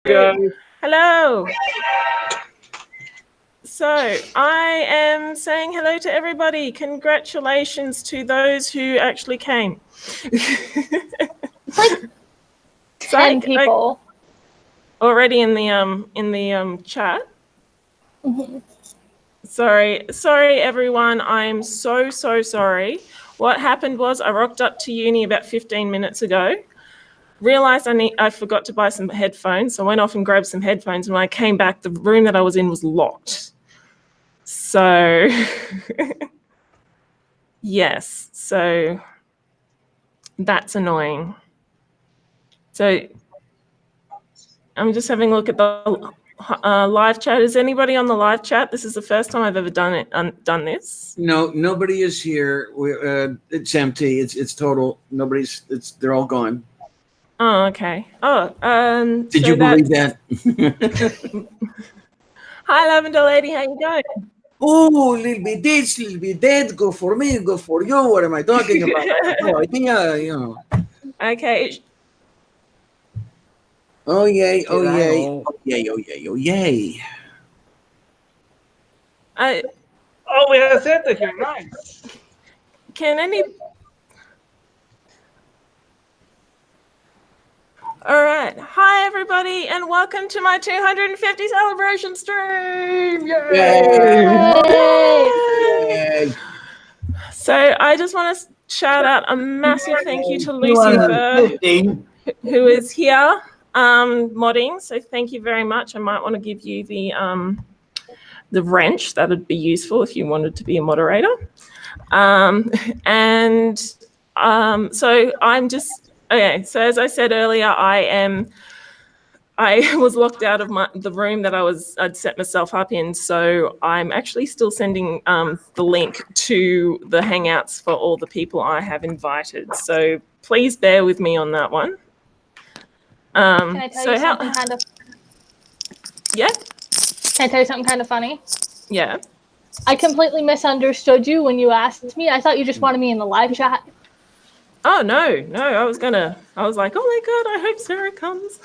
Go. Hello. So I am saying hello to everybody. Congratulations to those who actually came. It's like 10 people already in the chat. Mm-hmm. Sorry everyone. I'm so sorry. What happened was I rocked up to uni about 15 minutes ago. Realized I forgot to buy some headphones, so I went off and grabbed some headphones. And when I came back, the room that I was in was locked. So, yes, so that's annoying. So I'm just having a look at the live chat. Is anybody on the live chat? This is the first time I've ever done this. No, nobody is here. It's empty. It's total. They're all gone. Oh, okay. Oh, Did you believe that? Hi, Lavender Lady. How you going? Oh, little bit this, little bit that. Go for me, go for you. What am I talking about? No idea, you know. Okay. Oh yay! Oh yay! Oh yay! Oh yay! Oh yay! Oh, we have Santa here. Nice. Can any? All right. Hi, everybody, and welcome to my 250 celebration stream. Yay! Yay! So I just want to shout out a massive thank you to Lucifer, who is here modding. So thank you very much. I might want to give you the wrench. That would be useful if you wanted to be a moderator. So I'm just okay. So as I said earlier, I was locked out of the room that I'd set myself up in. So I'm actually still sending the link to the Hangouts for all the people I have invited. So please bear with me on that one. Can I tell you something kind of? Yeah. Can I tell you something kind of funny? Yeah. I completely misunderstood you when you asked me. I thought you just wanted me in the live chat. Oh, no. I was like, oh my God, I hope Sarah comes.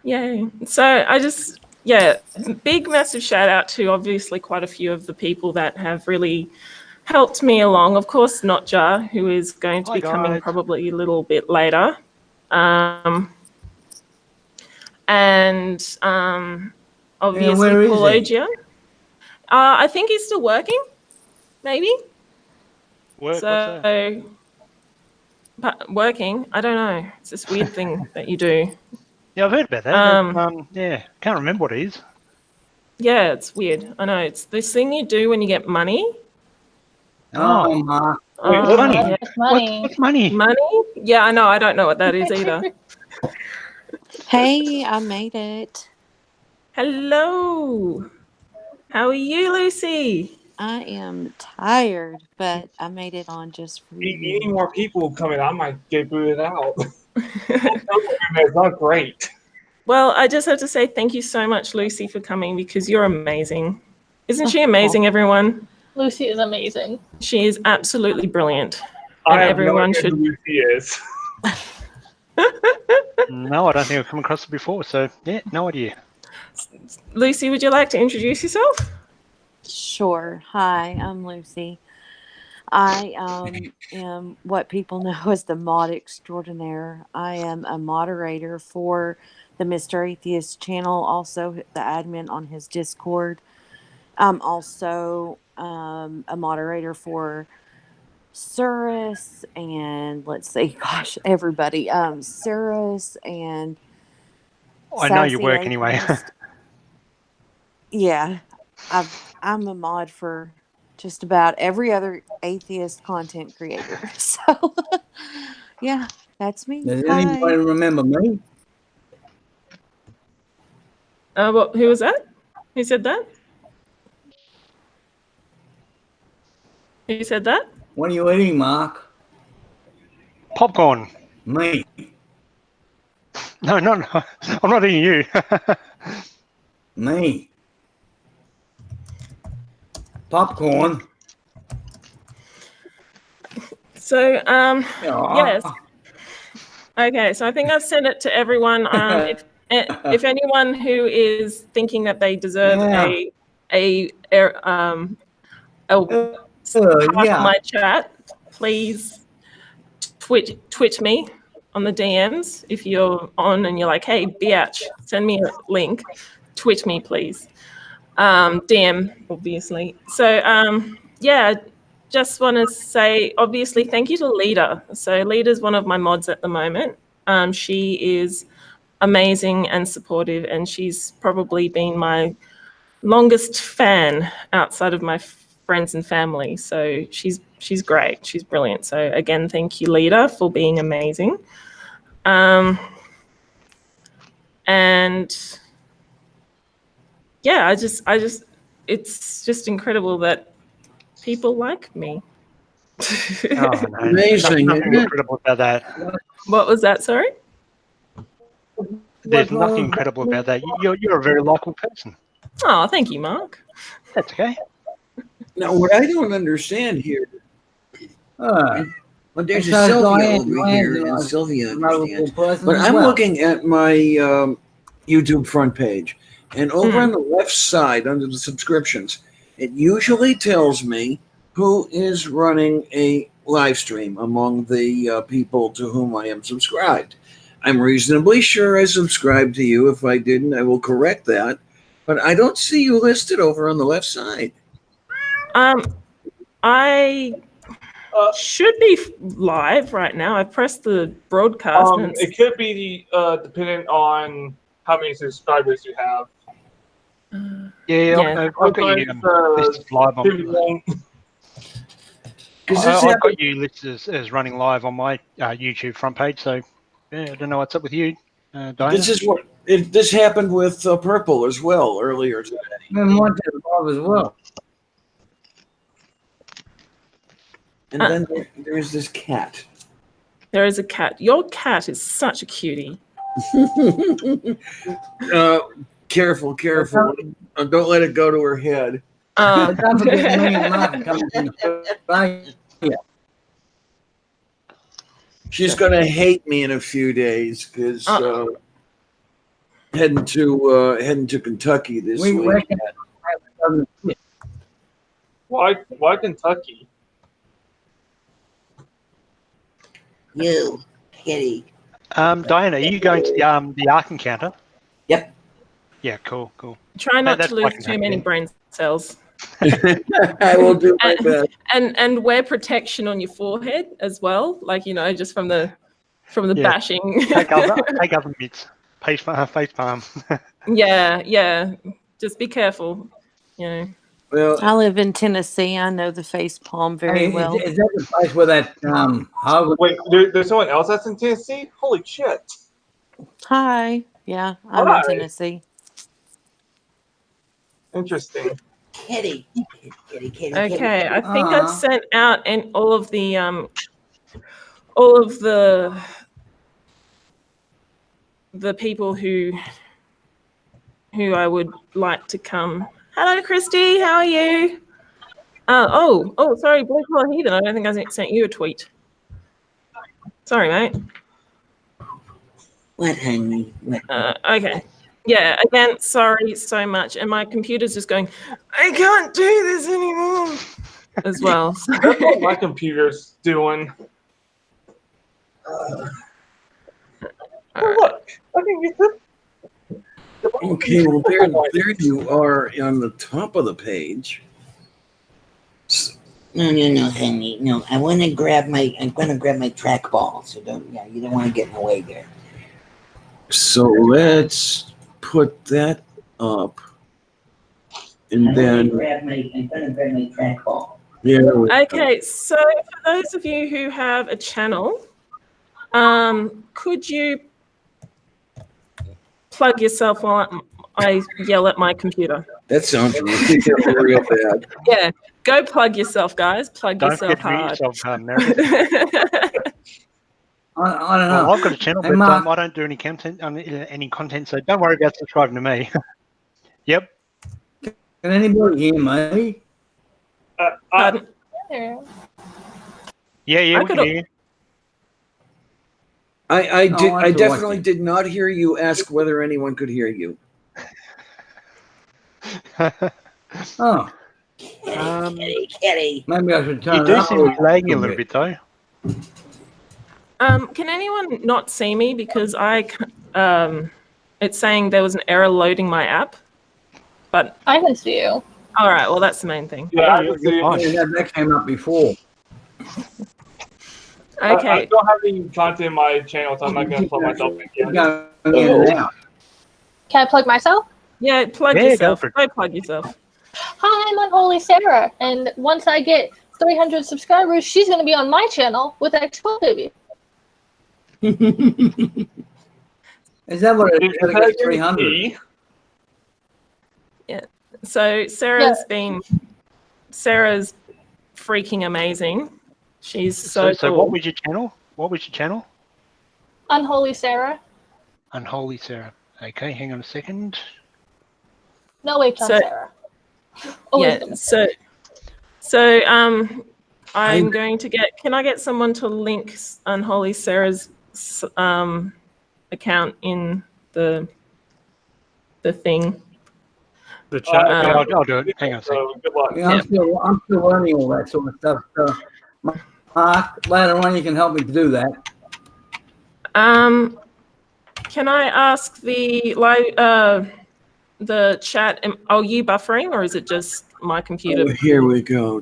Yay. So big massive shout out to obviously quite a few of the people that have really helped me along. Of course, Notja, who is going to be coming probably a little bit later. Obviously Paulogia. I think he's still working, maybe. What's that? Working, I don't know. It's this weird thing that you do. Yeah, I've heard about that. Yeah, can't remember what it is. Yeah, it's weird. I know. It's this thing you do when you get money. Money. Money. What's money? Money? Yeah, I know. I don't know what that is either. Hey, I made it. Hello. How are you, Lucy? I am tired, but I made it on just for you. Any more people coming, I might get booted out. It's not great. Well, I just have to say thank you so much, Lucy, for coming because you're amazing. Isn't she amazing, everyone? Lucy is amazing. She is absolutely brilliant. And everyone should. Who Lucy is. No, I don't think I've come across it before, so yeah, no idea. Lucy, would you like to introduce yourself? Sure. Hi, I'm Lucy. I am what people know as the mod extraordinaire. I am a moderator for the Mr. Atheist channel, also the admin on his Discord. I'm also a moderator for Cirrus and let's see, gosh, everybody. Cirrus and I know you work anyway. Yeah, I'm a mod for just about every other atheist content creator. So, yeah, that's me. Does anybody remember me? Who was that? Who said that? Who said that? What are you eating, Mark? Popcorn. Me. No, I'm not eating you. Me. Popcorn. So, yes. Okay, so I think I've sent it to everyone. If anyone who is thinking that they deserve a part of my chat, please twit me on the DMs. If you're on and you're like, hey, biatch, send me a link. Twit me, please. DM, obviously. So, yeah, just want to say, obviously, thank you to Lita. So Lita's one of my mods at the moment. She is amazing and supportive, and she's probably been my longest fan outside of my friends and family. So she's great. She's brilliant. So again, thank you, Lita, for being amazing. And yeah, I just it's just incredible that people like me. Oh, no. Amazing, Nothing isn't it? incredible about that. What was that? Sorry. There's nothing incredible about that. You're a very likable person. Oh, thank you, Mark. That's okay. Now, what I don't understand here, but there's a Sylvia over here, and Sylvia understands. But I'm looking at my YouTube front page, and over on the left side, under the subscriptions, it usually tells me who is running a live stream among the people to whom I am subscribed. I'm reasonably sure I subscribed to you. If I didn't, I will correct that. But I don't see you listed over on the left side. I should be live right now. I pressed the broadcast. It could be dependent on how many subscribers you have. Yeah. I've got you listed live on. I've got you listed as running live on my YouTube front page. So yeah, I don't know what's up with you, Diana. This happened with Purple as well earlier today. And one to Bob as well. And then there's this cat. There is a cat. Your cat is such a cutie. Careful. Don't let it go to her head. She's going to hate me in a few days because heading to Kentucky this week. Why Kentucky? You kitty. Diana, are you going to the Ark encounter? Yep. Yeah, cool. Try not to lose too many brain cells. I will do my best. And wear protection on your forehead as well, like just from the bashing. Take other mitts. Face palm. Yeah. Just be careful. Well, I live in Tennessee. I know the face palm very well. Is that the place where that hog? Wait, there's someone else that's in Tennessee? Holy shit! Hi. Yeah, I'm in Tennessee. Interesting. Kitty. Okay, I think I've sent out all of the people who I would like to come. Hello, Christy. How are you? Sorry, Blue Collar Heathen. I don't think I sent you a tweet. Sorry, mate. What, honey? Okay. Yeah, again, sorry so much. And my computer's just going, I can't do this anymore as well. So. That's what my computer's doing. Look, I can get this. Okay, well, there you are on the top of the page. No, honey. No, I'm gonna grab my trackball. So you don't want to get in the way there. So let's put that up, and then I'm gonna grab my trackball. Yeah. Okay, so for those of you who have a channel, could you plug yourself while I yell at my computer? That sounds real bad. Yeah, go plug yourself, guys. Plug Don't yourself get hard. Meredith. I don't know. Well, I've got a channel, but I don't do any content. So don't worry about subscribing to me. Yep. Can anybody hear me? Yeah, we can hear you. I definitely did not hear you ask whether anyone could hear you. Oh, Kitty. maybe I should turn You it do up seem to be lagging a little bit, though. Can anyone not see me because it's saying there was an error loading my app, but I can see you. all right. Well, that's the main thing. Yeah, I can see. Yeah, that came up before. Okay. I don't have any content in my channel, so I'm not going to plug myself in You're yet. going in and out. Can I plug myself? Yeah, plug Yeah, yourself. go for it. Go plug yourself. Hi, I'm Unholy Sarah, and once I get 300 subscribers, she's going to be on my channel with Expo Baby. Is that what it is? Is that 300. me? So Sarah's freaking amazing. She's so So cool. what was your channel? What was your channel? Unholy Sarah. Unholy Sarah. Okay, hang on a second. No H on So- Sarah. Always Yeah. the So I'm going to get. Can I get someone to link Unholy Sarah's account in the thing? The chat. Yeah, I'll do it. Hang on a second. So good luck. Yeah, I'm still learning all that sort of stuff. So, Mark, later on you can help me to do that. Can I ask the chat? Are you buffering or is it just my computer? Oh, here we go.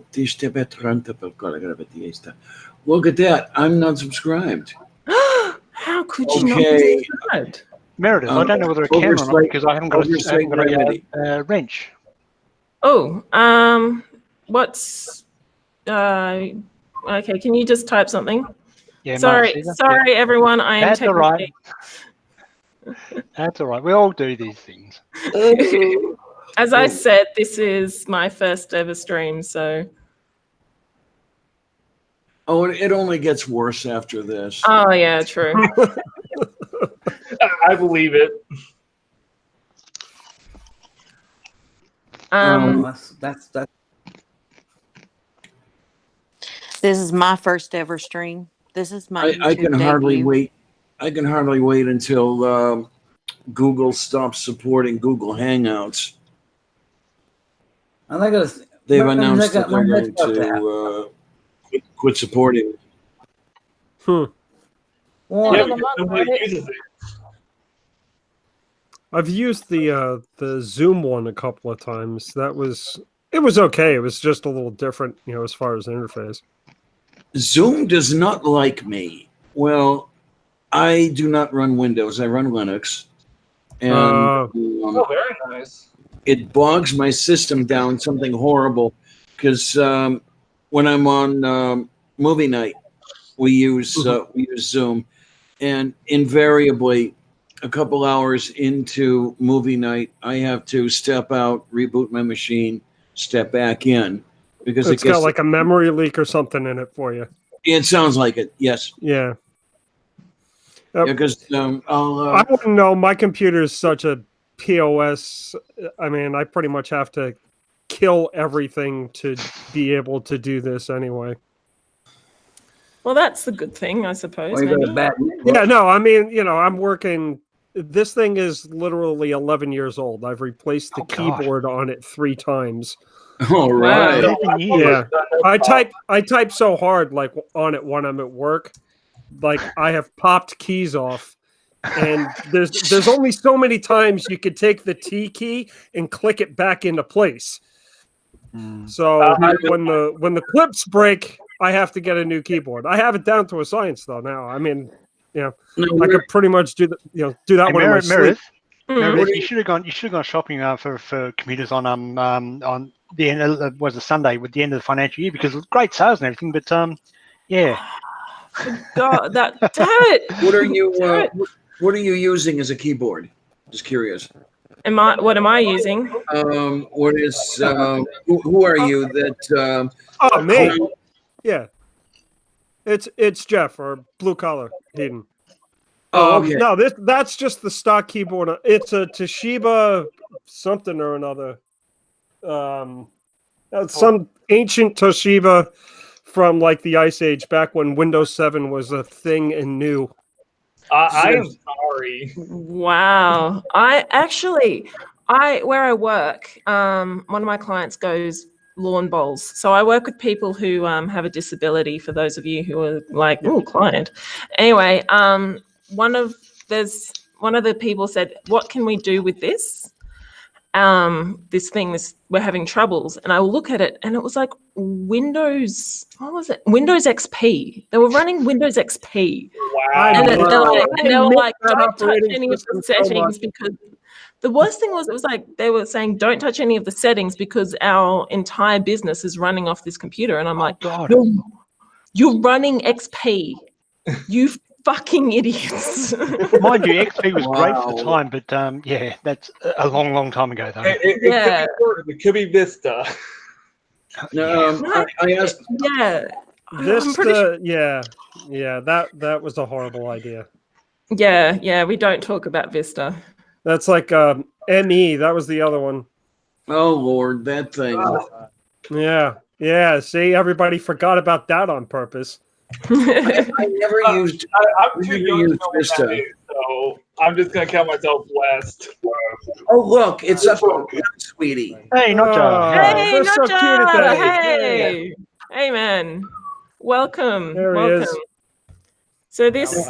Look at that. I'm not subscribed. How could you not Okay. be subscribed? Meredith, I don't know whether I can or not because I haven't got a wrench. Oh, what's okay? Can you just type something? Yeah, Sorry, everyone. I am That's all right. technically. That's all right. We all do these things. As I said, this is my first ever stream, so. Oh, it only gets worse after this. Oh yeah, true. I believe it. That's This is my first ever stream. This is my I can YouTube hardly debut. wait. I can hardly wait until Google stops supporting Google Hangouts. I think They've announced that they're going to quit supporting. Why? Yeah, because nobody uses it. I've used the Zoom one a couple of times. It was okay. It was just a little different, as far as the interface. Zoom does not like me. Well, I do not run Windows. I run Linux. And Oh, very nice. it bogs my system down something horrible because when I'm on movie night, we use Zoom, and invariably, a couple hours into movie night, I have to step out, reboot my machine, step back in because It's got like a memory leak or something in it for you. It sounds like it. Yes. Yeah. Because I wouldn't know. My computer is such a POS. I mean, I pretty much have to kill everything to be able to do this anyway. Well, that's the good thing, I suppose. Well, Maybe. Yeah, no, I mean, I'm working. This thing is literally 11 years old. I've replaced the keyboard on it 3 times. All right. Yeah, I type so hard on it when I'm at work. Like I have popped keys off, and there's only so many times you could take the T key and click it back into place. So when the clips break, I have to get a new keyboard. I have it down to a science though now. I mean, I could pretty much do that. Do that when I'm asleep. Meredith, you should have gone shopping for computers on the end of, was a Sunday with the end of the financial year because it was great sales and everything. But yeah. God, damn it! What are you using as a keyboard? Just curious. What am I using? What is who are you that? Oh, me. Yeah. It's Jeff or Blue Collar Hayden. Oh, okay. No, that's just the stock keyboard. It's a Toshiba something or another. Some ancient Toshiba from like the Ice Age, back when Windows 7 was a thing and new. I am sorry. Wow. Where I work, one of my clients goes lawn bowls. So I work with people who have a disability, for those of you who are like, oh, client. Anyway, one of the people said, what can we do with this? We're having troubles. And I will look at it and it was like Windows, what was it? Windows XP. They were running Windows XP. Wow. And they were like, don't touch any of the settings, because the worst thing was, it was like they were saying, don't touch any of the settings because our entire business is running off this computer. And I'm like, God. no, you're running XP. You fucking idiots. Mind you, XP was great for the time, but yeah, that's a long, long time ago, though. It could be Vista. No, I asked. Yeah. Vista, yeah, that was a horrible idea. Yeah, we don't talk about Vista. That's like ME. That was the other one. Oh Lord, that thing. Yeah. See, everybody forgot about that on purpose. I never used. I'm too young to know what that is, so I'm just gonna count myself blessed. Oh look, it's up, sweetie. Hey, Notcha. Hey, They're so cute today. Hey, man. Welcome. There he Welcome. is. So this,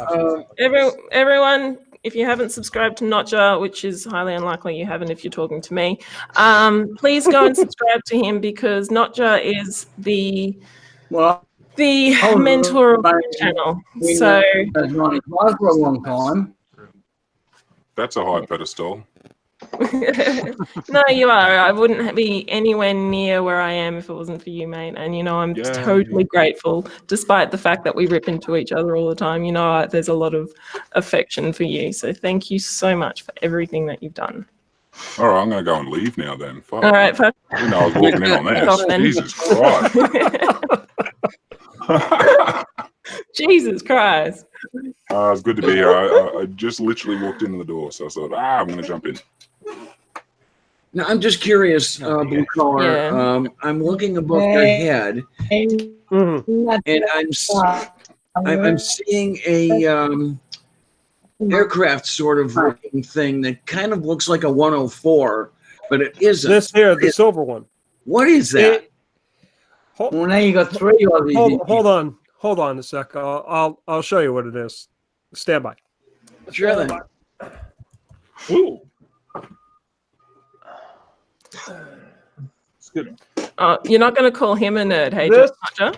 everyone, if you haven't subscribed to Notcha, which is highly unlikely you haven't if you're talking to me, please go and subscribe to him, because Notcha is the mentor of the channel. So for a long time. That's a high pedestal. no, you are. I wouldn't be anywhere near where I am if it wasn't for you, mate. And I'm totally grateful, despite the fact that we rip into each other all the time. There's a lot of affection for you. So thank you so much for everything that you've done. All right, I'm going to go and leave now then. Fuck. All right. I was walking in on that. Jesus Christ. Jesus Christ. It's good to be here. I just literally walked in the door, so I thought, I'm going to jump in. Now, I'm just curious, Blue Collar. I'm looking above your head, and I'm seeing a aircraft sort of looking thing that kind of looks like a 104, but it isn't. This here, the silver one. What is that? Well, now you got three of these. Hold on a sec. I'll show you what it is. Stand by. Sure then. Ooh. It's good. You're not going to call him a nerd, hey, Notcha?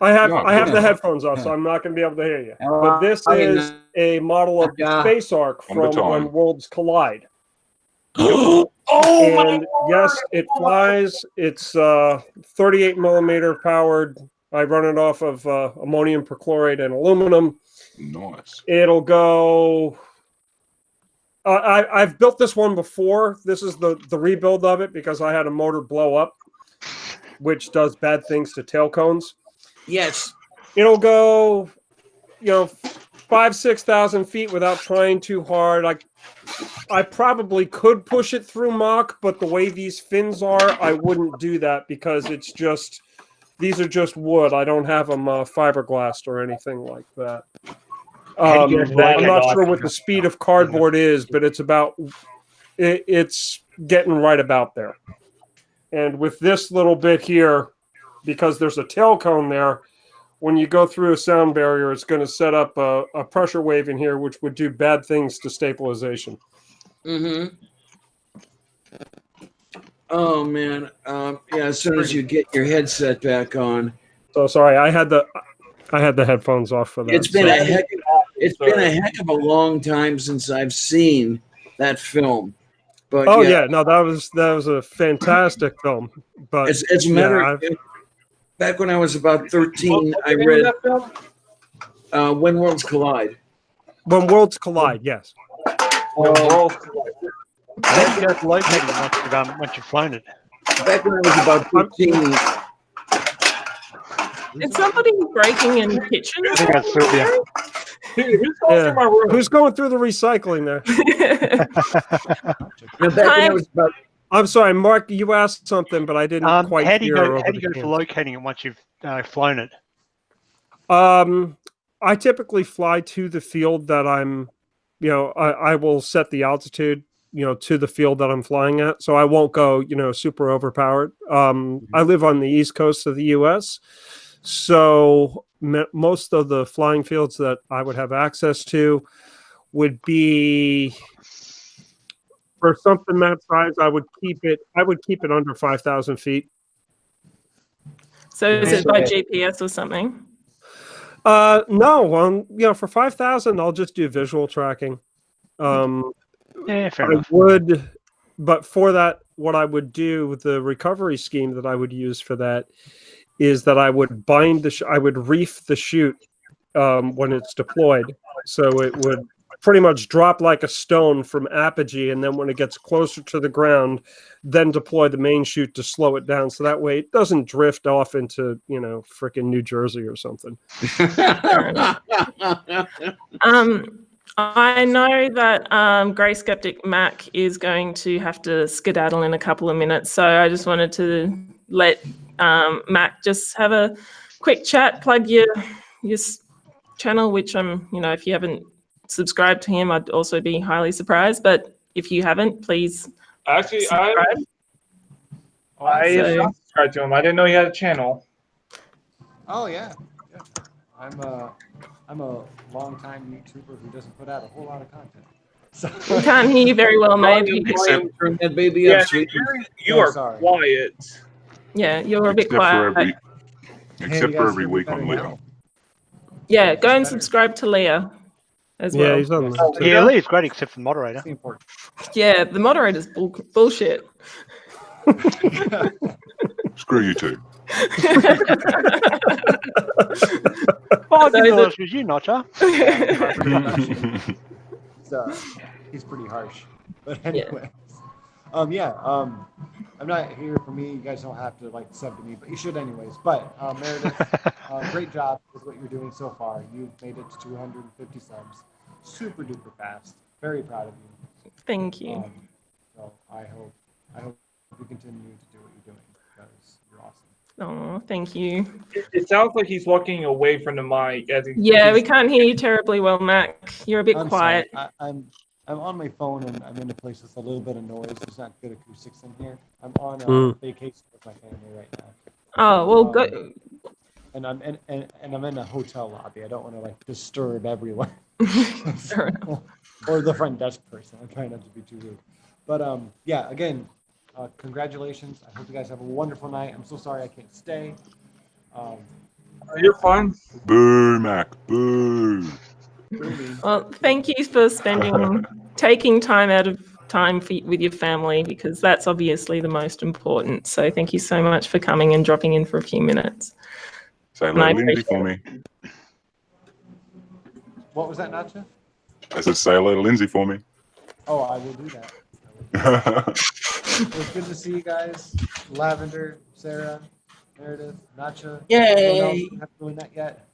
I have the headphones off, so I'm not going to be able to hear you. But this is a model of Space Ark from When Worlds Collide. And yes, it flies. It's 38 millimeter powered. I run it off of ammonium perchlorate and aluminum. Nice. It'll go. I've built this one before. This is the rebuild of it because I had a motor blow up, which does bad things to tail cones. Yes. It'll go, 5,000-6,000 feet without trying too hard. I probably could push it through Mach, but the way these fins are, I wouldn't do that because these are just wood. I don't have them fiberglassed or anything like that. I'm not sure what the speed of cardboard is, but it's getting right about there. And with this little bit here, because there's a tail cone there, when you go through a sound barrier, it's going to set up a pressure wave in here, which would do bad things to stabilization. Mm-hmm. Oh man, as soon as you get your headset back on. So sorry, I had the headphones off for that. It's been a heck of a long time since I've seen that film. But that was a fantastic film. But it's a matter. Back when I was about 13, I read When Worlds Collide. When Worlds Collide, yes. When Worlds Collide. That's located once you've flown it. Back when I was about 13. Is somebody breaking in the kitchen? I think that's Sylvia. Who's going through the recycling there? I'm sorry, Mark. You asked something, but I didn't quite hear. How do you go for locating it once you've flown it? I typically fly to the field that I'm, I will set the altitude, to the field that I'm flying at. So I won't go, super overpowered. I live on the East Coast of the US. So most of the flying fields that I would have access to would be, for something that size, I would keep it under 5,000 feet. So is it by GPS or something? No, for 5,000, I'll just do visual tracking. Yeah, fair enough. Would, but for that, what I would do, the recovery scheme that I would use for that is that I would I would reef the chute when it's deployed, so it would pretty much drop like a stone from apogee, and then when it gets closer to the ground, then deploy the main chute to slow it down, so that way it doesn't drift off into, frickin' New Jersey or something. I know that Grey Skeptic Mac is going to have to skedaddle in a couple of minutes, so I just wanted to let Mac just have a quick chat, plug your channel, which if you haven't subscribed to him, I'd also be highly surprised. But if you haven't, please subscribe. I have not subscribed to him. I didn't know he had a channel. Oh yeah. I'm a long-time YouTuber who doesn't put out a whole lot of content. So We can't hear you very well, mate. Turn that baby up, sweet. You are quiet. Yeah, you're a bit quiet. Except for every week on Leo. Yeah, go and subscribe to Leah as well. Yeah, he's on there. Yeah, Lee's great except for the moderator. Yeah, the moderator's bullshit. Screw you two. $5 was you, Notcha. He's pretty harsh. But anyways. I'm not here for me. You guys don't have to sub to me, but you should anyways. But Meredith, great job with what you're doing so far. You've made it to 250 subs. Super duper fast. Very proud of you. Thank you. So I hope you continue to do what you're doing because you're awesome. Oh, thank you. It sounds like he's walking away from the mic. We can't hear you terribly well, Mac. You're a bit quiet. Sorry. I'm on my phone and I'm in a place with a little bit of noise. There's not good acoustics in here. I'm on vacation with my family right now. Oh well, go. And I'm in a hotel lobby. I don't want to disturb everyone. Or the front desk person. I'm trying not to be too rude. But again, congratulations. I hope you guys have a wonderful night. I'm so sorry I can't stay. You're fine. Boo, Mac. Boo. Well, thank you for taking time out of time with your family, because that's obviously the most important. So thank you so much for coming and dropping in for a few minutes. Say hello to Lindsay for me. What was that, Nacha? I said say hello to Lindsay for me. Oh, I will do that. It was good to see you guys. Lavender, Sarah, Meredith, Nacha. Yay! We haven't really met yet.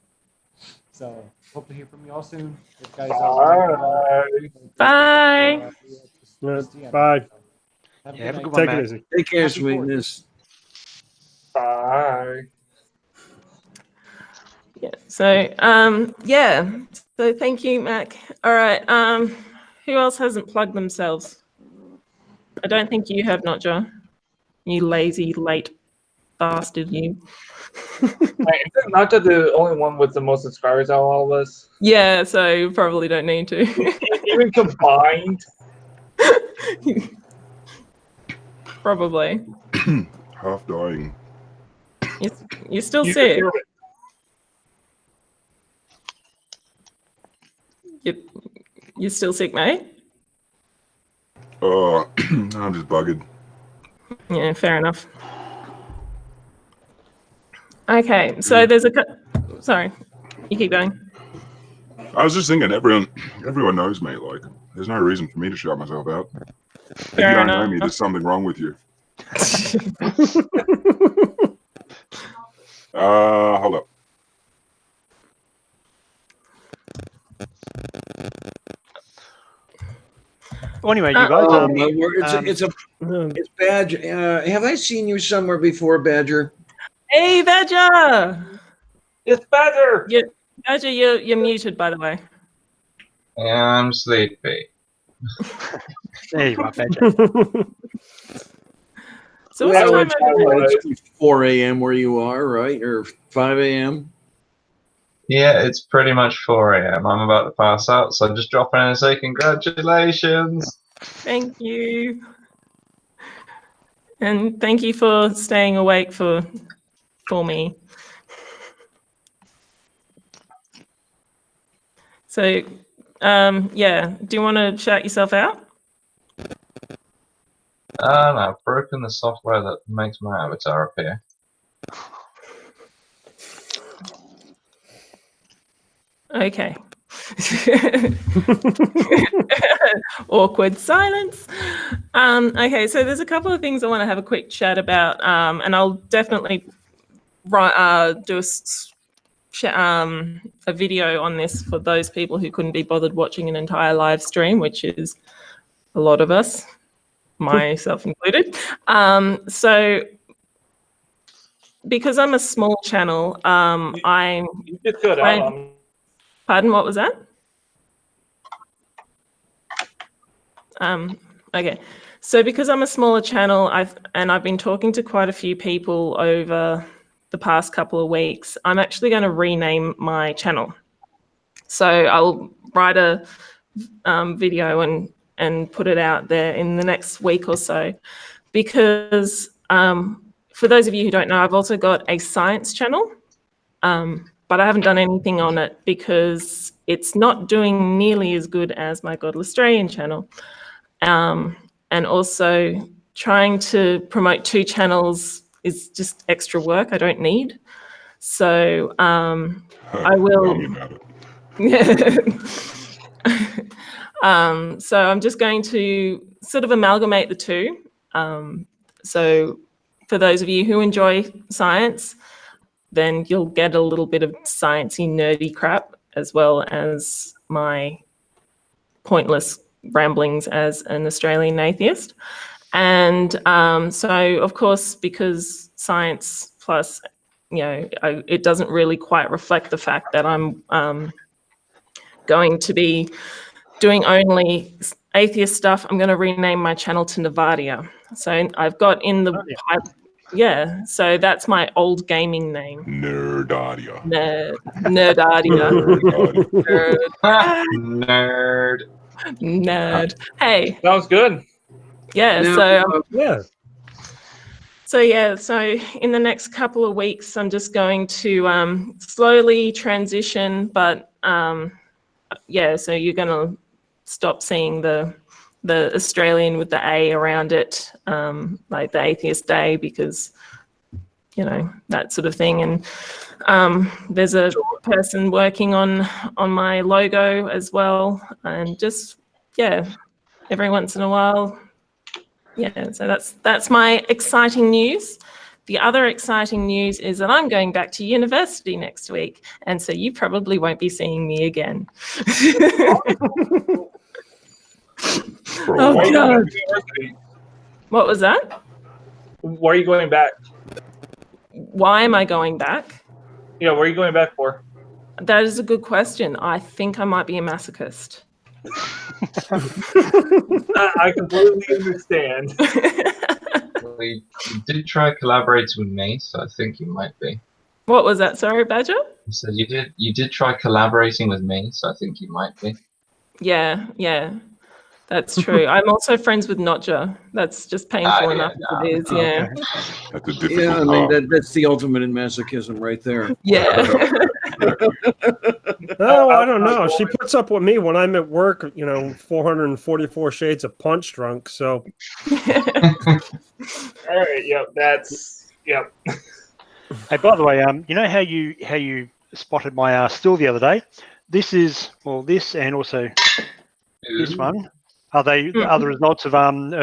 So hope to hear from you all soon. If guys Bye. Bye. Have a good Take it easy. Take care, sweetness. Bye. Yeah. So So thank you, Mac. All right. Who else hasn't plugged themselves? I don't think you have, Notja. You lazy late bastard, you. Isn't Notja the only one with the most subscribers out of all of us? Yeah, so you probably don't need to. Even combined? Probably. Half dying. You're still sick. You're still sick, mate? I'm just bugged. Yeah, fair enough. Okay, so there's sorry, you keep going. I was just thinking, everyone knows me. There's no reason for me to shout myself out. If you don't know me, there's something wrong with you. Hold up. Well, anyway, you guys. It's Badger. Have I seen you somewhere before, Badger? Hey, Badger! It's Badger! Yeah, Badger, you're muted, by the way. I'm sleepy. There you are, Badger. So what's the time over there? It's 4 a.m. where you are, right? Or 5 a.m.? Yeah, it's pretty much 4 a.m. I'm about to pass out, so I'm just dropping in and say congratulations. Thank you. And thank you for staying awake for me. So, yeah, do you want to shout yourself out? No, I've broken the software that makes my avatar appear. Okay. Awkward silence. Okay, so there's a couple of things I want to have a quick chat about, and I'll definitely do a video on this for those people who couldn't be bothered watching an entire live stream, which is a lot of us, myself included. So because I'm a small channel, You did good. Pardon, what was that? Okay, so because I'm a smaller channel, I've been talking to quite a few people over the past couple of weeks. I'm actually going to rename my channel. So I'll write a video and put it out there in the next week or so, because for those of you who don't know, I've also got a science channel. But I haven't done anything on it because it's not doing nearly as good as my Godless Australian channel. And also trying to promote 2 channels is just extra work I don't need. So I will. So I'm just going to sort of amalgamate the 2. So for those of you who enjoy science, then you'll get a little bit of sciencey, nerdy crap, as well as my pointless ramblings as an Australian atheist. And so, of course, because science plus, it doesn't really quite reflect the fact that I'm going to be doing only atheist stuff, I'm going to rename my channel to Nevadia. So I've got in the pipe. Yeah, so that's my old gaming name. Nerdadia. Nerdadia. Nerd. Hey. Sounds good. Yeah, yeah. So in the next couple of weeks, I'm just going to slowly transition, but yeah, so you're going to stop seeing the Australian with the A around it, like the Atheist Day, because, that sort of thing. And there's a person working on my logo as well. And just, yeah, every once in a while. Yeah, so that's my exciting news. The other exciting news is that I'm going back to university next week. And so you probably won't be seeing me again. Oh, God. What was that? Why are you going back? Why am I going back? Yeah, where are you going back for? That is a good question. I think I might be a masochist. I completely understand. You did try collaborating with me, so I think you might be. What was that? Sorry, Badger? I said you did try collaborating with me, so I think you might be. Yeah. That's true. I'm also friends with Notja. That's just painful enough as it is, yeah. That's a difficult that's the ultimate in masochism right there. Yeah. Oh, I don't know. She puts up with me when I'm at work, 444 shades of punch drunk, so. All right, yep. Hey, by the way, you know how you spotted my still the other day? This is, this and also this one. Are the results of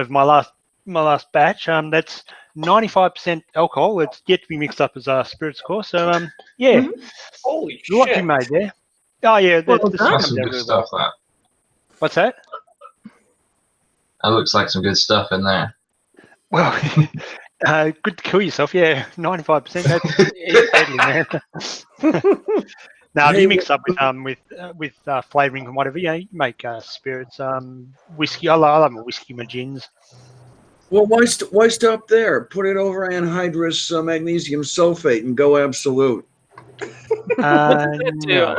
my last batch? That's 95% alcohol. It's yet to be mixed up as spirits, of course. So yeah. Mm-hmm. Holy shit! What you made there? Oh yeah, That's some good stuff. That. What's that? That looks like some good stuff in there. Well, good to kill yourself. Yeah, 95%. That's deadly, man. Now, if you mix up with flavouring and whatever, you make spirits, whiskey. I love my whiskey, my gins. Well, why stop there? Put it over anhydrous magnesium sulfate and go absolute. No.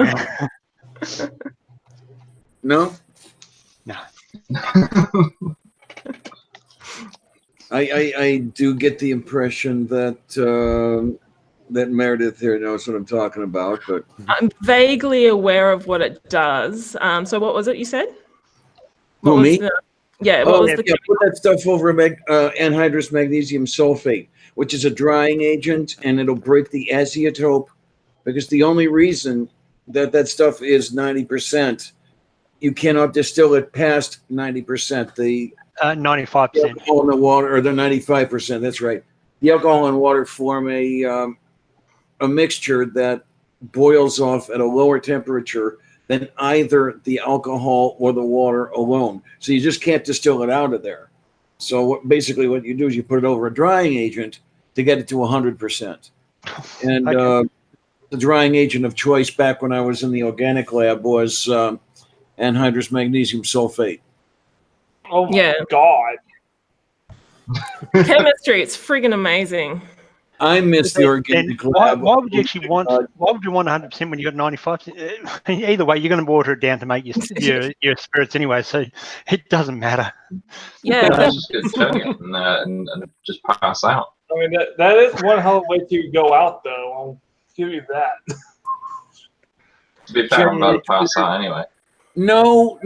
No? No. I do get the impression that that Meredith here knows what I'm talking about, but I'm vaguely aware of what it does. So what was it you said? Who, me? What Oh, was the put that stuff over anhydrous magnesium sulfate, which is a drying agent, and it'll break the azeotrope, because the only reason that stuff is 90%, you cannot distill it past 90%. The 95%. Alcohol in the water, or the 95%. That's right. The alcohol and water form a mixture that boils off at a lower temperature than either the alcohol or the water alone. So you just can't distill it out of there. So basically what you do is you put it over a drying agent to get it to 100%. And the drying agent of choice back when I was in the organic lab was anhydrous magnesium sulfate. Oh my God. chemistry? It's friggin' amazing. I miss the organic lab. Why would you actually want? Why would you want 100% when you got 95%? Either way, you're going to water it down to make your spirits anyway, so it doesn't matter. Yeah, just get chug it and just pass out. I mean, that is one hell of a way to go out, though. I'll give you that. To be fair, I'm about to pass out anyway. No,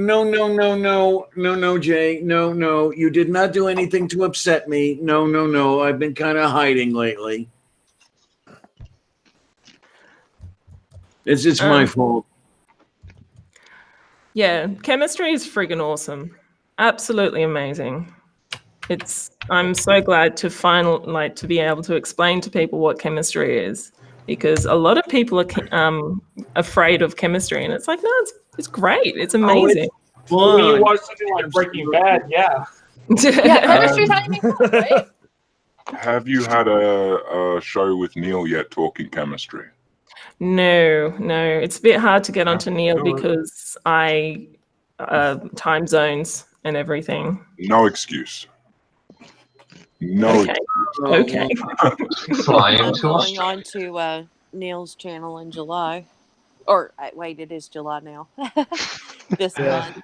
Jay. No. You did not do anything to upset me. No. I've been kind of hiding lately. It's my fault. Yeah, chemistry is friggin' awesome. Absolutely amazing. I'm so glad to be able to explain to people what chemistry is, because a lot of people are afraid of chemistry, and it's like, no, it's great. It's amazing. When you watch something like Breaking Bad, yeah. Yeah, chemistry's not even fun, right? Have you had a show with Neil yet talking chemistry? No. It's a bit hard to get onto Neil because time zones and everything. No excuse. No. Okay. I'm going on to Neil's channel in July. Or wait, it is July now. This month.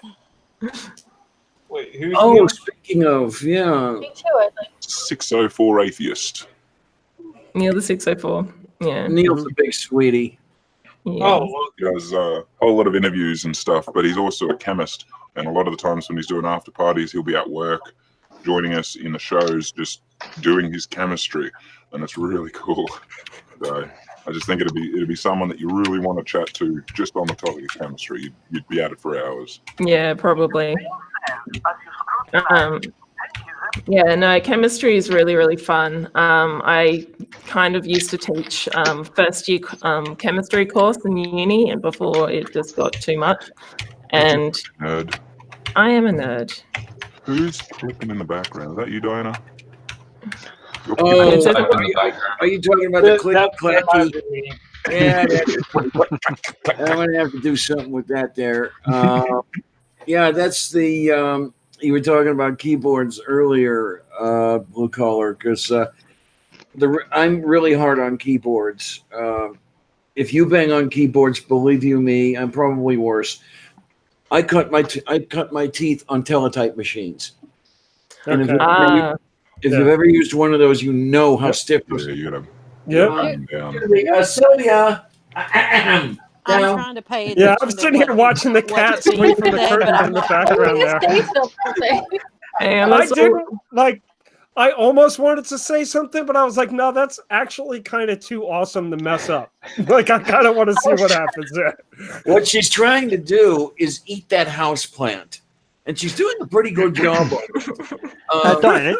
Wait, who's Oh, Neil? speaking of, yeah. Me too, I think. 604 atheist. Neil the 604. Yeah. Neil's a big sweetie. Yeah. Oh, well, He does a whole lot of interviews and stuff, but he's also a chemist. And a lot of the times when he's doing after parties, he'll be at work, joining us in the shows, just doing his chemistry, and it's really cool. So I just think it'd be someone that you really want to chat to just on the topic of chemistry. You'd be at it for hours. Yeah, probably. Yeah, no, chemistry is really, really fun. I kind of used to teach first year chemistry course in uni, and before it just got too much. And Nerd. I am a nerd. Who's clicking in the background? Is that you, Diana? Oh, It's a- are you talking about the click clacky? Yeah, I'm gonna have to do something with that there. Yeah, that's the you were talking about keyboards earlier, blue collar, because I'm really hard on keyboards. If you bang on keyboards, believe you me, I'm probably worse. I cut my teeth on teletype machines. And if you've ever used one of those, you know how stiff those. Yeah, you gotta. Yep. Sylvia. I'm trying to pay attention. Yeah, I'm sitting here watching the cat swing from the curtain in the background there. And I didn't I almost wanted to say something, but I was like, no, that's actually kind of too awesome to mess up. Like, I kind of want to see what happens there. What she's trying to do is eat that house plant, and she's doing a pretty good job of it. Diana,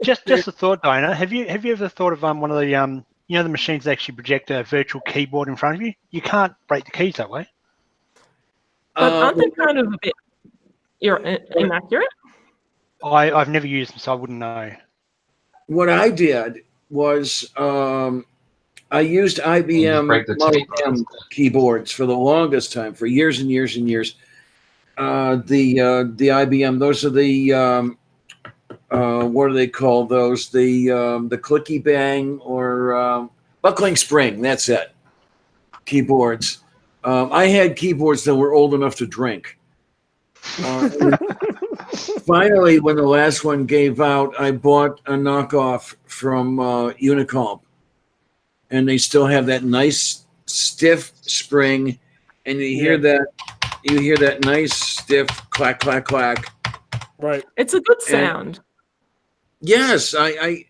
just a thought, Diana. Have you ever thought of one of the the machines that actually project a virtual keyboard in front of you? You can't break the keys that way. But aren't they kind of a bit inaccurate? I've never used them, so I wouldn't know. What I did was I used IBM break the Model tape. M keyboards for the longest time, for years and years and years. The IBM, those are the what do they call those? The clicky bang or buckling spring. That's it. Keyboards. I had keyboards that were old enough to drink. Finally, when the last one gave out, I bought a knockoff from Unicomp, and they still have that nice stiff spring, and you hear that nice stiff clack clack clack. Right. It's a good sound. Yes, I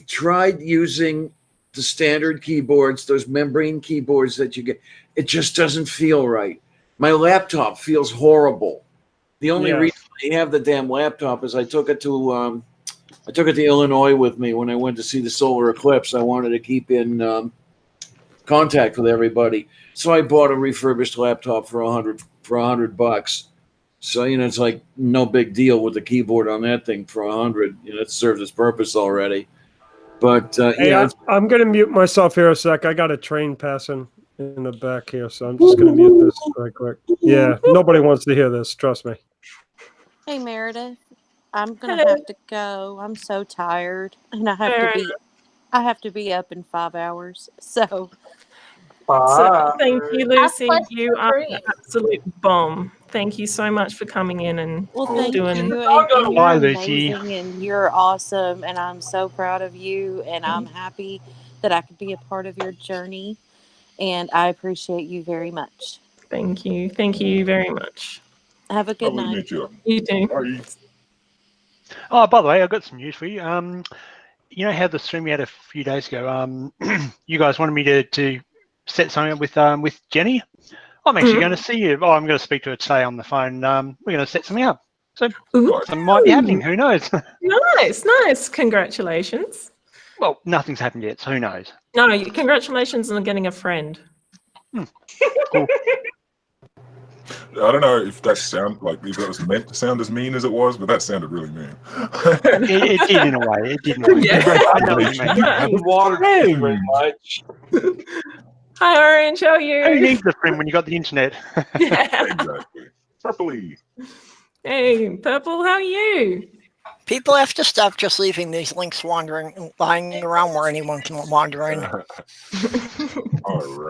tried using the standard keyboards, those membrane keyboards that you get. It just doesn't feel right. My laptop feels horrible. The only reason I have the damn laptop is I took it to Illinois with me when I went to see the solar eclipse. I wanted to keep in contact with everybody, so I bought a refurbished laptop for $100. So it's like no big deal with the keyboard on that thing for $100. It served its purpose already. But hey, I'm going to mute myself here a sec. I got a train passing in the back here, so I'm just going to mute this right quick. Yeah, nobody wants to hear this. Trust me. Hey, Meredith, I'm going to have to go. I'm so tired, and I have to be up in 5 hours. So thank you, Lucy. You are an absolute bomb. Thank you so much for coming in and thank doing. you. And Bye, you're Lucy. amazing, and you're awesome, and I'm so proud of you, and I'm happy that I could be a part of your journey, and I appreciate you very much. Thank you. Thank you very much. Have a good night. You too. Oh, by the way, I've got some news for you. You know how the stream we had a few days ago, you guys wanted me to set something up with Jenny? I'm actually going to see you. Oh, I'm going to speak to her today on the phone. We're going to set something up. So something might be happening. Who knows? Nice. Congratulations. Well, nothing's happened yet, so who knows? No, congratulations on getting a friend. Cool. I don't know if that was meant to sound as mean as it was, but that sounded really mean. It did in a way. It did in a way. I know what you mean. Thank you very much. Hi, Orange. How are you? Who needs a friend when you got the internet? Exactly. Purpley. Hey, Purple. How are you? People have to stop just leaving these links lying around where anyone can wander in. What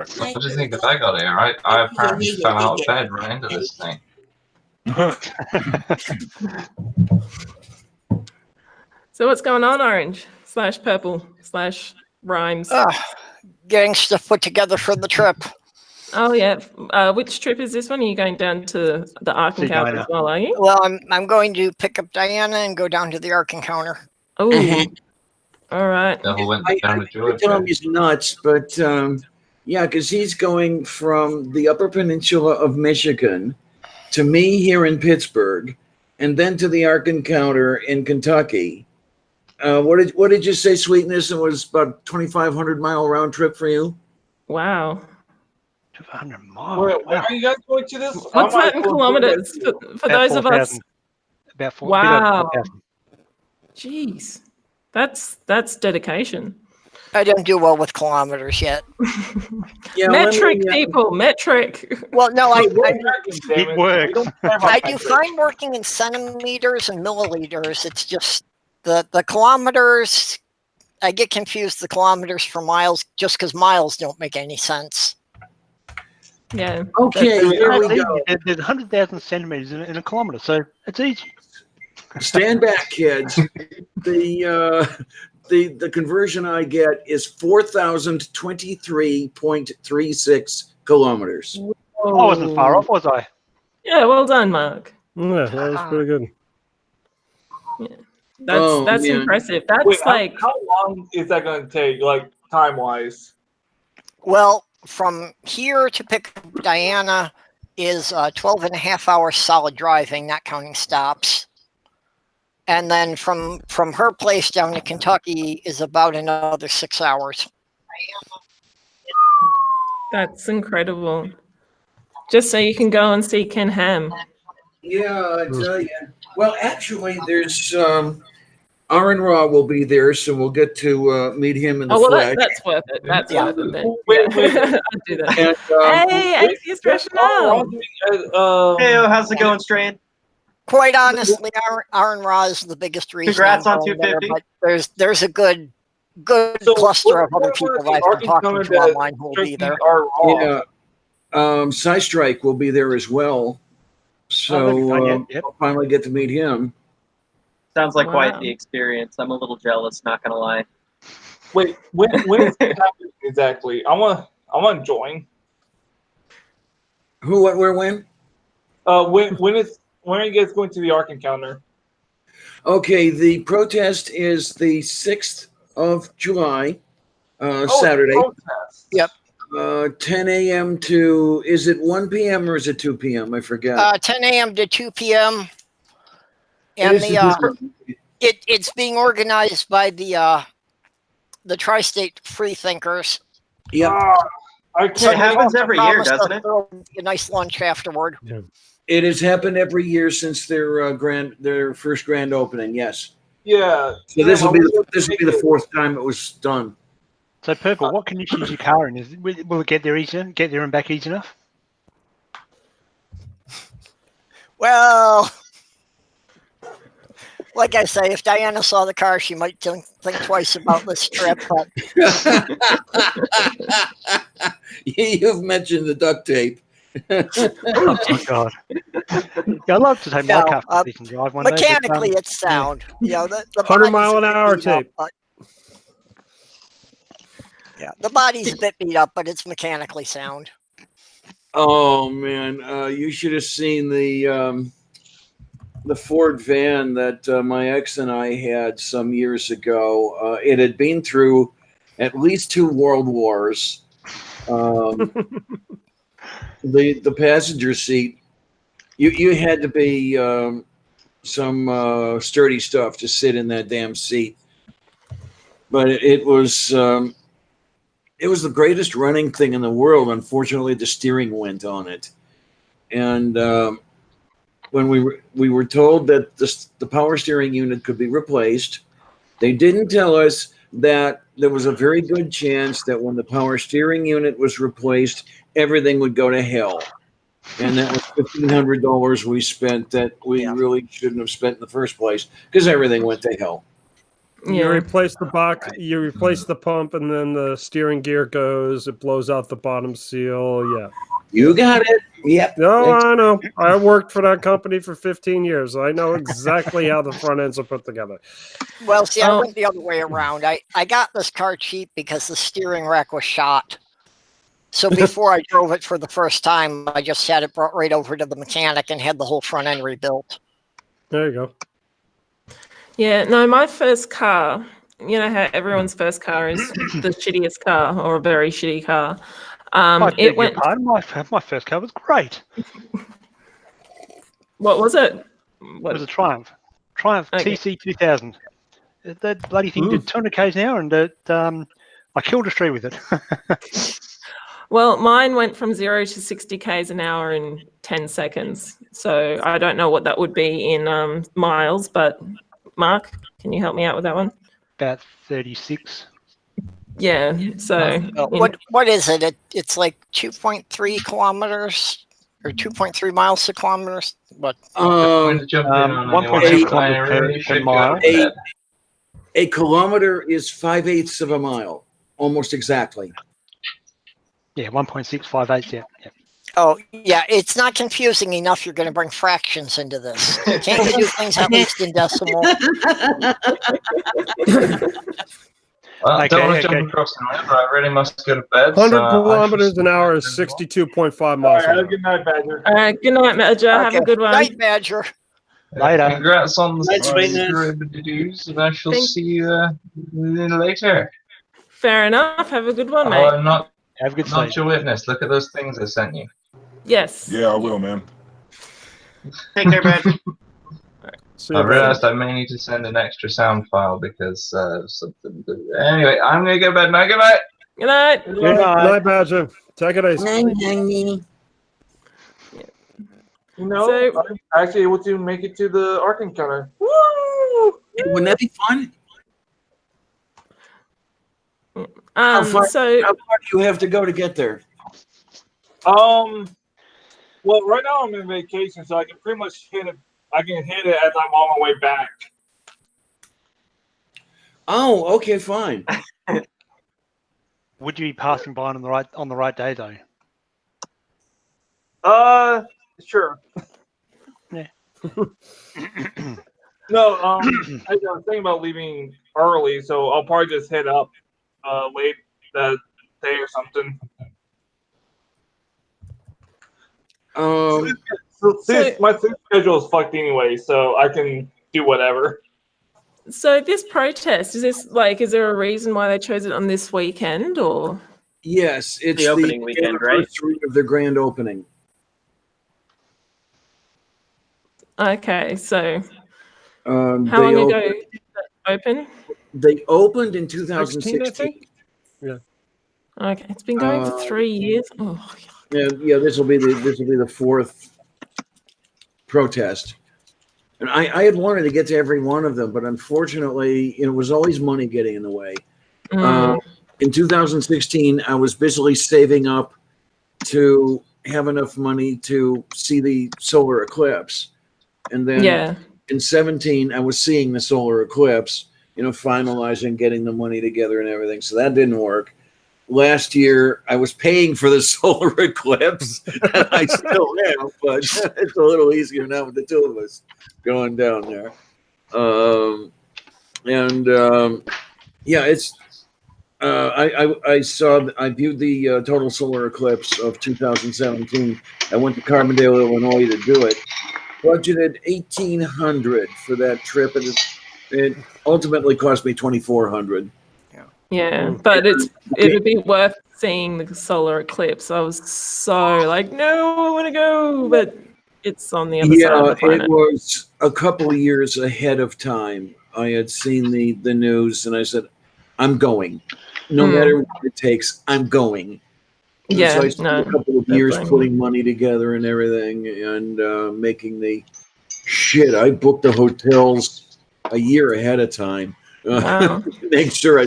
do you think that I got here? I apparently fell out of bed right into this thing. So what's going on, Orange / Purple / Rhymes? Getting stuff put together for the trip. Oh yeah. Which trip is this one? Are you going down to the Ark Encounter as well, are you? Well, I'm going to pick up Diana and go down to the Ark Encounter. Oh, all right. I tell him he's nuts, but yeah, because he's going from the Upper Peninsula of Michigan to me here in Pittsburgh, and then to the Ark Encounter in Kentucky. What did you say, Sweetness? It was about 2,500-mile round trip for you. Wow. 200 miles. Where are you guys going to this? What's that in kilometers for those of us? About 4,000. Wow. Jeez, that's dedication. I don't do well with kilometers yet. Metric, people, metric. Well, no, it works. I do fine working in centimeters and milliliters. It's just the kilometers. I get confused the kilometers for miles just because miles don't make any sense. Yeah. Okay, here we go. There's 100,000 centimeters in a kilometer, so it's easy. Stand back, kids. The conversion I get is 4,023.36 kilometers. I wasn't far off, was I? Yeah, well done, Mark. Yeah, that was pretty good. Yeah. That's impressive. That's how long is that going to take, like time-wise? Well, from here to pick up Diana is 12 and a half hours solid driving, not counting stops. And then from her place down to Kentucky is about another 6 hours. That's incredible. Just so you can go and see Ken Ham. Yeah, I tell you. Well, actually, there's Aaron Ra will be there, so we'll get to meet him in the flesh. That's worth it. That's worth it. Then. Wait. I'll do that. And, Hey, Atheist Rationale. Hey, how's it going, Strain? Quite honestly, Aaron Ra is the biggest reason. Congrats I'm on going there, 250. but there's a good cluster of other people I've been talking to online who will be there. Yeah. Psystrike will be there as well. So I'll finally get to meet him. Sounds like quite the experience. I'm a little jealous, not gonna lie. Wait, when is it happening exactly? I want to join. Who, what, where, when? When are you guys going to the Ark Encounter? Okay, the protest is the 6th of July, Saturday. Yep. 10 a.m. to, is it 1 p.m. or is it 2 p.m.? I forgot. 10 a.m. to 2 p.m. And it's being organized by the Tri-State Freethinkers. Yep. It happens every year, doesn't it? A nice lunch afterward. Yeah. It has happened every year since their first grand opening. Yes. Yeah. So this will be the fourth time it was done. So Purple, what condition is your car in? Will it get there and back easy enough? Well, like I say, if Diana saw the car, she might think twice about this trip. But you've mentioned the duct tape. Oh my God! I'd love to take my car for a decent drive one mechanically, day. it's sound. You know, the 100-mile-an-hour tape. Yeah, the body's a bit beat up, but it's mechanically sound. Oh man, you should have seen the Ford van that my ex and I had some years ago. It had been through at least 2 world wars. The passenger seat, you had to be some sturdy stuff to sit in that damn seat. But it was the greatest running thing in the world. Unfortunately, the steering went on it, and when we were told that the power steering unit could be replaced, they didn't tell us that there was a very good chance that when the power steering unit was replaced, everything would go to hell. And that was $1,500 we spent that we really shouldn't have spent in the first place because everything went to hell. You replace the box, you replace the pump, and then the steering gear goes. It blows out the bottom seal. Yeah. You got it. Yep. No, I know. I worked for that company for 15 years. I know exactly how the front ends are put together. Well, see, I went the other way around. I got this car cheap because the steering rack was shot. So before I drove it for the first time, I just had it brought right over to the mechanic and had the whole front end rebuilt. There you go. Yeah, no, my first car, you know how everyone's first car is the shittiest car or a very shitty car. It went. My first car was great. What was it? It was a Triumph TC 2000. That bloody thing did 200 k's an hour, and I killed a tree with it. Well, mine went from 0 to 60 k's an hour in 10 seconds. So I don't know what that would be in miles, but Mark, can you help me out with that one? About 36. Yeah. So what is it? It's like 2.3 kilometers or 2.3 miles to kilometers. What? 1.2 kilometers per mile. A kilometer is 5/8 of a mile, almost exactly. Yeah, 1.658. Yeah. Oh, yeah. It's not confusing enough. You're going to bring fractions into this. Can't you do things at least in decimal? Well, don't want to jump across the river. I really must go to bed. 100 kilometers an hour is 62.5 miles an hour. Good night, Badger. All right, good night, Badger. Have a good one. Night, Badger. Later. Congrats on the Night, derivatives, and I shall see you later. Fair enough. Have a good one, Oh, mate. I'm not Have a good not sleep. your witness. Look at those things I sent you. Yes. Yeah, I will, man. Take care, Badger. I realized I may need to send an extra sound file because something. Anyway, I'm gonna go to bed now. Good night. Good night. Good night, Badger. Take it easy. You know, I was actually able to make it to the Ark Encounter. Woo! Wouldn't that be fun? How far do you have to go to get there? Well, right now I'm in vacation, so I can pretty much hit it. I can hit it as I'm on my way back. Oh, okay, fine. Would you be passing by on the right day though? Sure. Yeah. No, I was thinking about leaving early, so I'll probably just head up late that day or something. My sleep schedule is fucked anyway, so I can do whatever. So this protest, is there a reason why they chose it on this weekend, or? Yes, it's the opening weekend, right? Anniversary of the grand opening. Okay, so how long ago did that open? They opened in 2016, I think. Yeah. Okay, it's been going for 3 years. Oh, yeah. This will be the fourth protest, and I had wanted to get to every one of them, but unfortunately, it was always money getting in the way. In 2016, I was busily saving up to have enough money to see the solar eclipse, and then in 17, I was seeing the solar eclipse. Finalizing, getting the money together and everything. So that didn't work. Last year, I was paying for the solar eclipse, and I still am, but it's a little easier now with the two of us going down there. It's. I viewed the total solar eclipse of 2017. I went to Carbondale, Illinois to do it. Budgeted $1,800 for that trip, and it ultimately cost me $2,400. Yeah, but it'd be worth seeing the solar eclipse. I was so like, no, I want to go, but it's on the other side of the planet. It was a couple of years ahead of time. I had seen the news, and I said, I'm going. No matter what it takes, I'm going. Yeah, so I spent a couple of years putting money together and everything, and making the shit. I booked the hotels a year ahead of time. Wow. Make sure I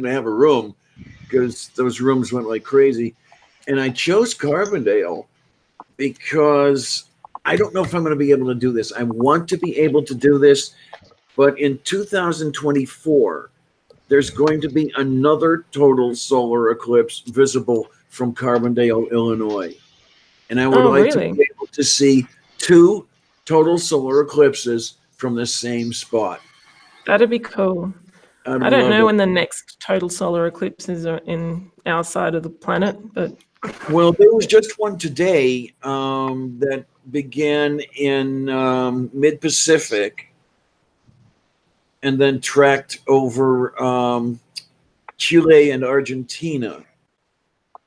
have a room, because those rooms went like crazy. And I chose Carbondale because I don't know if I'm going to be able to do this. I want to be able to do this, but in 2024, there's going to be another total solar eclipse visible from Carbondale, Illinois. And I would like to be able to see 2 total solar eclipses from the same spot. That'd be cool. I don't know when the next total solar eclipse is in our side of the planet, but well, there was just one today that began in mid-Pacific and then tracked over Chile and Argentina,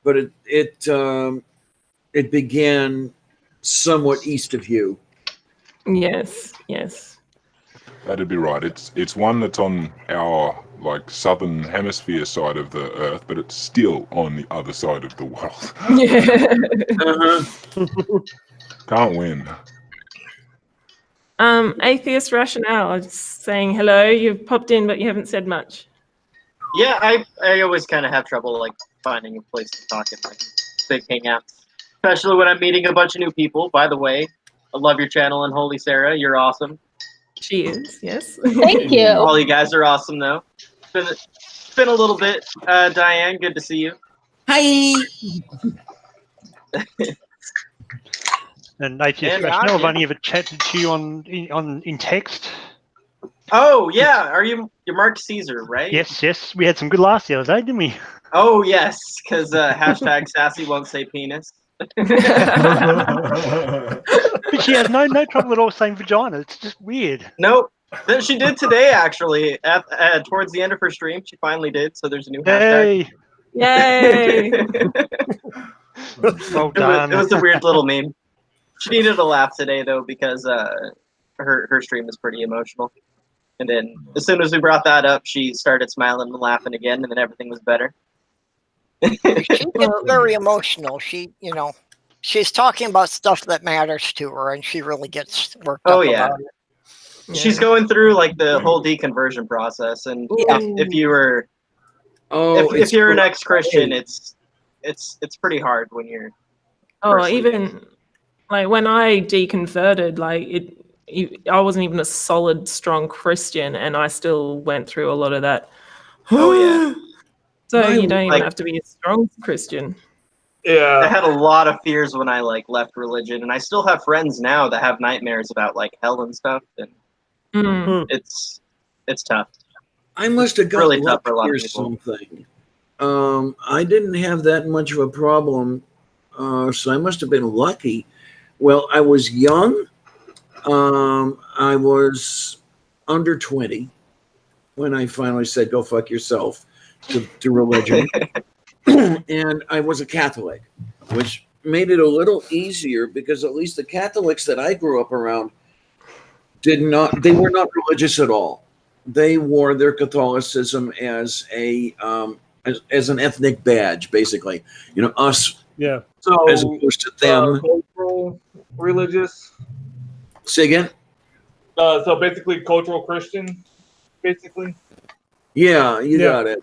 but it began somewhat east of you. Yes. That'd be right. It's one that's on our southern hemisphere side of the Earth, but it's still on the other side of the world. Can't win. Atheist Rationale, I'm just saying hello. You've popped in, but you haven't said much. Yeah, I always kind of have trouble finding a place to talk in big hangouts, especially when I'm meeting a bunch of new people. By the way, I love your channel, and Holy Sarah, you're awesome. She is, yes. Thank you. All you guys are awesome, though. It's been a little bit. Diane, good to see you. Hi. And Atheist Rationale, I've only ever chatted to you in text. Oh yeah, you're Mark Caesar, right? Yes. We had some good laughs the other day, didn't we? Oh yes, because hashtag sassy won't say penis. But she has no trouble at all saying vagina. It's just weird. Nope. She did today, actually. Towards the end of her stream, she finally did. So there's a new hashtag. Yay! Well done. It was a weird little meme. She needed a laugh today, though, because her stream was pretty emotional. And then as soon as we brought that up, she started smiling and laughing again, and then everything was better. She gets very emotional. She's talking about stuff that matters to her, and she really gets worked up about it. She's going through like the whole deconversion process, and if you were, if you're an ex-Christian, it's pretty hard when you're. Even like when I deconverted, like I wasn't even a solid, strong Christian, and I still went through a lot of that. Oh yeah. So you don't even have to be a strong Christian. Yeah. I had a lot of fears when I like left religion, and I still have friends now that have nightmares about like hell and stuff, and it's tough. I must have got really tough for a lot lucky of or people. something. I didn't have that much of a problem, so I must have been lucky. Well, I was young. I was under 20 when I finally said, "Go fuck yourself," to religion. And I was a Catholic, which made it a little easier because at least the Catholics that I grew up around they were not religious at all. They wore their Catholicism as as an ethnic badge, basically. You know, us. Yeah. So as opposed to them. Cultural religious. Say again. So basically, cultural Christian, basically. Yeah, you got it.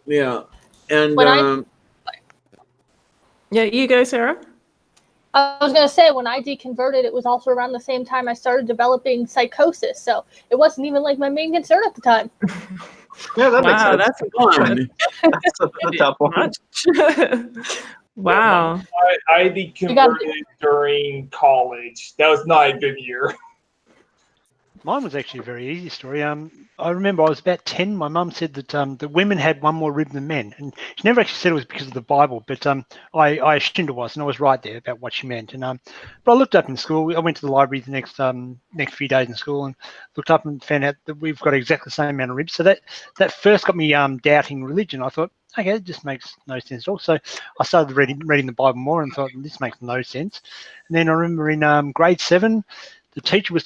Yeah, and yeah, you go, Sarah. I was going to say, when I deconverted, it was also around the same time I started developing psychosis. So it wasn't even like my main concern at the time. Yeah, that makes sense. That's fun. That's a tough one. Wow. I deconverted during college. That was not a good year. Mine was actually a very easy story. I remember I was about 10. My mum said that the women had one more rib than men, and she never actually said it was because of the Bible, but I assumed it was, and I was right there about what she meant. And but I looked up in school. I went to the library the next few days in school and looked up and found out that we've got exactly the same amount of ribs. So that first got me doubting religion. I thought, okay, it just makes no sense at all. So I started reading the Bible more and thought, this makes no sense. And then I remember in grade 7, the teacher was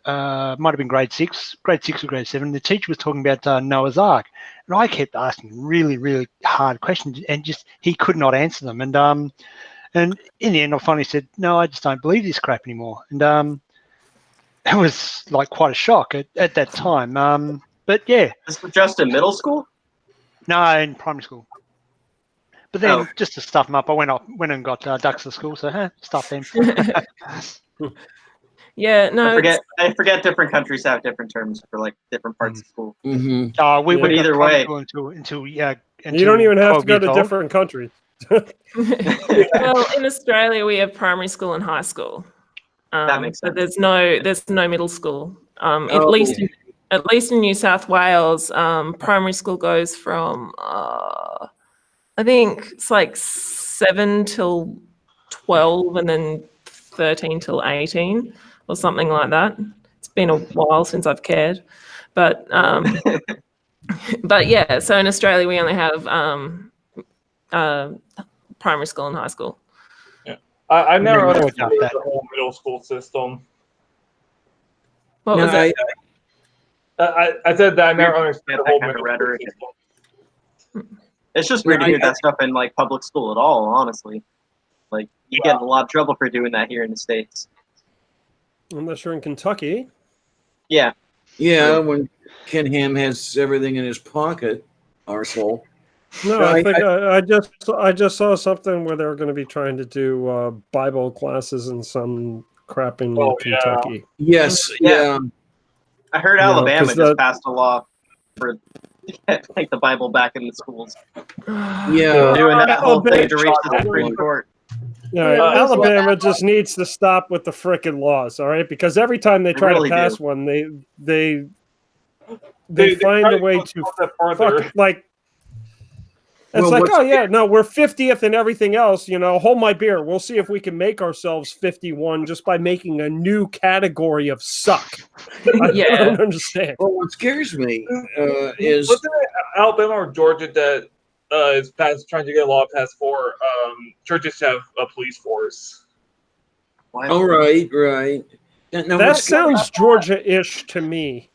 might have been grade 6 or grade 7. The teacher was talking about Noah's Ark, and I kept asking really, really hard questions, and just he could not answer them. And in the end, I finally said, "No, I just don't believe this crap anymore." And it was like quite a shock at that time. But yeah, this was just in middle school. No, in primary school. But then, just to stuff them up, I went and got ducks to school. So stuff them. Yeah, no. I forget different countries have different terms for like different parts of school. Mm-hmm. But either way, until you don't even have to go to different countries. Well, in Australia, we have primary school and high school. That makes sense. But there's no middle school. At least in New South Wales, primary school goes from I think it's like 7 till 12, and then 13 till 18. Or something like that. It's been a while since I've cared, but yeah. So in Australia, we only have primary school and high school. Yeah, I never understood the whole middle school system. What was that? I said that I never understood the whole middle rhetoric. It's just weird to hear that stuff in like public school at all. Honestly, like you get in a lot of trouble for doing that here in the States. Unless you're in Kentucky. Yeah. Yeah, when Ken Ham has everything in his pocket, arsehole. No, I think I just saw something where they're going to be trying to do Bible classes in some crap in Kentucky. Yes, yeah. I heard Alabama just passed a law for take the Bible back in the schools. Yeah, doing that whole thing to reach the Supreme Court. Yeah, Alabama just needs to stop with the frickin' laws, all right? Because every time they try to pass one, they find a way to fuck, like. It's like, oh yeah, no, we're 50th and everything else. You know, hold my beer. We'll see if we can make ourselves 51 just by making a new category of suck. I don't understand. Well, what scares me is wasn't it Alabama or Georgia that is trying to get a law passed for churches to have a police force. All right. Now, that sounds Georgia-ish to me.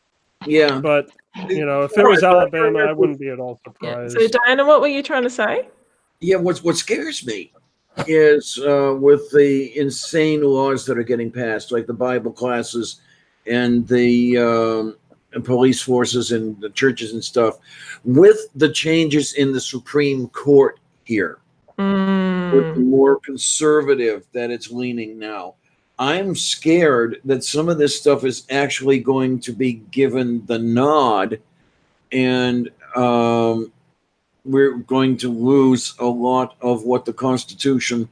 Yeah, but you know, if it was Alabama, I wouldn't be at all surprised. So, Diana, what were you trying to say? Yeah, what scares me is with the insane laws that are getting passed, like the Bible classes and the police forces and the churches and stuff, with the changes in the Supreme Court here, with the more conservative that it's leaning now, I'm scared that some of this stuff is actually going to be given the nod, and we're going to lose a lot of what the Constitution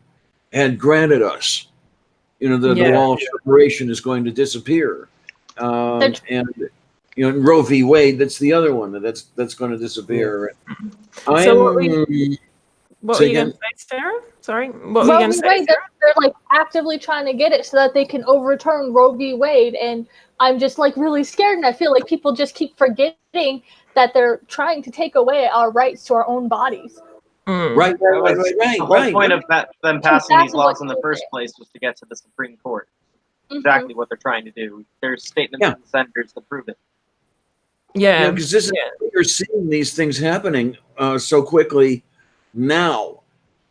had granted us. The law of separation is going to disappear. And Roe v. Wade, that's the other one that's going to disappear. So what were you going to say, Sarah? Sorry, what were you going to say? They're like actively trying to get it so that they can overturn Roe v. Wade, and I'm just like really scared, and I feel like people just keep forgetting that they're trying to take away our rights to our own bodies. Right. The whole point of them passing these laws in the first place was to get to the Supreme Court. Exactly what they're trying to do. There's statements from the senators to prove it. Yeah, because you're seeing these things happening so quickly now.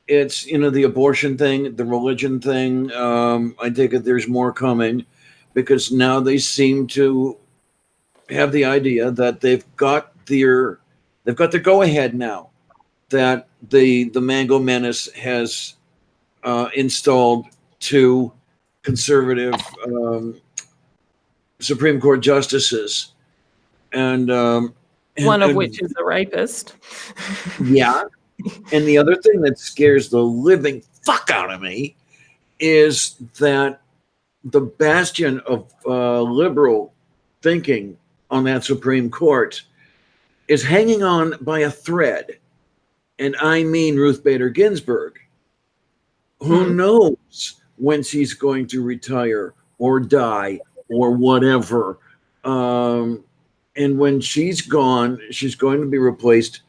It's the abortion thing, the religion thing. I take it there's more coming, because now they seem to have the idea that they've got their go ahead now, that the Mango Menace has installed 2 conservative Supreme Court justices, and one of which is a rapist. Yeah. And the other thing that scares the living fuck out of me is that the bastion of liberal thinking on that Supreme Court is hanging on by a thread. And I mean Ruth Bader Ginsburg. Who knows when she's going to retire or die or whatever. And when she's gone, she's going to be replaced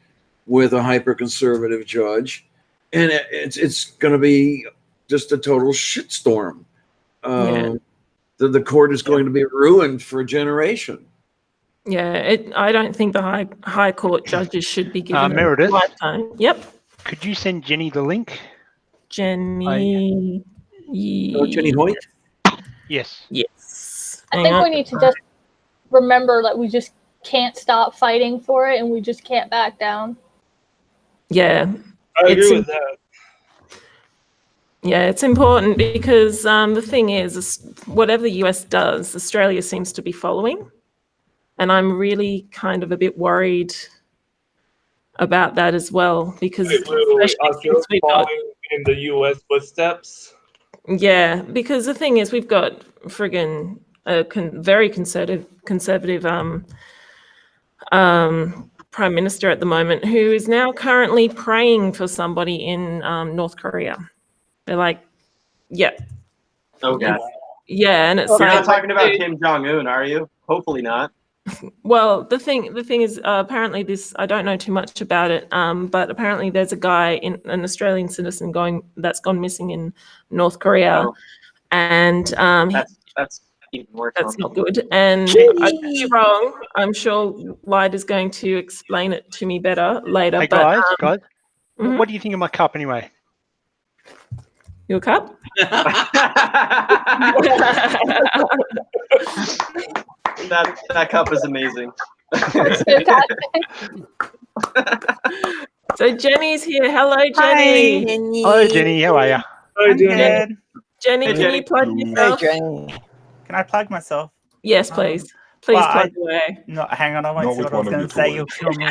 with a hyper-conservative judge. And it's going to be just a total shitstorm. The court is going to be ruined for a generation. Yeah, I don't think the high court judges should be given Meredith, a lifetime. Yep. Could you send Jenny the link? Jenny. Jenny Hoyt? Yes. Yes. I think we need to just remember that we just can't stop fighting for it, and we just can't back down. Yeah. I agree with that. Yeah, it's important because the thing is, whatever the US does, Australia seems to be following. And I'm really kind of a bit worried about that as well, because Australia's following in the US footsteps. Yeah, because the thing is, we've got friggin' very conservative prime minister at the moment, who is now currently praying for somebody in North Korea. They're like, yeah. Oh God. Yeah, and it's You're like, not talking about Kim Jong-un, are you? Hopefully not. Well, the thing is, apparently this, I don't know too much about it, but apparently there's a guy, an Australian citizen that's gone missing in North Korea, and that's even worse. That's not good. And I could be wrong. I'm sure Light is going to explain it to me better later. Hey but, guys, what do you think of my cup anyway? Your cup? That cup is amazing. So Jenny's here. Hello, Jenny. Hi, Jenny. Hello, Jenny. How are you? Hi, Jenny. Jenny, can you plug yourself? Can I plug myself? Yes, please. Please plug away. No, hang on. I won't see what I was going to say. You'll kill me.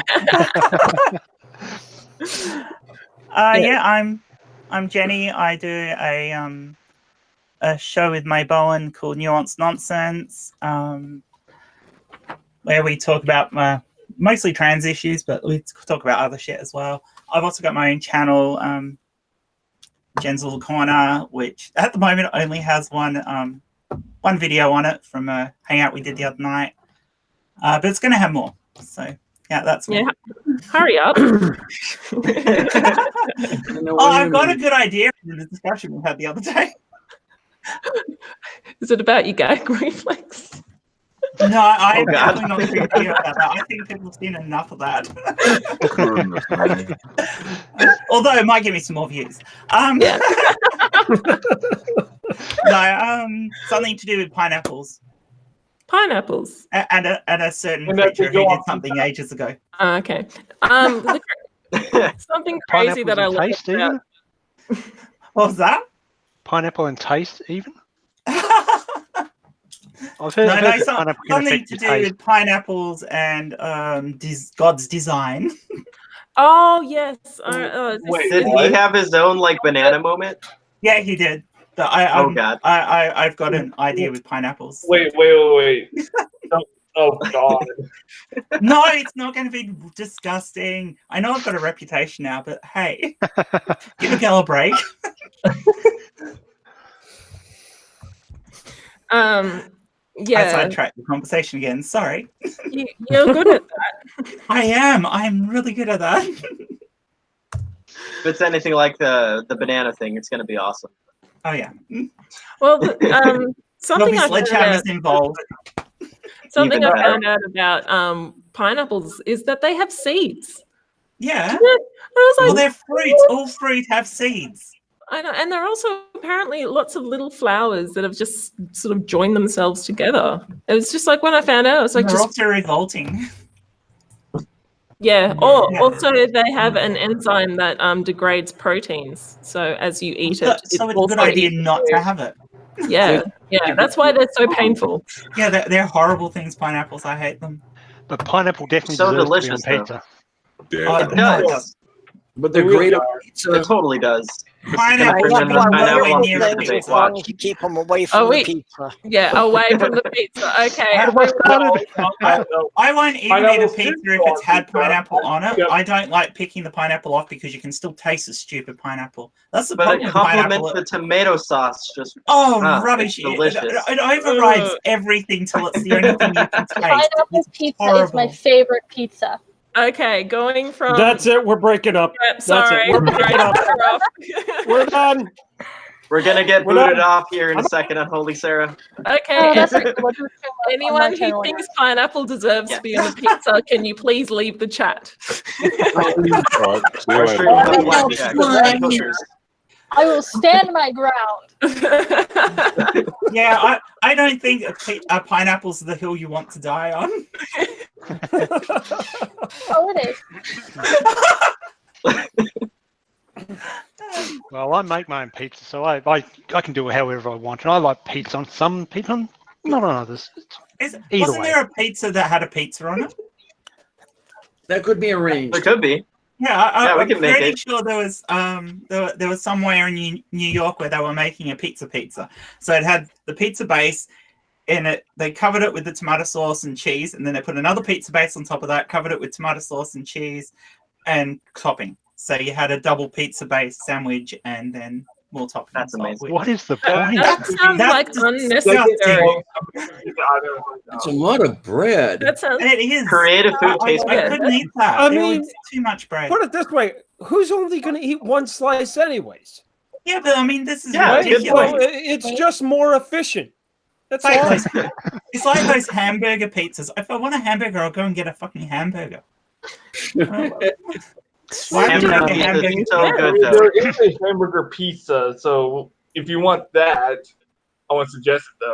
Yeah, I'm Jenny. I do a show with May Bowen called Nuanced Nonsense, where we talk about mostly trans issues, but we talk about other shit as well. I've also got my own channel, Jen's Little Corner, which at the moment only has one video on it from a hangout we did the other night, but it's going to have more. So yeah, that's me. Hurry up. I've got a good idea from the discussion we had the other day. Is it about your gag reflex? No, I'm definitely not thinking about that. I think people have seen enough of that. Although it might give me some more views. No, something to do with pineapples. Pineapples. And a certain And that creature they who go did on something ages ago. Okay. Something crazy Pineapples that I and love taste, about. even? What was that? Pineapple and taste, even? I've No, heard that pineapple can something affect to your do taste. with pineapples and God's design. Oh yes. Wait, Did he have his own like banana moment? Yeah, he did. But Oh, God. I've got an idea with pineapples. Wait. Oh God. No, it's not going to be disgusting. I know I've got a reputation now, but hey, give a girl a break. Yeah. I sidetracked the conversation again. Sorry. You're good at that. I am. I'm really good at that. If it's anything like the banana thing, it's going to be awesome. Oh yeah. Well, something There'll be sledgehammers involved. Something Even I better. found out about pineapples is that they have seeds. Yeah. I was like, Well, they're fruits. what? All fruit have seeds. I know, and there are also apparently lots of little flowers that have just sort of joined themselves together. It was just like when I found out, I was like, They're just also revolting. yeah. Or also they have an enzyme that degrades proteins. So as you eat it, So it's a also good idea eats not through. to have it. Yeah, yeah. That's why they're so painful. Yeah, they're horrible things, pineapples. I hate them. But pineapple definitely So deserves delicious, to be on though. pizza. Oh, It no, it does. doesn't. But they're They really great on are. pizza. It totally does. Pineapple Bring is in the nowhere pineapple on near pizza a debate. pizza. As long Watch. as you keep them away from the pizza. Yeah, away from the pizza. Okay. I won't even eat Pineapple a soup pizza if on it's had pizza. pineapple on it. Yeah. I don't like picking the pineapple off because you can still taste the stupid pineapple. That's the But problem it with complements pineapple. the tomato sauce. Just Rubbish! it's delicious. It overrides everything till it's the only thing you can taste. Pineapple It's pizza horrible. is my favorite pizza. Okay, going from. That's it. We're breaking up. Yep, That's sorry. it. We're breaking up. We're done. We're gonna get We're booted done. off here in a second on Holy Sarah. Okay, that's and okay. We'll do it on anyone my who channel thinks pineapple deserves to be on a pizza, can you please leave the chat? All right, see you Or later. straight with the blackjack. One. Hookers. I will stand my ground. Yeah, I don't think a pineapple's the hill you want to die on. Oh, it is. Well, I make my own pizza, so I can do it however I want, and I like pizza on some pizza, not on others. Wasn't there a pizza that had a pizza on it? That could be arranged. It could be. Yeah, we I'm can make pretty it. sure there was somewhere in New York where they were making a pizza. So it had the pizza base, and they covered it with the tomato sauce and cheese, and then they put another pizza base on top of that, covered it with tomato sauce and cheese, and topping. So you had a double pizza base sandwich, and then more topping. That's amazing. What is the point? That sounds like unnecessary. It's a lot of bread. That sounds. It is. Creative food tastes I good. couldn't eat that. I It mean, was too much bread. Put it this way: who's only going to eat one slice, anyways? Yeah, but I mean, this is Yeah, good ridiculous. point. It's just more efficient. That's It's all. like, it's like those hamburger pizzas. If I want a hamburger, I'll go and get a fucking hamburger. Why would you Hamburger get a pizza hamburger? is so good though. There is a hamburger pizza, so if you want that, I want to suggest it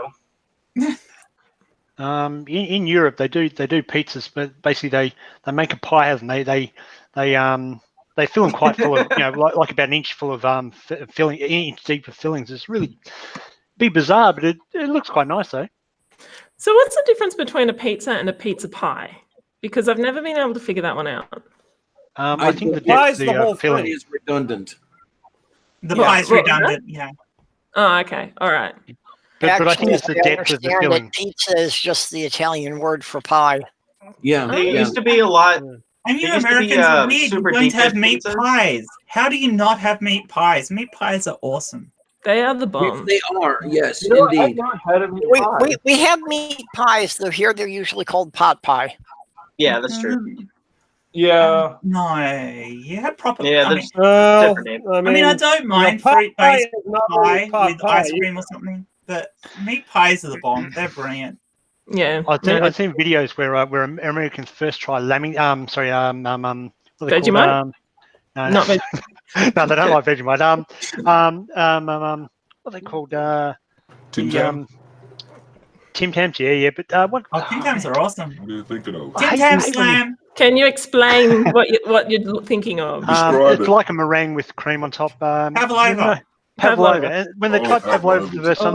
though. In Europe they do pizzas, but basically they make a pie and they fill them quite full of like about an inch full of filling, an inch deep of fillings. It's really be bizarre, but it looks quite nice though. So what's the difference between a pizza and a pizza pie? Because I've never been able to figure that one out. I think the whole filling thing is redundant. The pie's redundant, yeah. Oh, okay, all right. But I think it's the I depth of the understand filling. that pizza is just the Italian word for pie. Yeah. There used to be a lot. And you There used to be, Americans are weird. You super don't deep have dish meat pizzas. pies. How do you not have meat pies? Meat pies are awesome. They are the bomb. They are, yes, You know what? I've indeed. not had a meat We, pie. we have meat pies, though here they're usually called pot pie. Yeah, that's true. Yeah. No, yeah, proper. Yeah, I that's mean, different name. I mean, I don't mind pot fruit-based pie is not pie really pot with pie. ice cream or something, but meat pies are the bomb. They're brilliant. Yeah. I've seen videos where Americans first try lambing. What are they Vegemite? called? No, Not veg- no, they don't like Vegemite. What are they called? Tim Tams, yeah. But what? Oh, Tim Tams are awesome. What are you thinking of? Tim Tam Slam. Can you explain what you're thinking of? It's like a meringue with cream on top. Pavlova. Pavlova. And when they tried Pavlova for the first time,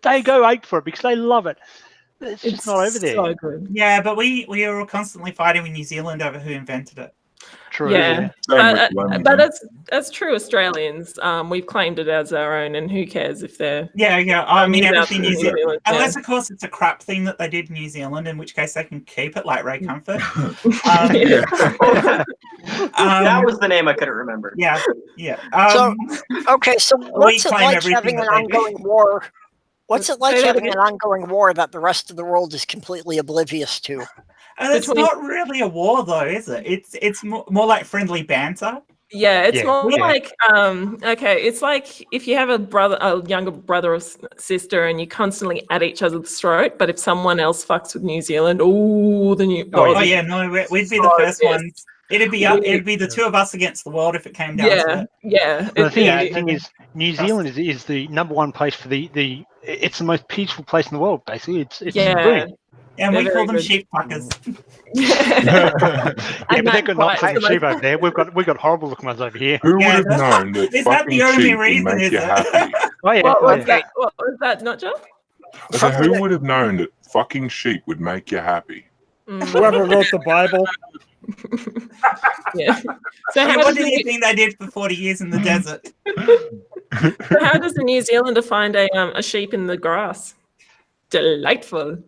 they go ape for it because they love it. It's just not over there. So good. Yeah, but we are constantly fighting with New Zealand over who invented it. True. Yeah, but as true Australians, we've claimed it as our own, and who cares if they're I mean everything New Zealand, Zealand, unless of course it's a crap thing that they did in New Zealand, in which case they can keep it, like Ray Comfort. That was the name I couldn't remember. Yeah. So what's it like having an ongoing war? What's it like having an ongoing war that the rest of the world is completely oblivious to? It's not really a war, though, is it? It's more like friendly banter. Yeah, it's more like it's like if you have a younger brother or sister, and you constantly at each other's throat. But if someone else fucks with New Zealand, then you. We'd be the first ones. It'd be the two of us against the world if it came down to it. Yeah. The thing is, New Zealand is the #1 place for the. It's the most peaceful place in the world. Basically, it's brilliant. And we call them sheep fuckers. But they've got not fucking sheep over there. We've got horrible looking ones over here. Who would have known that is that the only reason? Make you happy? What was that, not John? So who would have known that fucking sheep would make you happy? Whoever wrote the Bible. Yeah. So what do you think they did for 40 years in the desert? So how does a New Zealander find a sheep in the grass? Delightful.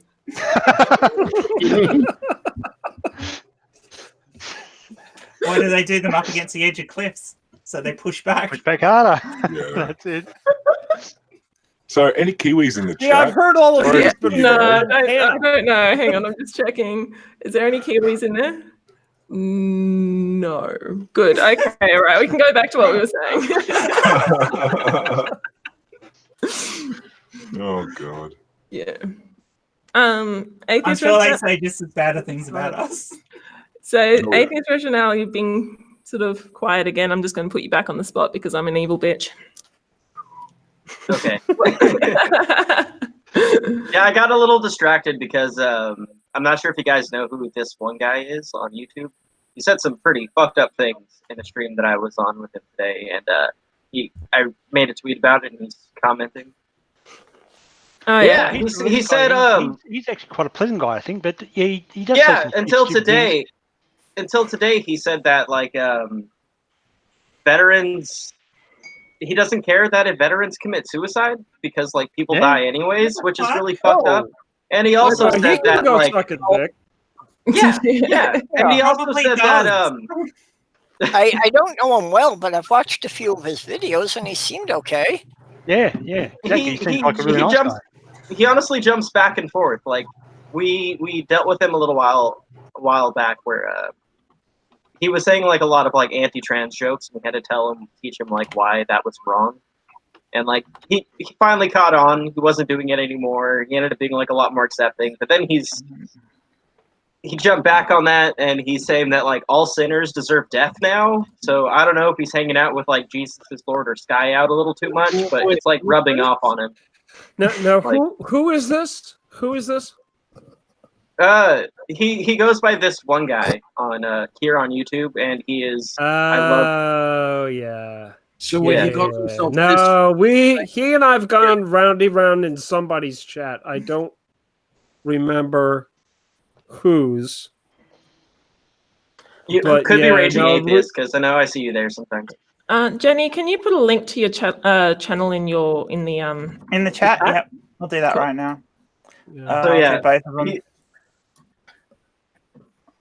Why do they do them up against the edge of cliffs? So they push back. Push back harder. Yeah. That's it. So, any Kiwis in the chat? Yeah, I've heard all of this. No, I don't know. Hang on, I'm just checking. Is there any Kiwis in there? No. Good. Okay, all right. We can go back to what we were saying. Oh, God. Yeah. I'm Atheist sure they say just as bad things about us. So, Atheist Rationale, you've been sort of quiet again. I'm just going to put you back on the spot because I'm an evil bitch. Okay. Yeah, I got a little distracted because I'm not sure if you guys know who this one guy is on YouTube. He said some pretty fucked up things in a stream that I was on with him today, and I made a tweet about it, and he's commenting. Oh yeah, he said he's actually quite a pleasant guy, I think, but he does. Yeah, until today. Until today, he said that like veterans. He doesn't care that if veterans commit suicide because like people die anyways, which is really fucked up. And he also said that like, yeah, and he also said that I don't know him well, but I've watched a few of his videos and he seemed okay. Yeah, exactly. He seems like a really nice guy. He honestly jumps back and forth. Like we dealt with him a while back where he was saying like a lot of like anti-trans jokes, and we had to teach him like why that was wrong. And like he finally caught on. He wasn't doing it anymore. He ended up being like a lot more accepting. But then he jumped back on that, and he's saying that like all sinners deserve death now. So I don't know if he's hanging out with like Jesus is Lord or Sky Out a little too much, but it's like rubbing off on him. No, like, who is this? Who is this? He goes by this one guy on here on YouTube, and he is. Yeah. So when he calls himself, he and I've gone round in somebody's chat. I don't remember whose. You could be Raging Atheist because I know I see you there sometimes. Jenny, can you put a link to your channel in the chat? Yep, I'll do that right now. So yeah, both of them.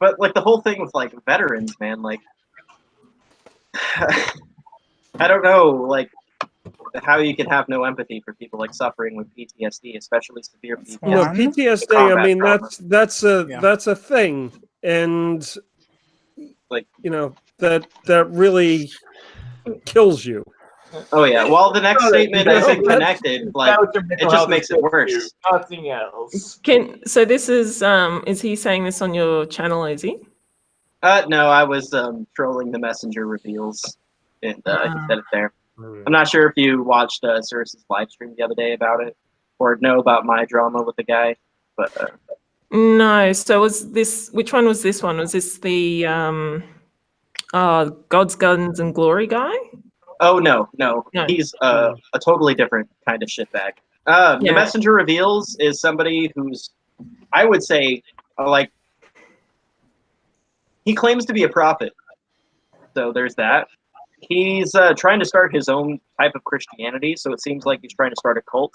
But like the whole thing with like veterans, man, like I don't know, like how you can have no empathy for people like suffering with PTSD, especially severe PTSD. No, PTSD. I mean, that's a thing, and like that really kills you. Oh yeah. While the next statement isn't connected, like it just makes it worse. Nothing else. So this is he saying this on your channel? Is he? No, I was trolling the messenger reveals, and he said it there. I'm not sure if you watched Cirrus's live stream the other day about it. or know about my drama with the guy, but No. So was this? Which one was this one? Was this the God's Guns and Glory guy? oh no, he's a totally different kind of shitbag. The Messenger Reveals is somebody who's, I would say, like, he claims to be a prophet. So there's that. He's trying to start his own type of Christianity, so it seems like he's trying to start a cult.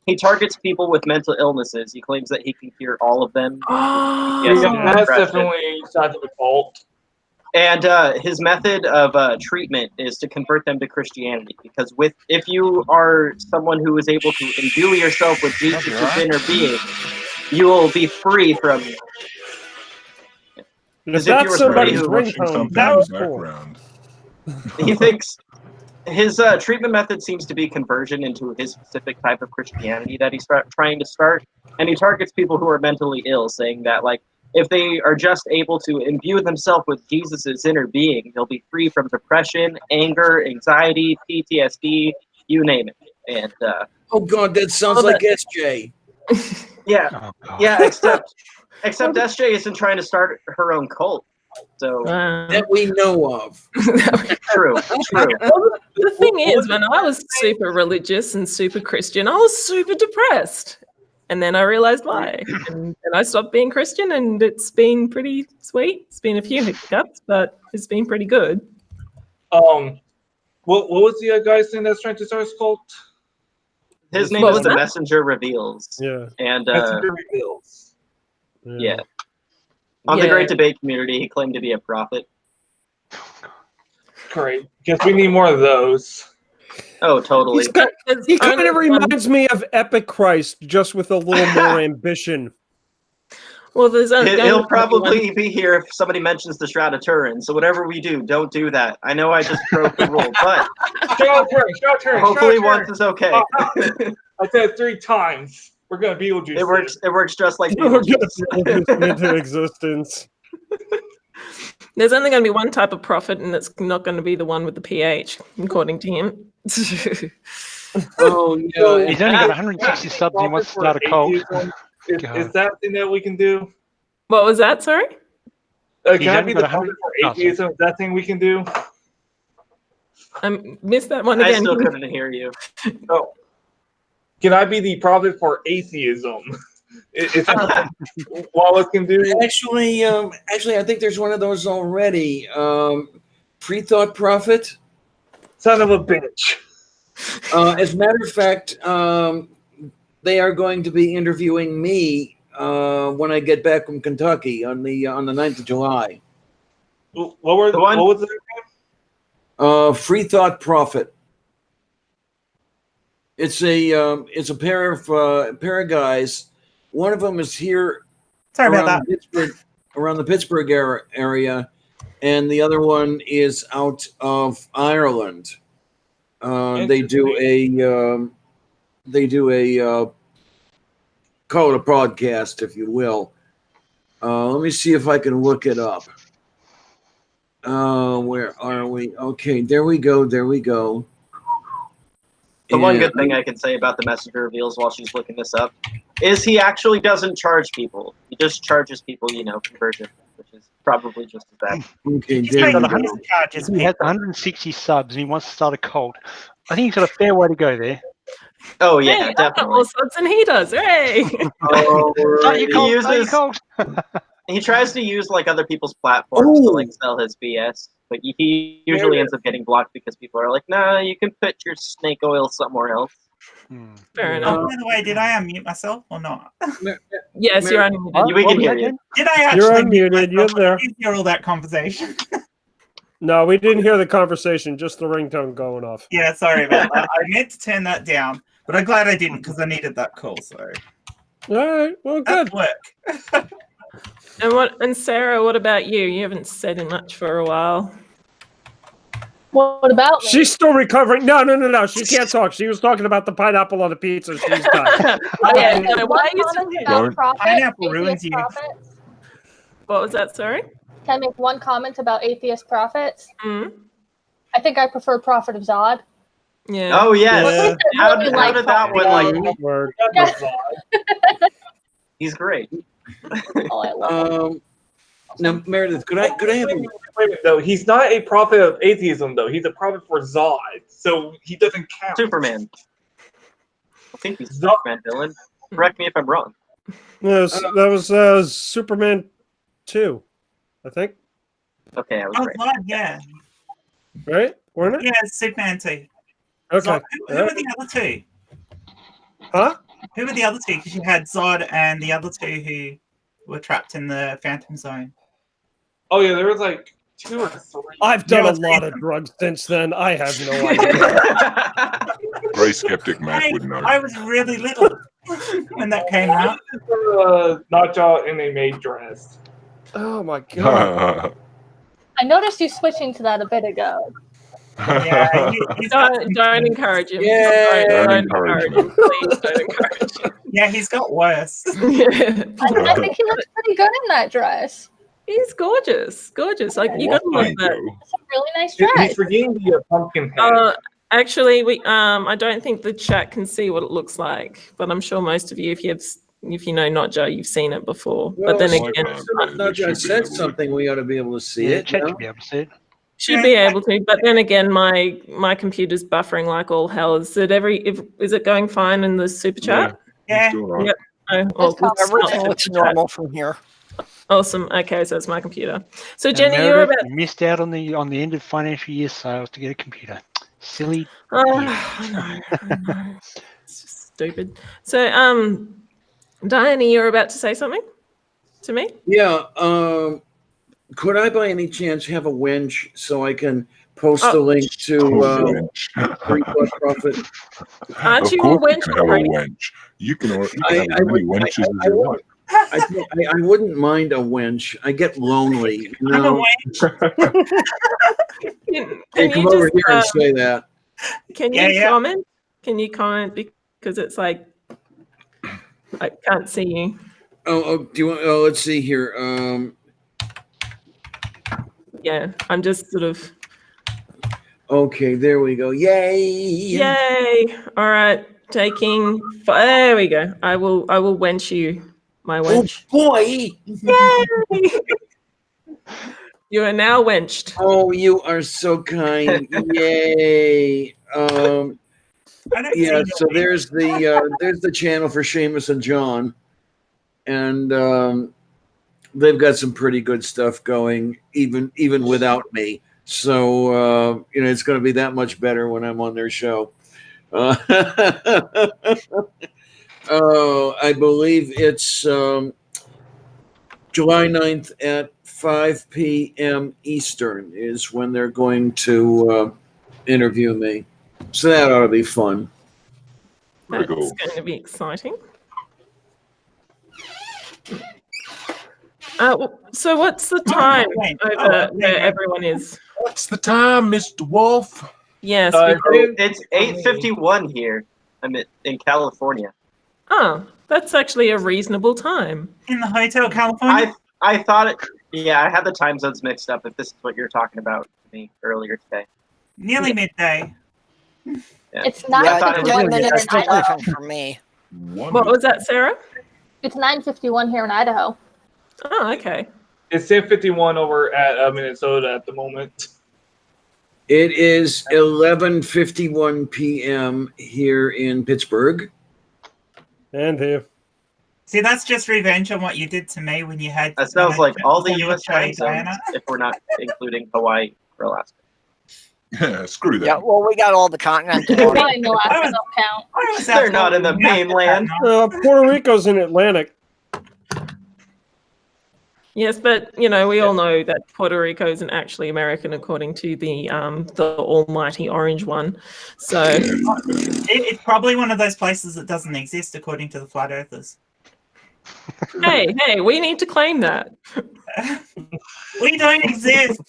He targets people with mental illnesses. He claims that he can cure all of them. Yes, that's definitely side of the cult. And his method of treatment is to convert them to Christianity. Because if you are someone who is able to imbue yourself with Jesus' inner being, you will be free from. If that's somebody's ringtone, that was cool. He thinks his treatment method seems to be conversion into his specific type of Christianity that he's trying to start, and he targets people who are mentally ill, saying that, like, if they are just able to imbue themselves with Jesus' inner being, they'll be free from depression, anger, anxiety, PTSD, you name it. And oh god, that sounds like SJ. Yeah, except SJ isn't trying to start her own cult. So that we know of. True. Well, the thing is, when I was super religious and super Christian, I was super depressed. And then I realized why. And I stopped being Christian, and it's been pretty sweet. It's been a few hiccups, but it's been pretty good. What was the guy's name that's trying to start his cult? His name is The Messenger Reveals. Yeah. And Messenger Reveals. Yeah. On the Great Debate community, he claimed to be a prophet. Great. Guess we need more of those. Oh, totally. He kind of reminds me of Epic Christ, just with a little more ambition. Well, he'll probably be here if somebody mentions the Shroud of Turin. So whatever we do, don't do that. I know I just broke the rule, but Shroud of Turin. Hopefully once is okay. I said it 3 times. We're gonna Beetlejuice. It works just like We're gonna Beetlejuice into existence. There's only going to be one type of prophet, and it's not going to be the one with the PH, according to him. Oh no! He's only got 160 subs. He wants to start a cult. Is that something that we can do? What was that? Sorry. Can I be the prophet for atheism? Is that thing we can do? I missed that one again. I still couldn't hear you. Oh. Can I be the prophet for atheism? Is that what Wallace can do? Actually, I think there's one of those already. Pre-thought prophet. Son of a bitch. As a matter of fact, they are going to be interviewing me when I get back from Kentucky on the 9th of July. What was it? Free Thought Prophet. It's a pair of guys. One of them is here. Sorry about that. Around the Pittsburgh area, and the other one is out of Ireland. They do a call it a podcast, if you will. Let me see if I can look it up. Where are we? Okay, there we go. The one good thing I can say about the Messenger Reveals while she's looking this up is he actually doesn't charge people. He just charges people, conversion, which is probably just as bad. Okay, He has 160 subs and he wants to start a cult. I think he's got a fair way to go there. Oh yeah, hey, I've definitely. got more subs than he does. Hey. He tries to use like other people's platforms to like sell his BS, but he usually ends up getting blocked because people are like, "Nah, you can put your snake oil somewhere else." Fair enough. By the way, did I unmute myself or not? Yes, you're unmuted. We can hear you. Did I actually? You're unmuted. You're there. I didn't hear all that conversation. No, we didn't hear the conversation. Just the ringtone going off. Yeah, sorry about that. I meant to turn that down, but I'm glad I didn't because I needed that call. So. All right. Well, good work. And Sarah, what about you? You haven't said much for a while. What about me? She's still recovering. No. She can't talk. She was talking about the pineapple on the pizza. She's done. Why are you Pineapple ruins you. What was that? Sorry. Can I make one comment about atheist prophets? Mm-hmm. I think I prefer Prophet of Zod. Yeah. Oh yes. Yeah. How did that one like? Word. He's great. Oh, I love him. Now, Meredith, could I have Wait a minute, though. He's not a prophet of atheism, though. He's a prophet for Zod, so he doesn't count. Superman. I think he's Superman, Dylan. Correct me if I'm wrong. That was Superman 2, I think. Okay, I was right. Zod, yeah. Right? Weren't it? Yeah, it's Superman 2. Okay. Zod. Who were the other two? Huh? Who were the other two? Because you had Zod and the other two who were trapped in the Phantom Zone. Oh yeah, there was like 2 or 3. I've done a lot of drugs since then. I have no idea. Very skeptic Matt would know. I was really little when that came out. Knocked out in a maid dress. Oh my god. I noticed you switching to that a bit ago. Yeah, don't encourage him. Yeah. Don't encourage him. Please don't encourage him. Yeah, he's got worse. I think he looks pretty good in that dress. He's gorgeous. Gorgeous. Like you gotta love that. It's a really nice dress. He's redeemed the pumpkin head. Actually, I don't think the chat can see what it looks like, but I'm sure most of you, if you know Notja, you've seen it before. Well, but then again, Notja said something. We ought to be able to see it. Chat you should know? be able to see it. should be able to. But then again, my computer's buffering like all hell. Is it going fine in the super chat? Yeah. Yep. Oh, well, Everything looks normal from here. Awesome. Okay, so it's my computer. So And Jenny, Meredith, you're about. you missed out on the end of financial year sales to get a computer. Silly. I know. It's just stupid. So, Diana, you're about to say something to me? Yeah. Could I, by any chance, have a winch so I can post the link to Free Plus Profit? Aren't Of you a course wench you can have already? a wench. You can have as many wenches as you want. I wouldn't mind a wench. I get lonely. You know? Hey, come over here and say that. Can you comment? Can you comment because it's like I can't see you. Oh, do you want? Oh, let's see here. Yeah, I'm just sort of. Okay, there we go. Yay! Yay! All right, taking. There we go. I will wench you, my wench. Oh boy! Yay! You are now wenched. Oh, you are so kind. Yay! Yeah. So there's the channel for Seamus and John, and they've got some pretty good stuff going, even without me. So it's going to be that much better when I'm on their show. I believe it's July 9th at 5 p.m. Eastern is when they're going to interview me. So that ought to be fun. That's going to be exciting. So what's the time over where everyone is? What's the time, Mr. Wolf? Yes, it's 8:51 here. I'm in California. Oh, that's actually a reasonable time. In the Hotel California? I thought it. Yeah, I had the time zones mixed up. If this is what you're talking about to me earlier today. Nearly midday. Yeah. It's 9:51 minutes in That's Idaho. different for me. What was that, Sarah? It's 9:51 here in Idaho. Oh, okay. It's 10:51 over at Minnesota at the moment. It is 11:51 p.m. here in Pittsburgh. And here. See, that's just revenge on what you did to me when you had. That sounds like all the when you U.S. time zones, Diana. if we're not including Hawaii or Alaska. Yeah, screw that. Yeah, well, we got all the continents. Probably no Alaska don't count. They're not in the mainland. Puerto Rico's in Atlantic. Yes, but we all know that Puerto Rico isn't actually American according to the almighty orange one. So It's probably one of those places that doesn't exist according to the flat earthers. hey, we need to claim that. We don't exist.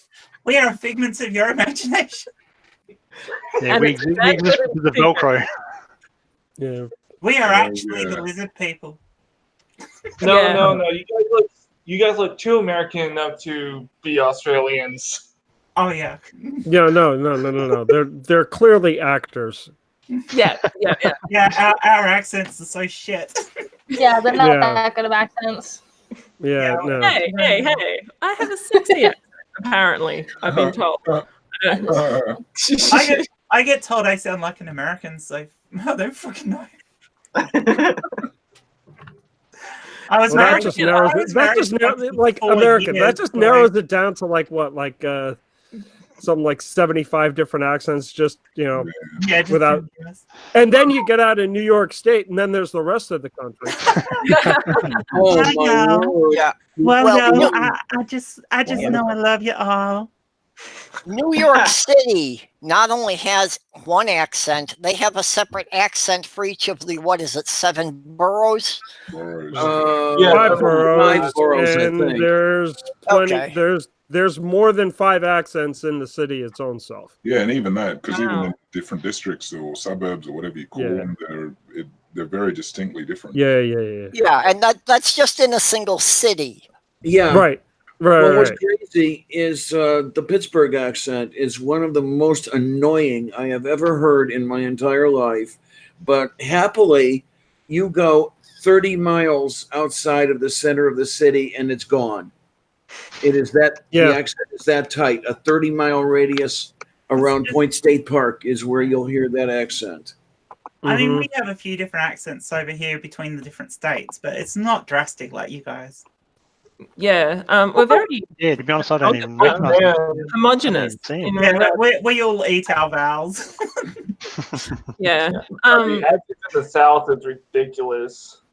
We are figments of your imagination. Yeah, And we it's exist that good with the Velcro. Yeah. We are Oh, actually yeah. the lizard people. Yeah. No. You guys look too American enough to be Australians. Oh yeah. Yeah, no. They're clearly actors. Yeah. Yeah, our accents are so shit. Yeah, they're not Yeah. that good of accents. Yeah, no. Hey! I have a sexy accent, apparently. I've been told. I get told I sound like an American, so I don't fucking know. I was Well, married. that just narrows it. That just like American. That just narrows it down to like what, like some like 75 different accents. Just Yeah, just without. And then you get out in New York State, and then there's the rest of the country. Oh my lord! Yeah. Well, I just know I love you all. New York City not only has one accent, they have a separate accent for each of the, what is it, 7 boroughs? Five boroughs, I and think. there's plenty. Okay. There's more than 5 accents in the city its own self. Yeah, and even that, because even in different districts or suburbs or whatever you call them, they're very distinctly different. Yeah. Yeah, and that's just in a single city. Yeah. Right. Well, what's crazy is the Pittsburgh accent is one of the most annoying I have ever heard in my entire life. But happily, you go 30 miles outside of the center of the city and it's gone. It is that the accent is that tight. A 30-mile radius around Point State Park is where you'll hear that accent. I mean, we have a few different accents over here between the different states, but it's not drastic like you guys. Yeah, we're very to be honest, I don't even recognize homogenous. Yeah, we all eat our vowels. Yeah. The accent in the South is ridiculous.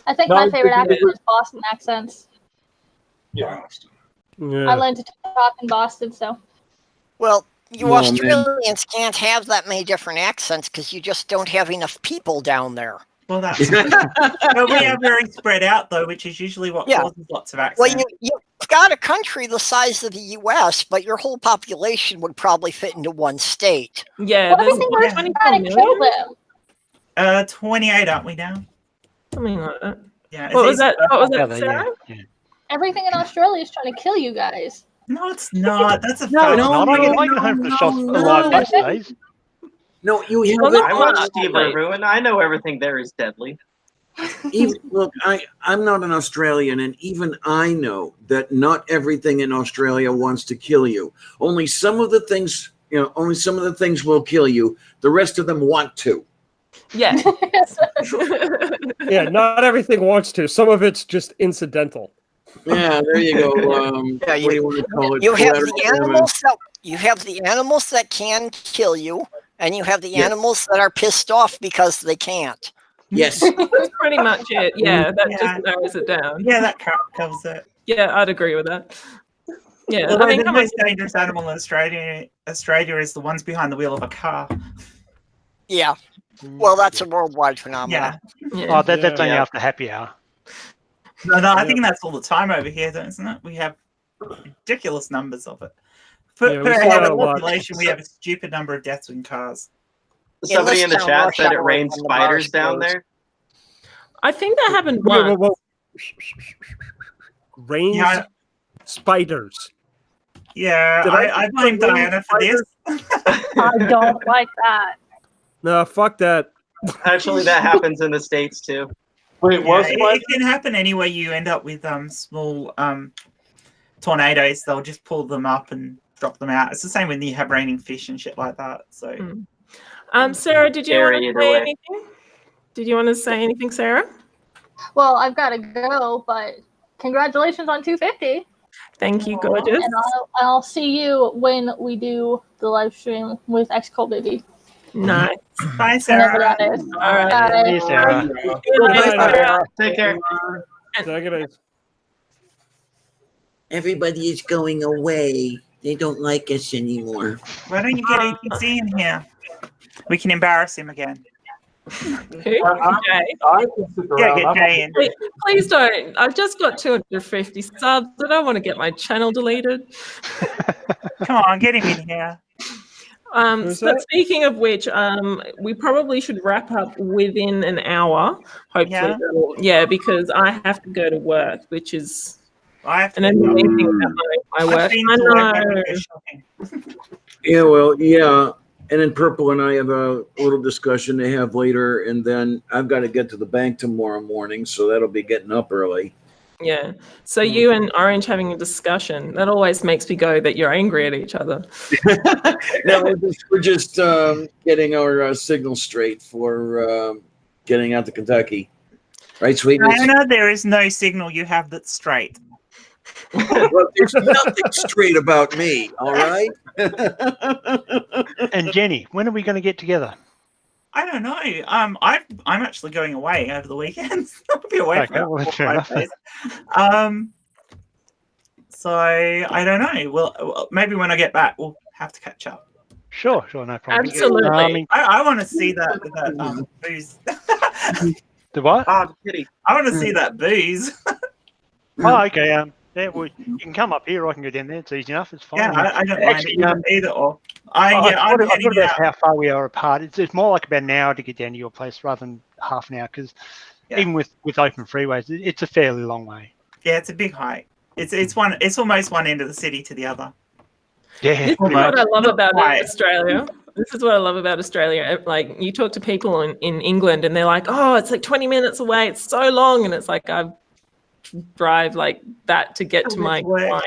I think my favorite accent is Boston accents. Yeah. I learned to talk in Boston, so. Well, you Australians can't have that many different accents because you just don't have enough people down there. Well, that's but we are very spread out, though, which is usually what causes lots of accents. Well, you've got a country the size of the U.S., but your whole population would probably fit into one state. Yeah, there's 24 million. 28, aren't we now? Something like that. Yeah. What was that, Sarah? Everything in Australia is trying to kill you guys. No, it's not. That's a No, fact. I get home for shots alive most days. No, you have I watch Steve Irwin, and I know everything there is deadly. Look, I'm not an Australian, and even I know that not everything in Australia wants to kill you. Only some of the things, will kill you. The rest of them want to. Yeah. Yeah, not everything wants to. Some of it's just incidental. Yeah, there you go. What do you want to call it? You have the animals that can kill you, and you have the animals that are pissed off because they can't. Yes. That's pretty much it. Yeah, that just narrows it down. Yeah, that covers it. Yeah, I'd agree with that. Yeah, Although I mean, the most dangerous animal in Australia is the ones behind the wheel of a car. Yeah. Well, that's a worldwide phenomenon. Oh, that's only after happy hour. No, I think that's all the time over here, isn't it? We have ridiculous numbers of it. Per head of population, we have a stupid number of deaths in cars. Somebody in the chat said it rains spiders down there. I think that happened once. Rain spiders. Yeah, I blame Diana for this. I don't like that. No, fuck that. Actually, that happens in the States too. Wait, it can happen anyway. You end up with small tornadoes. They'll just pull them up and drop them out. It's the same when you have raining fish and shit like that. So, Sarah, did you want to say anything? Did you want to say anything, Sarah? Well, I've got to go, but congratulations on 250. Thank you, gorgeous. And I'll see you when we do the live stream with Xcole Baby. Nice. Bye, Sarah. Whenever that is. All right. Bye, Sarah. Take care. Everybody is going away. They don't like us anymore. Why don't you get ATC in here? We can embarrass him again. Who? Jay. Yeah, get Jay in. Please don't. I've just got 250 subs. I don't want to get my channel deleted. Come on, get him in here. But speaking of which, we probably should wrap up within an hour. Hopefully, yeah, because I have to go to work, which is I have to And then anything about my work. I've been I to work, I know. don't go shopping. Yeah, well, yeah. And then Purple and I have a little discussion they have later, and then I've got to get to the bank tomorrow morning, so that'll be getting up early. Yeah. So you and Orange having a discussion, that always makes me go that you're angry at each other. No, we're just getting our signal straight for getting out to Kentucky. Right, sweetness? Diana, there is no signal you have that's straight. Well, there's nothing straight about me, all right? And Jenny, when are we going to get together? I don't know. I'm actually going away over the weekends. I'll be away for about 4 or 5 days. So I don't know. Well, maybe when I get back, we'll have to catch up. Sure, no problem. Absolutely. I want to see that booze. The what? Oh, pity. I want to see that booze. Oh, okay. Yeah, well, you can come up here, or I can go down there. It's easy enough. It's fine. Yeah, I don't Actually, mind either or. I'm heading about out. how far we are apart. It's more like about an hour to get down to your place rather than half an hour, because even with open freeways, it's a fairly long way. Yeah, it's a big hike. It's almost one end of the city to the other. Yeah, This is what I love about Australia. This is what I love about Australia. Like, you talk to people in England and they're like, oh, it's like 20 minutes away. It's so long. And it's like, I drive like that to get to my client.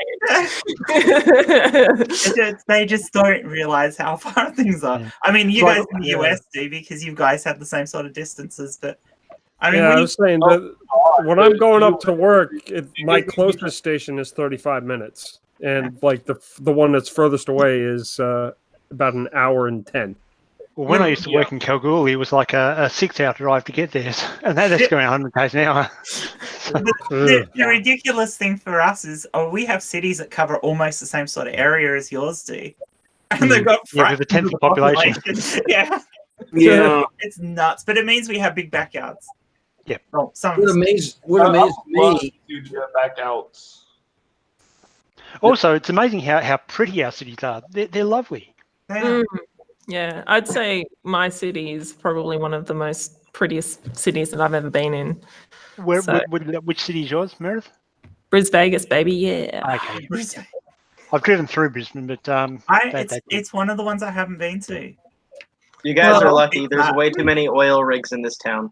They just don't realize how far things are. I mean, you guys in the US do, because you guys have the same sort of distances, but I mean, I was saying that when I'm going up to work, my closest station is 35 minutes, and like the one that's furthest away is about an hour and 10. Well, when I used to work in Kalgoorlie, it was like a 6-hour drive to get there, and that's going 100 k's an hour. The ridiculous thing for us is, we have cities that cover almost the same sort of area as yours do, and they've got with a tenth of the population. Yeah, it's nuts. But it means we have big backyards. Yeah. Well, some What amazed me. Back out. Also, it's amazing how pretty our cities are. They're lovely. Yeah, I'd say my city is probably one of the most prettiest cities that I've ever been in. Which city is yours, Meredith? Brisbane, Vegas, baby, yeah. Okay. I've driven through Brisbane, but it's one of the ones I haven't been to. You guys are lucky. There's way too many oil rigs in this town.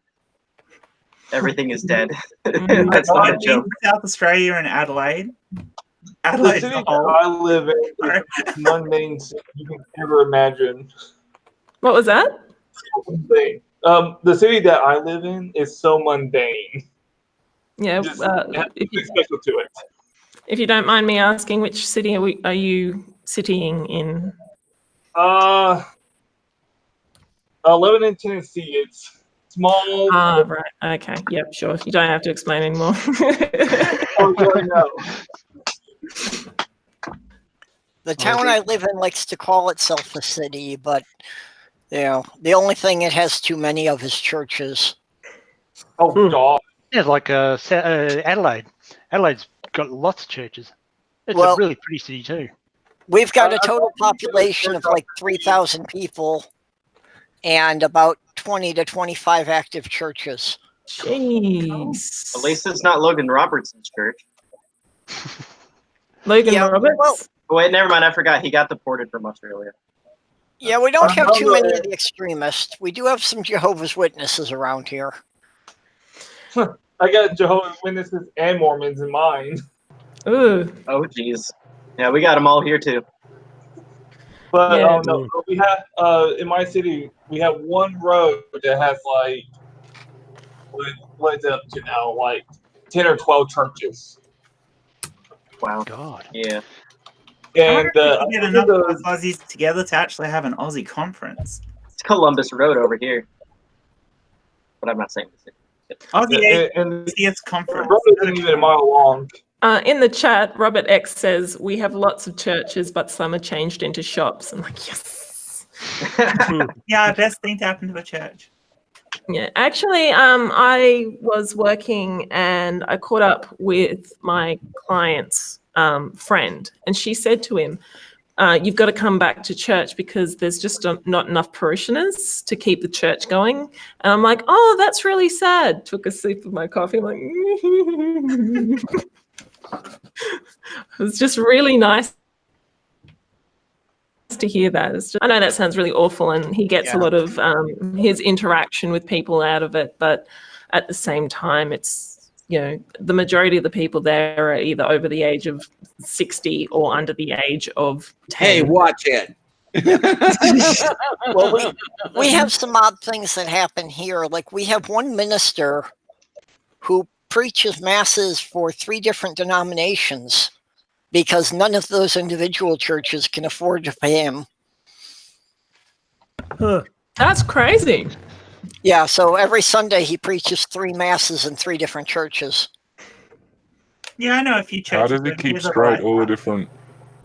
Everything is dead. That's not a I've been joke. to South Australia and Adelaide. The city that I live in is the most mundane city you can ever imagine. What was that? The city that I live in is so mundane. Yeah, Just nothing special to it. if you don't mind me asking, which city are you citying in? I live in Tennessee. It's small. Ah, right. Okay. Yep. Sure. You don't have to explain anymore. The town I live in likes to call itself a city, but the only thing it has too many of is churches. Oh God! Yeah, like Adelaide. Adelaide's got lots of churches. It's a really pretty city too. We've got a total population of like 3,000 people and about 20 to 25 active churches. Jeez. At least it's not Logan Robertson's church. Logan Roberts? Well, wait, never mind. I forgot. He got deported from Australia. yeah, we don't have too many of the extremists. We do have some Jehovah's Witnesses around here. I got Jehovah's Witnesses and Mormons in mine. Ooh. Oh, jeez. Yeah, we got them all here too. But no, we have in my city we have one road that has like what is it up to now, like 10 or 12 churches. Wow. God. Yeah. And get enough of those Aussies together to actually have an Aussie conference. It's Columbus Road over here. But I'm not saying the city. Aussie conference. The road isn't even a mile long. In the chat, Robert X says, we have lots of churches, but some are changed into shops. I'm like, yes. Yeah, best thing to happen to a church. Yeah, actually, I was working and I caught up with my client's friend, and she said to him, you've got to come back to church because there's just not enough parishioners to keep the church going. And I'm like, oh, that's really sad. Took a sip of my coffee. I'm like, It's just really nice to hear that. I know that sounds really awful, and he gets a lot of his interaction with people out of it, but at the same time, it's, the majority of the people there are either over the age of 60 or under the age of 10. Hey, watch it. Well, we have some odd things that happen here. Like, we have one minister who preaches masses for 3 different denominations because none of those individual churches can afford to pay him. Huh. That's crazy. Yeah, so every Sunday he preaches 3 masses in 3 different churches. Yeah, I know a few churches. How does he keep straight all the different?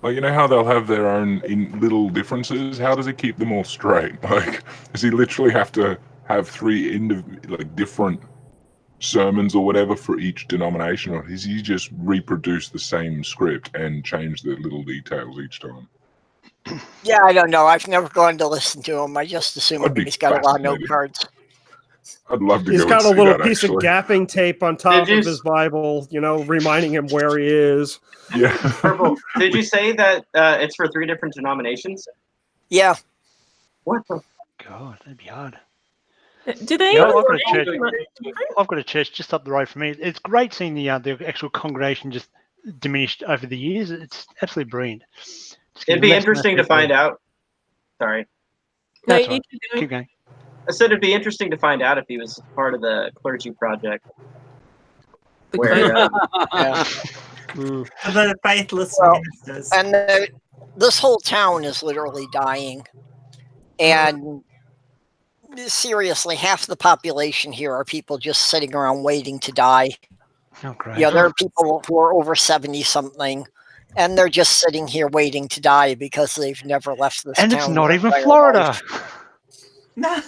Like, you know how they'll have their own little differences? How does he keep them all straight? Like, does he literally have to have 3 different sermons or whatever for each denomination, or does he just reproduce the same script and change the little details each time? Yeah, I don't know. I've never gone to listen to him. I just assume he's got a lot of note cards. I'd love to He's go got a and see little that, piece actually. of gapping tape on top of his Bible, reminding him where he is. Yeah. Purple, did you say that it's for 3 different denominations? Yeah. What the? God, that'd be hard. Do they? Yeah, I've got a church just up the road from me. It's great seeing the actual congregation just diminished over the years. It's absolutely brilliant. It'd be interesting to find out. Sorry. That's right. Keep going. I said it'd be interesting to find out if he was part of the clergy project. The faithless ministers. And this whole town is literally dying. And seriously, half the population here are people just sitting around waiting to die. Oh, great. Yeah, there are people who are over 70-something, and they're just sitting here waiting to die because they've never left this town. And it's not even Florida. No,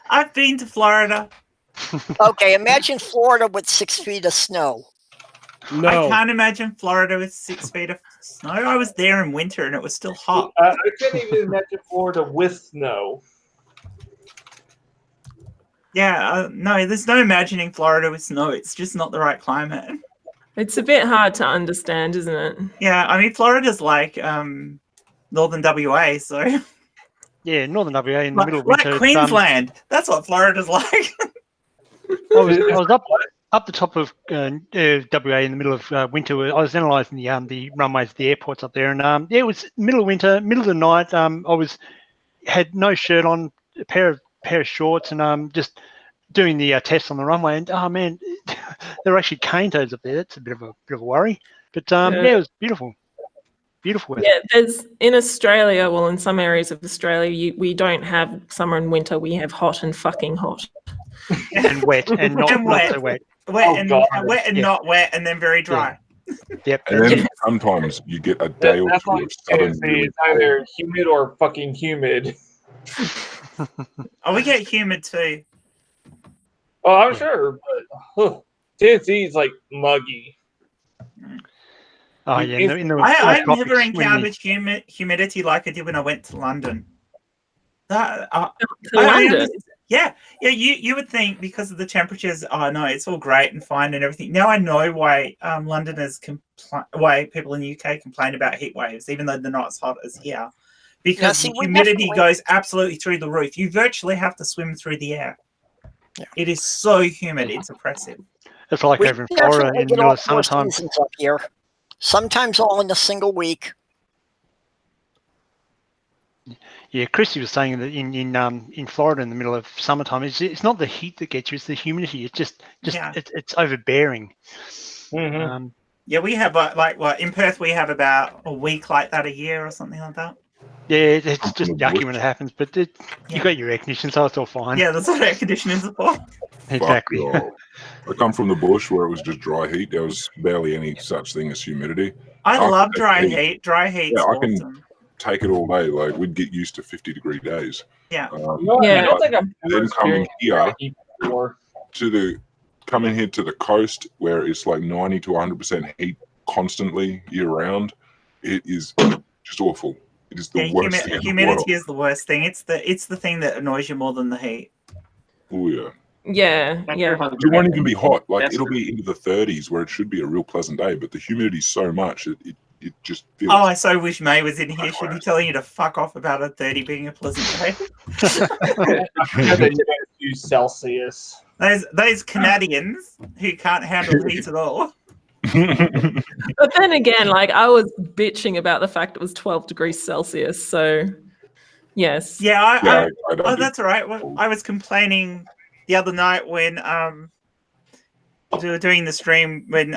I've been to Florida. Okay, imagine Florida with 6 feet of snow. No. I can't imagine Florida with 6 feet of snow. I was there in winter and it was still hot. I couldn't even imagine Florida with snow. Yeah, no, there's no imagining Florida with snow. It's just not the right climate. It's a bit hard to understand, isn't it? Yeah, I mean, Florida's like northern WA, so... Yeah, northern WA in the middle of like winter. Queensland. That's what Florida's like. I was up the top of WA in the middle of winter. I was analysing the runways, the airports up there, and it was middle of winter, middle of the night. I had no shirt on, a pair of shorts, and just doing the tests on the runway. And oh man, there were actually cane toads up there. That's a bit of a worry. But it was beautiful. Beautiful weather. Yeah, there's in Australia, well, in some areas of Australia, we don't have summer and winter. We have hot and fucking hot. And wet and not, And not so wet. Wet and not wet, and then very dry. Yep. And then sometimes you get a day or That's two like of sudden. it's either humid or fucking humid. Oh, we get humid too. Oh, I'm sure, but Tennessee's like muggy. Oh yeah, I've never encountered humidity like I did when I went to London. London? Yeah. You would think because of the temperatures. Oh no, it's all great and fine and everything. Now I know why Londoners why people in the UK complain about heat waves, even though they're not as hot as here, because the humidity goes absolutely through the roof. You virtually have to swim through the air. Yeah. It is so humid; it's oppressive. It's like over in Florida in the middle of summertime. Up here. Sometimes all in a single week. Yeah, Christy was saying that in Florida in the middle of summertime, it's not the heat that gets you; it's the humidity. It's just it's overbearing. Mm-hmm. Yeah, we have in Perth we have about a week like that a year or something like that. Yeah, it's just yucky when it happens, but you got your air conditioning, so it's all fine. Yeah, that's what air conditioning is for. Exactly. I come from the bush where it was just dry heat. There was barely any such thing as humidity. I love dry heat. Dry heat. Yeah, I can take it all day. Like we'd get used to 50-degree days. Yeah. Then coming here coming here to the coast where it's like 90 to 100% heat constantly year round, it is just awful. It is the worst thing in the world. Humidity is the worst thing. It's the thing that annoys you more than the heat. Oh yeah. Yeah, yeah. It won't even be hot. Like it'll be into the 30s where it should be a real pleasant day, but the humidity's so much it just feels. Oh, I so wish May was in here. She'd be telling you to fuck off about a 30 being a pleasant day. Celsius. Those Canadians who can't handle heat at all. But then again, like I was bitching about the fact it was 12 degrees Celsius. So, yes. Yeah, oh, that's all right. Well, I was complaining the other night when we were doing the stream when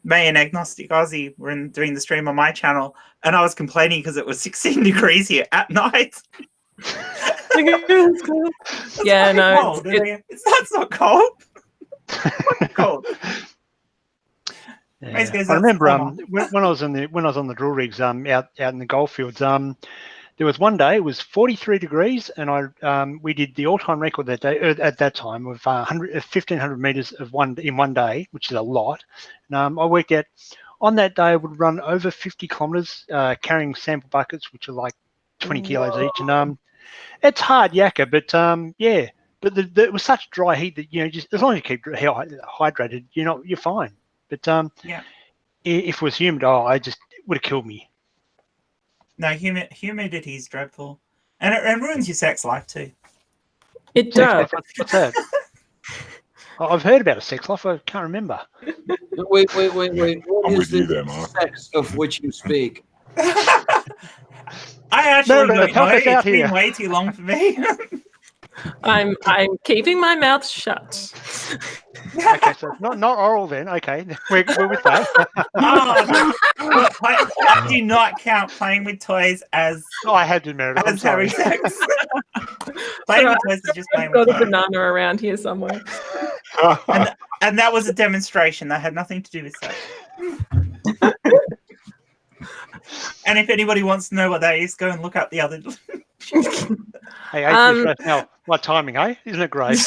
May and Agnostic Aussie were doing the stream on my channel, and I was complaining because it was 16 degrees here at night. Yeah, no, cold. It's not cold. It's cold. Yeah. I remember when I was on the drill rigs out in the goldfields, there was one day it was 43 degrees, and we did the all-time record that day at that time of 1,500 meters in one day, which is a lot. And I worked out on that day I would run over 50 kilometers carrying sample buckets, which are like 20 kilos each, and it's hard yakka, but yeah. But it was such dry heat that just as long as you keep hydrated, you're fine. But yeah, if it was humid, it would have killed me. No, humidity is dreadful, and it ruins your sex life too. It does. What's that? I've heard about a sex life. I can't remember. Wait. What I'm is with you the there, Mark. sex of which you speak? I actually don't know. It's been here. way too long for me. I'm keeping my mouth shut. Okay, so not oral then. Okay, we're with that. I do not count playing with toys as. Oh, I had to admit it. As having sex. Playing with toys is just playing with got toys. a banana around here somewhere. And that was a demonstration. That had nothing to do with sex. And if anybody wants to know what that is, go and look up the other. Hey, now, what timing, eh? Isn't it great?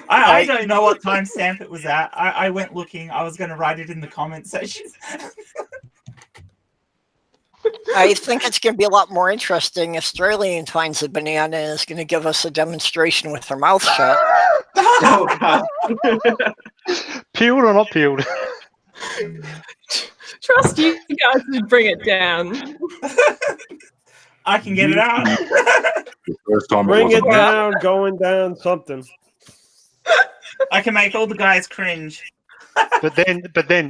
I don't know what timestamp it was at. I went looking. I was going to write it in the comment section. I think it's going to be a lot more interesting. Australian finds a banana and is going to give us a demonstration with her mouth shut. Oh, God. Peeled or not peeled? Trust you guys to bring it down. I can get it out. The first time Bring it wasn't down, going down, something. I can make all the guys cringe. But then,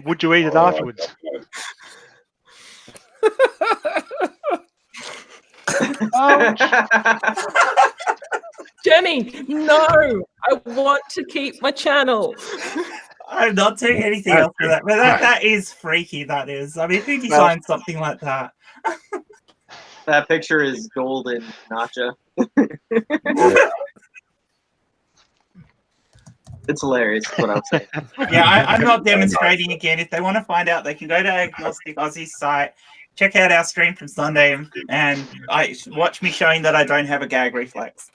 would you eat it afterwards? Jenny, no! I want to keep my channel. I'm not doing anything else for that. But that is freaky, that is. I mean, who designed something like that? That picture is golden, Nacha. It's hilarious, is what I would say. Yeah, I'm not demonstrating again. If they want to find out, they can go to Agnostic Aussie's site, check out our stream from Sunday, and watch me showing that I don't have a gag reflex.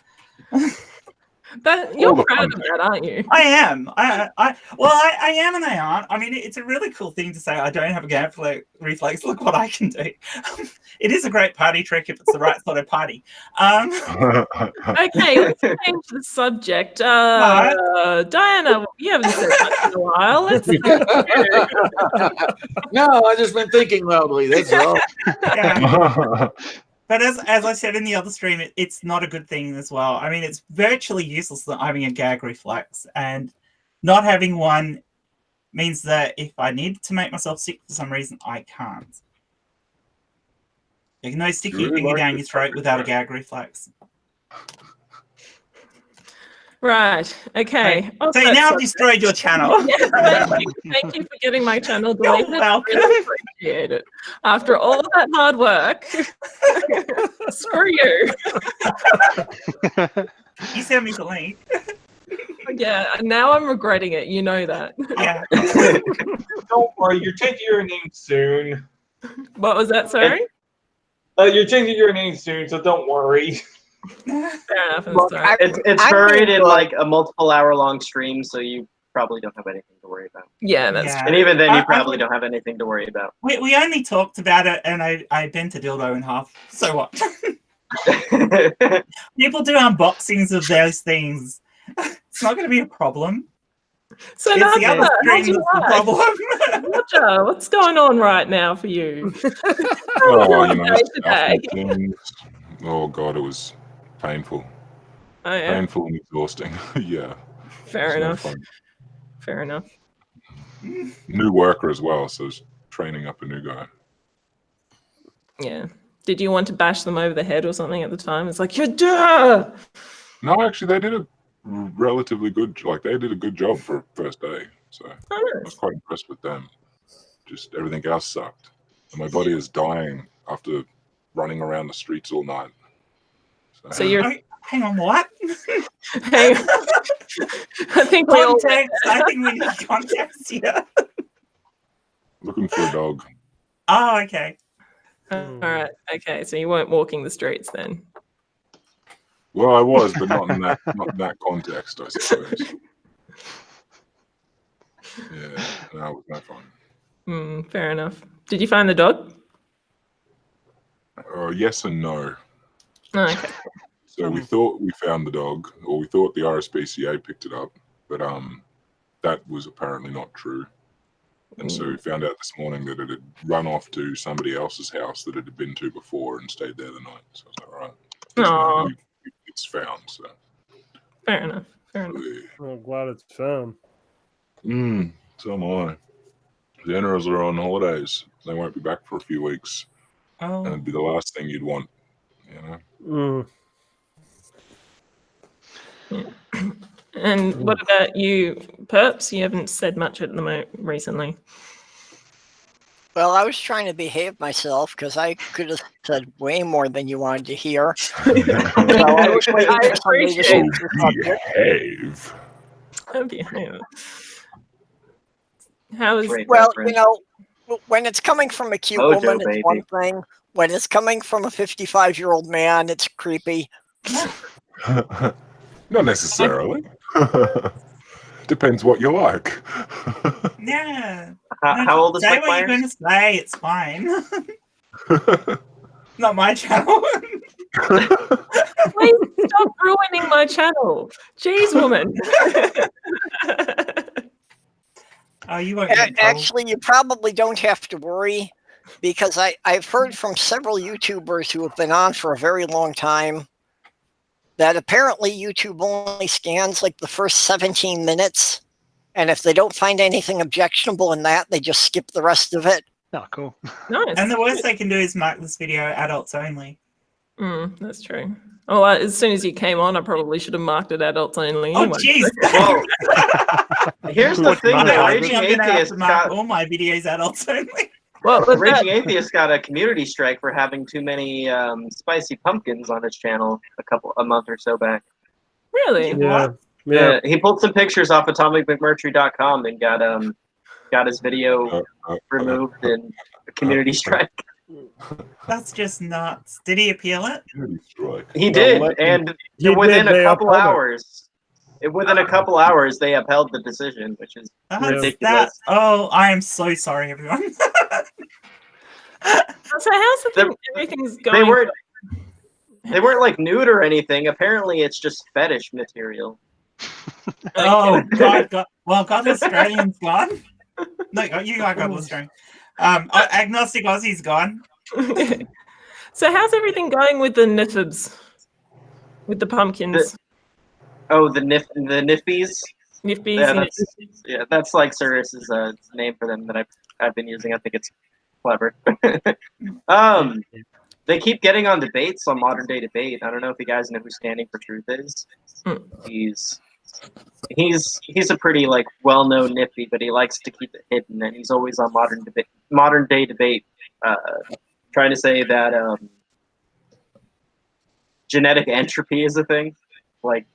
You're proud of that, aren't you? I am. I am and I aren't. I mean, it's a really cool thing to say I don't have a gag reflex. Look what I can do. It is a great party trick if it's the right sort of party. Okay, let's change the subject. Diana, you haven't said much in a while. No, I've just been thinking loudly. That's all. Yeah. But as I said in the other stream, it's not a good thing as well. I mean, it's virtually useless not having a gag reflex, and not having one means that if I need to make myself sick for some reason, I can't. You can no stick your finger down your throat without a gag reflex. Right. Okay. So you now destroyed your channel. Yes, thank you for getting my channel deleted. You're welcome. I really appreciate it. After all that hard work, screw you. You sent me the link. Yeah, and now I'm regretting it. You know that. Yeah. Don't worry, you're changing your name soon. What was that? Sorry. You're changing your name soon, so don't worry. Fair enough. Look, it's buried in like a multiple hour long stream, so you probably don't have anything to worry about. Yeah, that's true. And even then, you probably don't have anything to worry about. We only talked about it, and I bent a dildo in half. So what? People do unboxings of those things. It's not going to be a problem. So it's the other Nadia, stream that's the problem. Roger, what's going on right now for you? Oh, you know, Day stuff and things. Oh God, it was painful. Oh, yeah. Painful and exhausting. Yeah. Fair It's no enough. fun. Fair enough. New worker as well, so it's training up a new guy. Yeah. Did you want to bash them over the head or something at the time? It's like, you're duh! No, actually, they did a relatively good. Like they did a good job for first day, so I was quite impressed with them. Just everything else sucked, and my body is dying after running around the streets all night. So you're hang on, what? Hang on. I think we all context. I think we need context here. Looking for a dog. Oh, okay. All right. Okay. So you weren't walking the streets then. Well, I was, but not in that context, I suppose. Yeah, that was no fun. Fair enough. Did you find the dog? Yes and no. Oh, okay. So we thought we found the dog, or we thought the RSPCA picked it up, but that was apparently not true. And so we found out this morning that it had run off to somebody else's house that it had been to before and stayed there the night. So I was like, all right, it's found. So fair enough. Fair enough. I'm glad it's found. So am I. The generals are on holidays. They won't be back for a few weeks. Oh. And it'd be the last thing you'd want, you know? And what about you, Perps? You haven't said much at the moment recently. Well, I was trying to behave myself because I could have said way more than you wanted to hear. So I was waiting for somebody to say Behave. Behave. How is well, you know, when it's coming from a cute Mojo, woman, baby. it's one thing. When it's coming from a 55-year-old man, it's creepy. Not necessarily. Depends what you like. Yeah. How old is say Mike what you're going to say. It's fine. Not my channel. Please stop ruining my channel. Jeez, woman. Oh, you won't Actually, you probably don't have to worry because I've heard from several YouTubers who have been on for a very long time that apparently YouTube only scans like the first 17 minutes. And if they don't find anything objectionable in that, they just skip the rest of it. Oh, cool. Nice. And the worst they can do is mark this video adults only. That's true. Oh, as soon as you came on, I probably should have marked it adults only. Oh, Anyway. jeez. Here's the thing that Raging I'm gonna have Atheist to mark got. all my videos adults only. Well, Raging Atheist got a community strike for having too many spicy pumpkins on his channel a month or so back. Really? Yeah. He pulled some pictures off atomicmcmurtry.com and got his video removed in a community strike. That's just nuts. Did he appeal it? He did, and within a couple hours, they upheld the decision, which is ridiculous. Oh, I am so sorry, everyone. So how's the thing? Everything's going. They weren't like nude or anything. Apparently, it's just fetish material. Oh God! Well, God Australian's gone. No, you got God Australian. Agnostic Aussie's gone. So how's everything going with the nifibs? With the pumpkins? The nifbies. Nifbies. That's like Cirrus's name for them that I've been using. I think it's clever. They keep getting on debates on Modern Day Debate. I don't know if you guys know who Standing for Truth is. He's a pretty like well-known nifty, but he likes to keep it hidden, and he's always on Modern Day Debate, trying to say that genetic entropy is a thing. Like,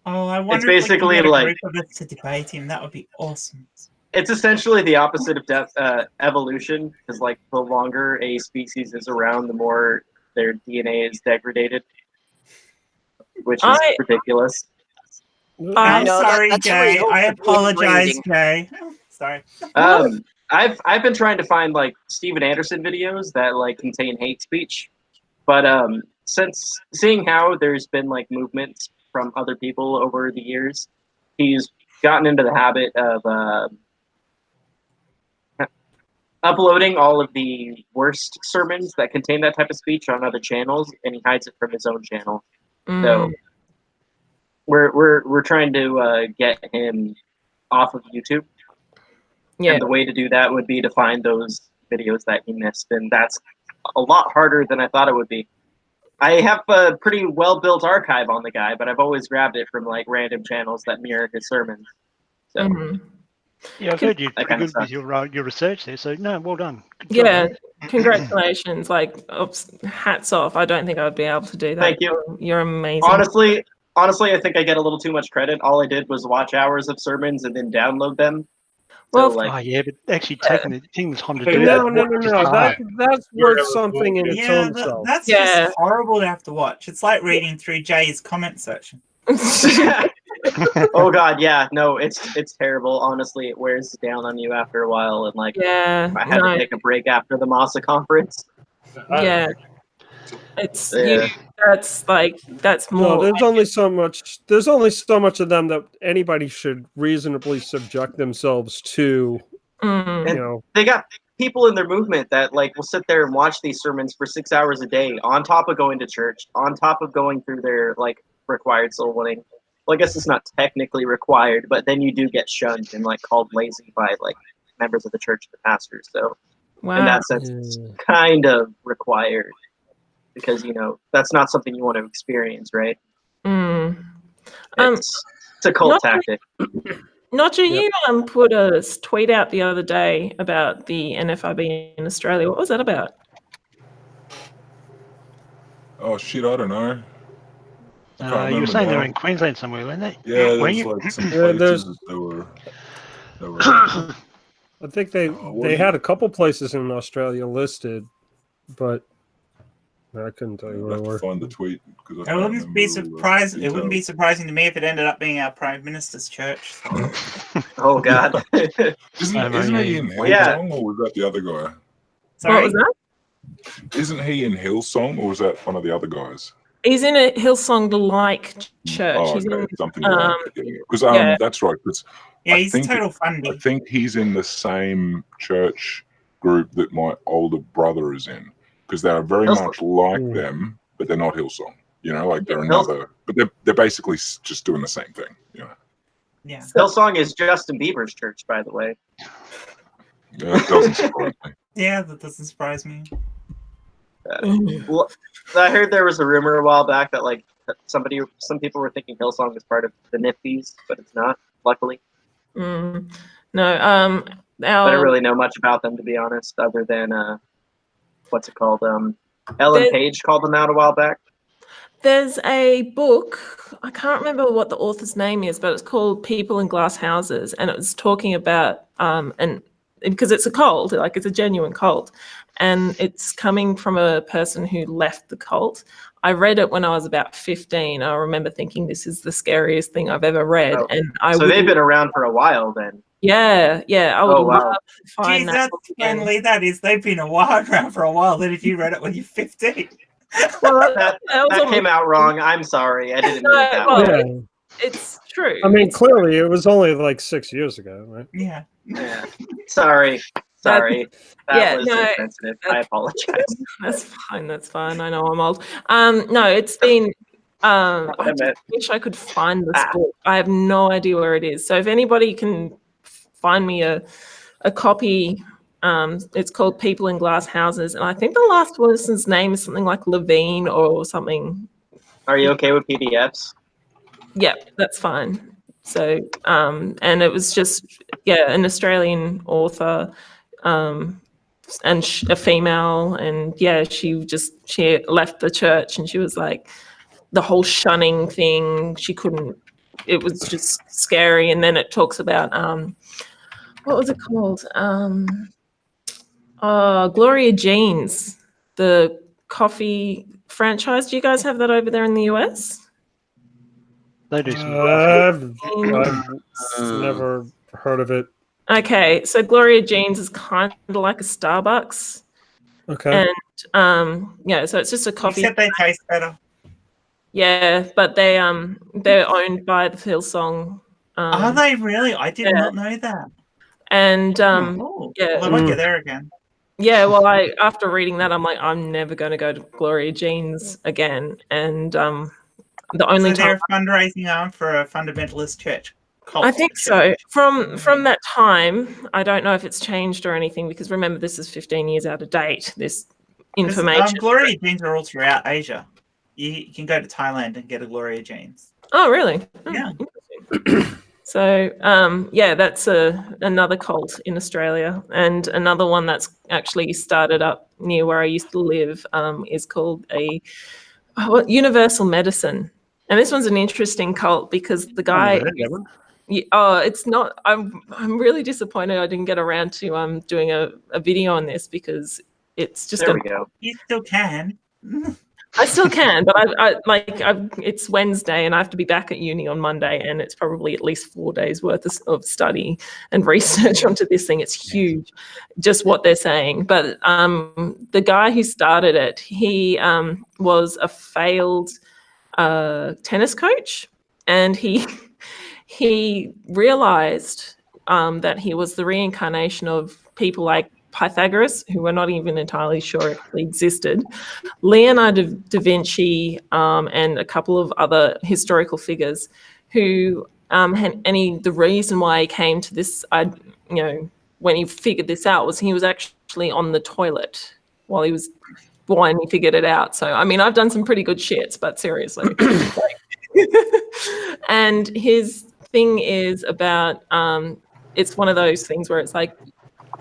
oh, I wonder it's basically if we can get a like group of us to debate him. That would be awesome. it's essentially the opposite of evolution, because like the longer a species is around, the more their DNA is degraded, which is ridiculous. I'm No, sorry, that's Jay. real I apologize, inbreeding. Jay. Sorry. I've been trying to find like Steven Anderson videos that like contain hate speech, but since seeing how there's been like movements from other people over the years, he's gotten into the habit of uploading all of the worst sermons that contain that type of speech on other channels, and he hides it from his own channel. So we're trying to get him off of YouTube. Yeah. And the way to do that would be to find those videos that he missed, and that's a lot harder than I thought it would be. I have a pretty well-built archive on the guy, but I've always grabbed it from like random channels that mirror his sermons. So, yeah, I've heard you're pretty good with your research there. So no, well done. Good job, Yeah, man. congratulations. Like, hats off. I don't think I'd be able to do that. Thank you. You're amazing. Honestly, I think I get a little too much credit. All I did was watch hours of sermons and then download them. Well, so, like, oh yeah, but actually taking the time to do No. that. That's worth something in its own self. That's just horrible to have to watch. It's like reading through Jay's comment section. oh god, yeah, no, it's terrible. Honestly, it wears down on you after a while, and like, I had to take a break after the Masa conference. Yeah, that's more. No, there's only so much. There's only so much of them that anybody should reasonably subject themselves to. And they got people in their movement that like will sit there and watch these sermons for 6 hours a day, on top of going to church, on top of going through their like required soul winning. Well, I guess it's not technically required, but then you do get shunned and like called lazy by like members of the church and the pastors. So in that sense, it's kind of required, because that's not something you want to experience, right? It's a cult tactic. Notcha, you put a tweet out the other day about the NFIB in Australia. What was that about? Oh shit, I don't know. You were saying they were in Queensland somewhere, weren't they? Yeah, there's like some places that they were. I think they had a couple places in Australia listed, but I couldn't tell you where they were. Find the tweet because It wouldn't be surprising. It wouldn't be surprising to me if it ended up being our Prime Minister's church. Oh God! Isn't he in Hillsong, or was that the other guy? Sorry? What was that? Isn't he in Hillsong, or was that one of the other guys? He's in a Hillsong-like church. Oh, He's okay. in, Something like because that's right. Because he's total fundy. I think he's in the same church group that my older brother is in, because they are very much like them, but they're not Hillsong. Like they're another, but they're basically just doing the same thing. Yeah. Hillsong is Justin Bieber's church, by the way. Yeah, it doesn't surprise me. Yeah, that doesn't surprise me. Well, I heard there was a rumor a while back that like some people were thinking Hillsong is part of the Nifties, but it's not. Luckily, no. I don't really know much about them, to be honest, other than what's it called? Ellen Page called them out a while back. There's a book, I can't remember what the author's name is, but it's called People in Glass Houses, and it was talking about and because it's a cult, like it's a genuine cult, and it's coming from a person who left the cult. I read it when I was about 15. I remember thinking this is the scariest thing I've ever read. Oh. And they've been around for a while then. Yeah. I would love to find that. Finally, that is, they've been around for a while. Then if you read it when you're 15. Well, that came out wrong. I'm sorry. I didn't mean it that way. It's true. I mean, clearly it was only like 6 years ago, right? Yeah. Sorry. That was no, insensitive. I apologize. That's fine. I know I'm old. No, it's been. I wish I could find this book. I have no idea where it is. So if anybody can find me a copy, it's called People in Glass Houses, and I think the last person's name is something like Levine or something. Are you okay with PDFs? Yeah, that's fine. So, and it was just an Australian author. And a female, and she left the church, and she was like the whole shunning thing. She couldn't. It was just scary. And then it talks about what was it called? Gloria Jeans, the coffee franchise. Do you guys have that over there in the US? They do some. I've never heard of it. Okay, so Gloria Jeans is kind of like a Starbucks. Okay. And yeah, so it's just a coffee. Except they taste better. Yeah, but they're owned by the Hillsong. Are they really? I did not know that. And Oh, yeah, well, I might go there again. Yeah, well, after reading that, I'm like, I'm never going to go to Gloria Jean's again. And the only so time they're a fundraising arm for a fundamentalist church. I think so. From that time, I don't know if it's changed or anything, because remember, this is 15 years out of date, this information. Gloria Jeans are all throughout Asia. You can go to Thailand and get a Gloria Jeans. Oh, really? Yeah. So, yeah, that's another cult in Australia. And another one that's actually started up near where I used to live is called Universal Medicine. And this one's an interesting cult because the guy... it's not... I'm really disappointed I didn't get around to doing a video on this, because it's just... There we go. You still can. I still can, but it's Wednesday and I have to be back at uni on Monday, and it's probably at least 4 days worth of study and research onto this thing. It's huge, just what they're saying. But the guy who started it, he was a failed tennis coach, and he realized that he was the reincarnation of people like Pythagoras, who we're not even entirely sure actually existed, Leonardo da Vinci, and a couple of other historical figures who, the reason why he came to this, when he figured this out, was he was actually on the toilet while he figured it out. So, I mean, I've done some pretty good shits, but seriously. And his thing is about, it's one of those things where it's like,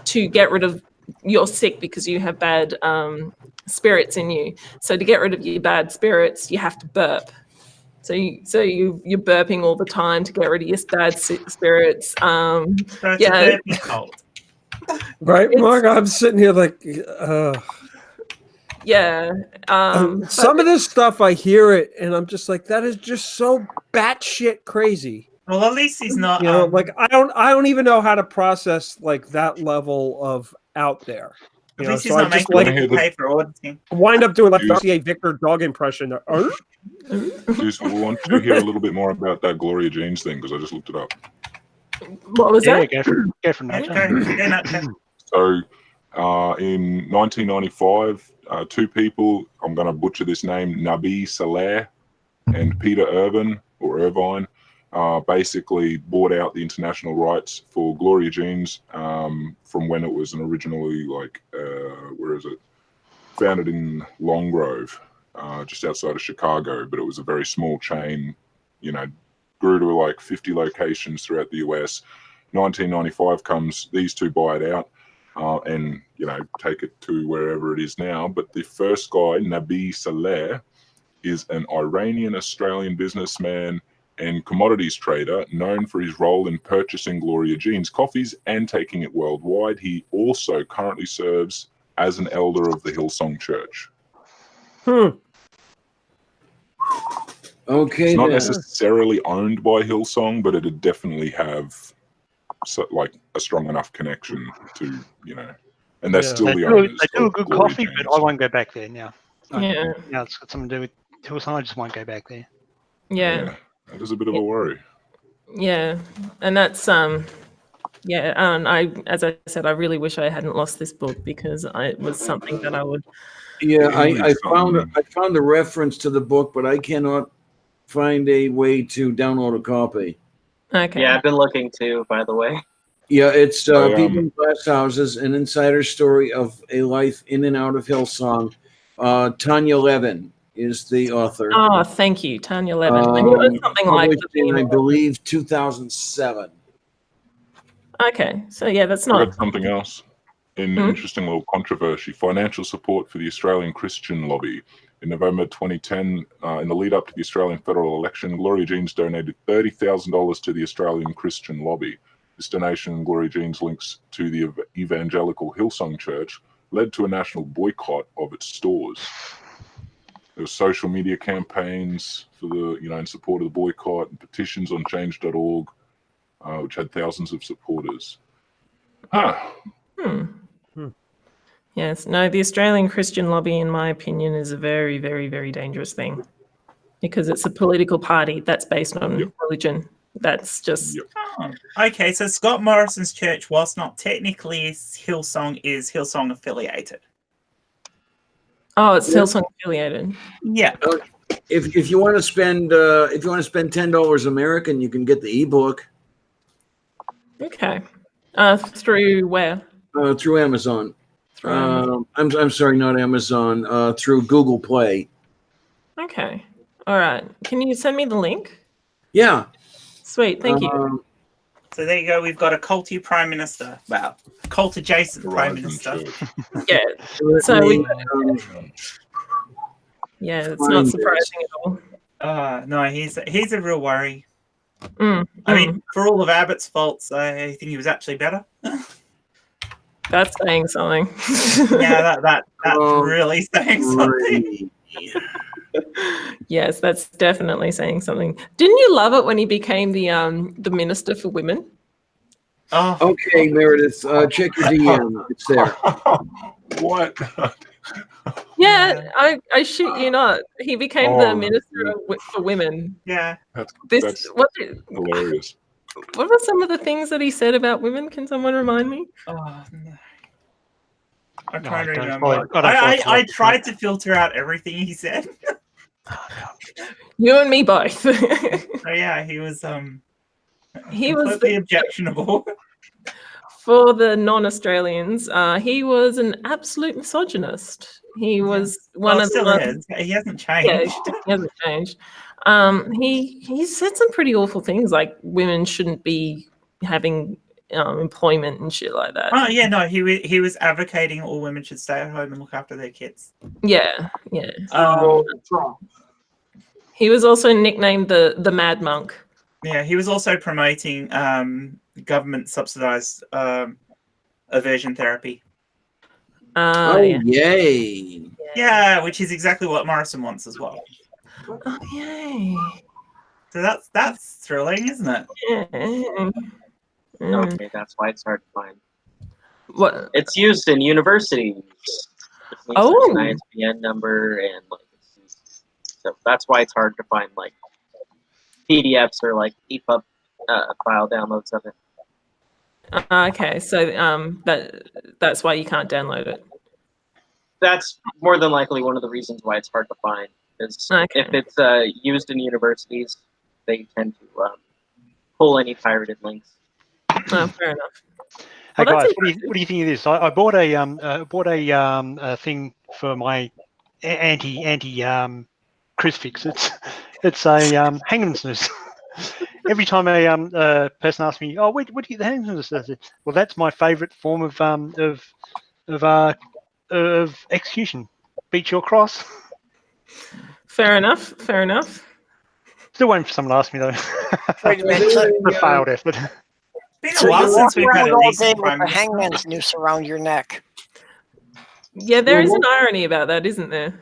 to get rid of, you're sick because you have bad spirits in you. So to get rid of your bad spirits, you have to burp. So you're burping all the time to get rid of your bad spirits. So it's a burping cult. Right, Mark? I'm sitting here like, yeah. Some of this stuff, I hear it, and I'm just like, that is just so batshit crazy. Well, at least he's not. Like I don't even know how to process like that level of out there. At least he's not making people pay for auditing. Wind up doing like the Victor dog impression. Just want to hear a little bit more about that Gloria Jeans thing, because I just looked it up. What was that? Go from that. So, in 1995, two people, I'm going to butcher this name, Nabi Saleh and Peter Irvine, basically bought out the international rights for Gloria Jeans from when it was originally founded in Long Grove, just outside of Chicago, but it was a very small chain, grew to like 50 locations throughout the US. 1995 comes, these two buy it out and, take it to wherever it is now. But the first guy, Nabi Saleh, is an Iranian-Australian businessman and commodities trader known for his role in purchasing Gloria Jean's coffees and taking it worldwide. He also currently serves as an elder of the Hillsong Church. Okay. It's not necessarily owned by Hillsong, but it'd definitely have a strong enough connection to, and they're still the owners. They do a good Gloria coffee, Jean's. but I won't go back there now. Yeah. Now it's got something to do with Hillsong. I just won't go back there. Yeah. That is a bit of a worry. Yeah, and that's and I, as I said, I really wish I hadn't lost this book, because it was something that I would. Yeah, I found a reference to the book, but I cannot find a way to download a copy. Okay. Yeah, I've been looking too, by the way. Yeah, it's People in Glass Houses, an insider story of a life in and out of Hillsong. Tanya Levin is the author. Oh, thank you, Tanya Levin. I knew it was something like in, I believe, 2007. Okay, so yeah, that's I not got something else. An interesting little controversy: financial support for the Australian Christian lobby. In November 2010, in the lead up to the Australian federal election, Gloria Jeans donated $30,000 to the Australian Christian lobby. This donation, Gloria Jeans links to the evangelical Hillsong Church, led to a national boycott of its stores. There were social media campaigns for in support of the boycott, and petitions on change.org, which had thousands of supporters. Yes, no, the Australian Christian lobby, in my opinion, is a very, very, very dangerous thing because it's a political party that's based on religion. That's just... Oh, okay, so Scott Morrison's church, whilst not technically Hillsong, is Hillsong affiliated. Oh, it's Hillsong affiliated. Yeah. If you want to spend $10 American, you can get the ebook. Okay. Through where? Through Amazon. I'm sorry, not Amazon. Through Google Play. Okay. All right. Can you send me the link? Yeah. Sweet. Thank you. So there you go. We've got a culty prime minister. Wow. Cult adjacent prime minister. Yeah. So yeah, it's not surprising at all. No, he's a real worry. I mean, for all of Abbott's faults, I think he was actually better. That's saying something. Yeah, that's really saying something. Yes, that's definitely saying something. Didn't you love it when he became the minister for women? Oh, okay, Meredith, check your DM. It's there. What? Yeah, I shit you not. He became the minister for women. Yeah. That's hilarious. What were some of the things that he said about women? Can someone remind me? Oh, no. I'm trying to remember. I tried to filter out everything he said. You and me both. So yeah, he was completely objectionable. For the non-Australians, he was an absolute misogynist. He was one of the... He hasn't changed. Yeah, he hasn't changed. He said some pretty awful things, like women shouldn't be having employment and shit like that. Oh yeah, no, he was advocating all women should stay at home and look after their kids. Yeah. He was also nicknamed the Mad Monk. Yeah, he was also promoting government subsidized aversion therapy. Yay! Yeah, which is exactly what Morrison wants as well. Oh yay! So that's thrilling, isn't it? Yeah. Okay, that's why it's hard to find. What? It's used in universities. Oh. An ISBN number and so that's why it's hard to find like PDFs or like EPUB file downloads of it. Okay, so that's why you can't download it. That's more than likely one of the reasons why it's hard to find. Is if it's used in universities, they tend to pull any pirated links. Oh, fair enough. Hey guys, what do you think of this? I bought a thing for my anti crucifix. It's a hangman's noose. Every time a person asks me, "Oh, where do you get the hangman's noose?" I say, "Well, that's my favourite form of execution. Beat your cross." Fair enough. Fair enough. Still waiting for someone to ask me though. It's a failed effort. It's been a while since we've had a decent with a hangman's noose around your neck. Yeah, there is an irony about that, isn't there?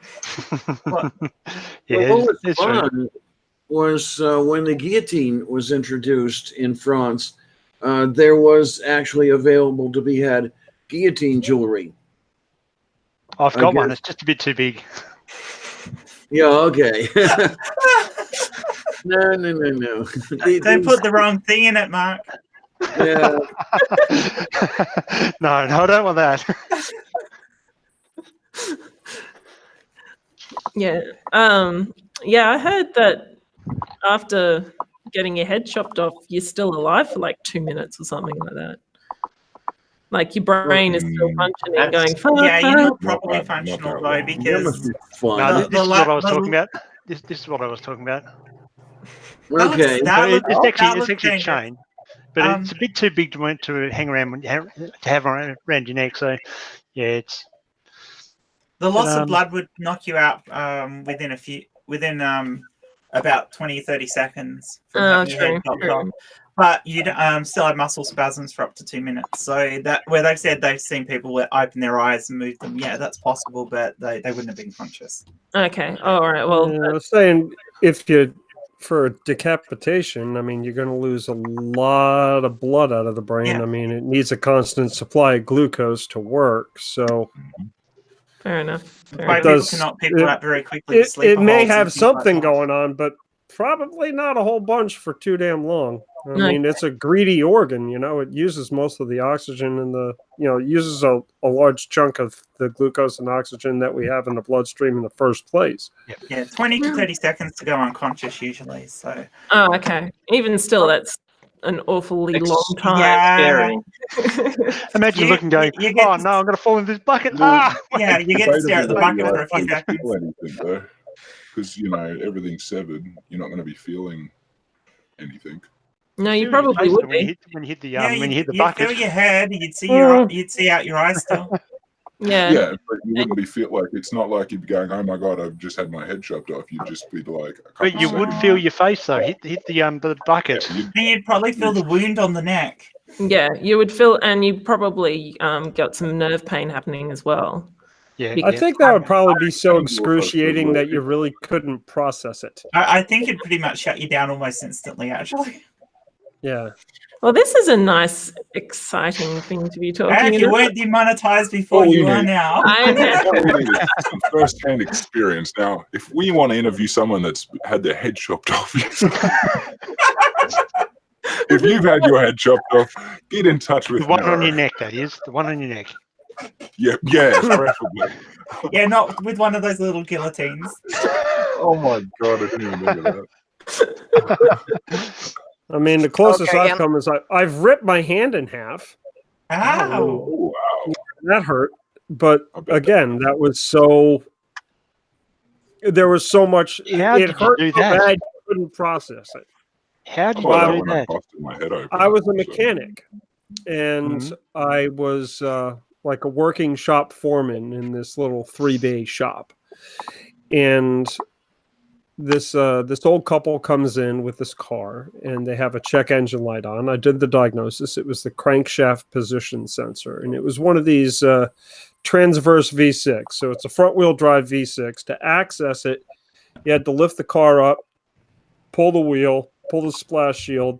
Yeah, what was fun was when the guillotine was introduced in France, there was actually available to be had guillotine jewelry. I've got one. It's just a bit too big. Yeah, okay. No. Don't put the wrong thing in it, Mark. Yeah. No, I don't want that. Yeah. Yeah, I heard that after getting your head chopped off, you're still alive for like 2 minutes or something like that. Like your brain is still functioning, going. Yeah, you're not properly functional though, because no, this is what I was talking about. This is what I was talking about. Okay, it's actually a chain, but it's a bit too big to hang around to have around your neck. So yeah, it's the loss of blood would knock you out within about 20-30 seconds from having your head chopped off. But you'd still have muscle spasms for up to 2 minutes. So that where they've said they've seen people open their eyes and move them, yeah, that's possible, but they wouldn't have been conscious. Okay, all right. Well, I was saying if you for decapitation, I mean, you're going to lose a lot of blood out of the brain. Yeah. I mean, it needs a constant supply of glucose to work. So, fair enough. Why people can knock people out very quickly. with It sleeper may holes and have things like something that. going on, but probably not a whole bunch for too damn long. I No. mean, it's a greedy organ, you know. It uses most of the oxygen in the, you know, it uses a large chunk of the glucose and oxygen that we have in the bloodstream in the first place. Yeah, 20 to 30 seconds to go unconscious usually. So. Oh, okay. Even still, that's an awfully long time. Yeah. Imagine looking, going, you get "Oh no, I'm going to fall into this bucket." Yeah, you get to stare at the bucket for a few seconds. Feel anything though, because you know everything's severed. You're not going to be feeling anything. No, you probably would be. When you hit the Yeah, when you hit the you'd bucket. feel your head. You'd see you'd see out your eyes still. Yeah, but you wouldn't be like it's not like you'd be going, "Oh my god, I've just had my head chopped off." You'd just be like, But you would feel your face though. Hit the bucket. You'd probably feel the wound on the neck. Yeah, you would feel, and you probably got some nerve pain happening as well. Yeah, I think that would probably be so excruciating that you really couldn't process it. I think it'd pretty much shut you down almost instantly, actually. Yeah. Well, this is a nice, exciting thing to be talking And if you about. weren't demonetized before, you are now. I know. Some first-hand experience. Now, if we want to interview someone that's had their head chopped off, if you've had your head chopped off, get in touch with The one Noah. on your neck, that is. The one on your neck. Yeah, preferably. Yeah, not with one of those little guillotines. Oh my god, I didn't even think of that. I mean, the closest Okay, I've come is I've ripped my hand in half. Ow. Wow. That hurt. But again, that was so. There was so much. How It did you hurt do so that? bad you couldn't process it. How did Well, you do when I that? busted my head open. I was a mechanic, and I was like a working shop foreman in this little 3-bay shop. And this old couple comes in with this car, and they have a check engine light on. I did the diagnosis. It was the crankshaft position sensor, and it was one of these transverse V6. So it's a front-wheel drive V6. To access it, you had to lift the car up, pull the wheel, pull the splash shield,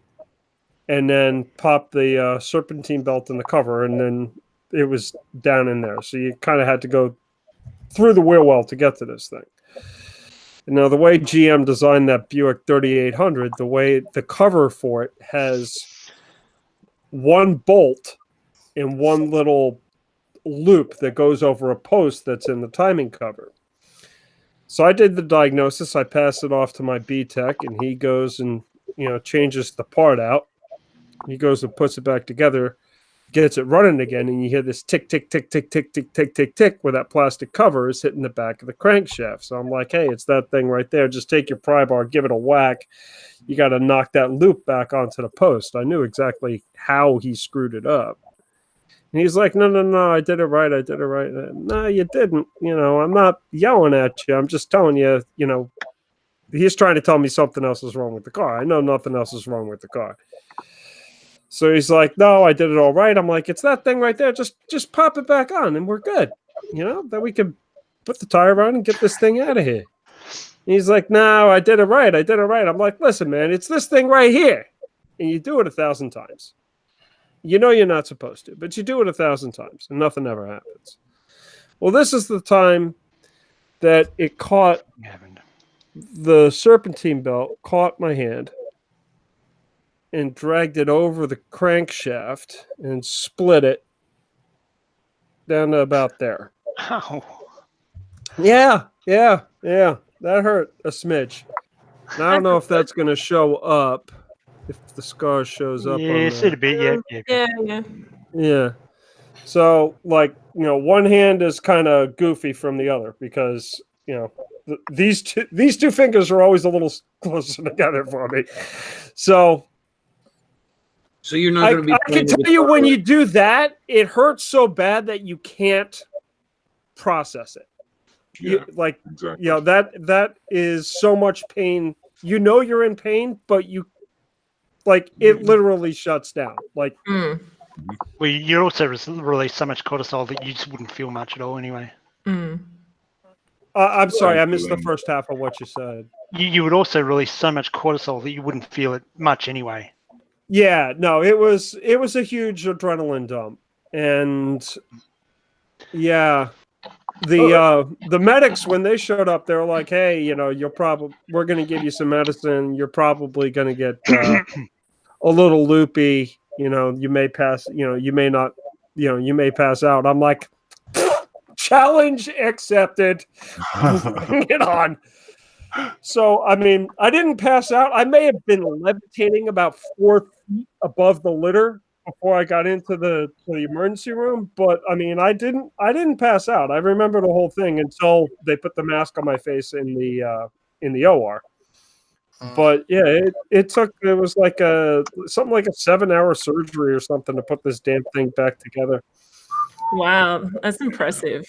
and then pop the serpentine belt in the cover, and then it was down in there. So you kind of had to go through the wheel well to get to this thing. Now, the way GM designed that Buick 3800, the way the cover for it has one bolt and one little loop that goes over a post that's in the timing cover. So I did the diagnosis. I passed it off to my B-Tech, and he goes and changes the part out. He goes and puts it back together, gets it running again, and you hear this tick, tick, tick, tick, tick, tick, tick, tick, tick, where that plastic cover is hitting the back of the crankshaft. So I'm like, hey, it's that thing right there. Just take your pry bar, give it a whack. You got to knock that loop back onto the post. I knew exactly how he screwed it up. And he's like, no, I did it right. I did it right. No, you didn't. I'm not yelling at you. I'm just telling you, he's trying to tell me something else is wrong with the car. I know nothing else is wrong with the car. So he's like, no, I did it all right. I'm like, it's that thing right there. Just pop it back on and we're good. Then we can put the tire on and get this thing out of here. And he's like, no, I did it right. I did it right. I'm like, listen, man, it's this thing right here. And you do it 1,000 times. You're not supposed to, but you do it 1,000 times and nothing ever happens. Well, this is the time that it caught the serpentine belt, caught my hand, and dragged it over the crankshaft and split it down to about there. Ow. Yeah. That hurt a smidge. And I don't know if that's going to show up, if the scar shows up. Yes, it'll be, yeah. Yeah. So, one hand is kind of goofy from the other because, these two fingers are always a little closer together for me. So you're not going to be. I can tell you when you do that, it hurts so bad that you can't process it. Yeah, exactly. That is so much pain. You're in pain, but it literally shuts down. Well, you also release so much cortisol that you just wouldn't feel much at all anyway. I'm sorry, I missed the first half of what you said. You would also release so much cortisol that you wouldn't feel it much anyway. Yeah, no, it was a huge adrenaline dump, and yeah, the medics, when they showed up, they were like, "Hey, we're going to give you some medicine. You're probably going to get a little loopy. You may pass. You may not. You may pass out." I'm like, challenge accepted. Bring it on. So, I mean, I didn't pass out. I may have been levitating about 4 feet above the litter before I got into the emergency room. But I mean, I didn't pass out. I remember the whole thing until they put the mask on my face in the OR. But yeah, it was like something like a 7-hour surgery or something to put this damn thing back together. Wow, that's impressive.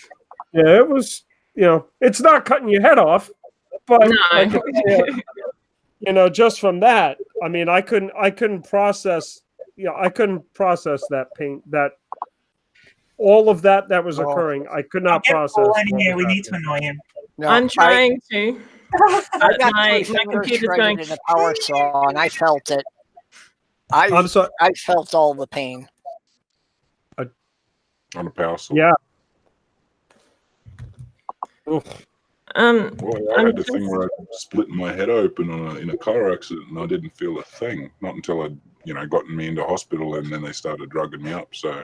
Yeah, it was. It's not cutting your head off. But No. just from that, I mean, I couldn't process. I couldn't process that pain, that all of that was occurring. I could not process. We need to annoy him. No, I'm trying to. I got my 3 fingers computer's shredded going. in a power saw, and I felt it. I'm sorry. I felt all the pain. On a power saw. Yeah. Well, I had the thing where I split my head open in a car accident, and I didn't feel a thing. Not until I gotten me into hospital, and then they started drugging me up. So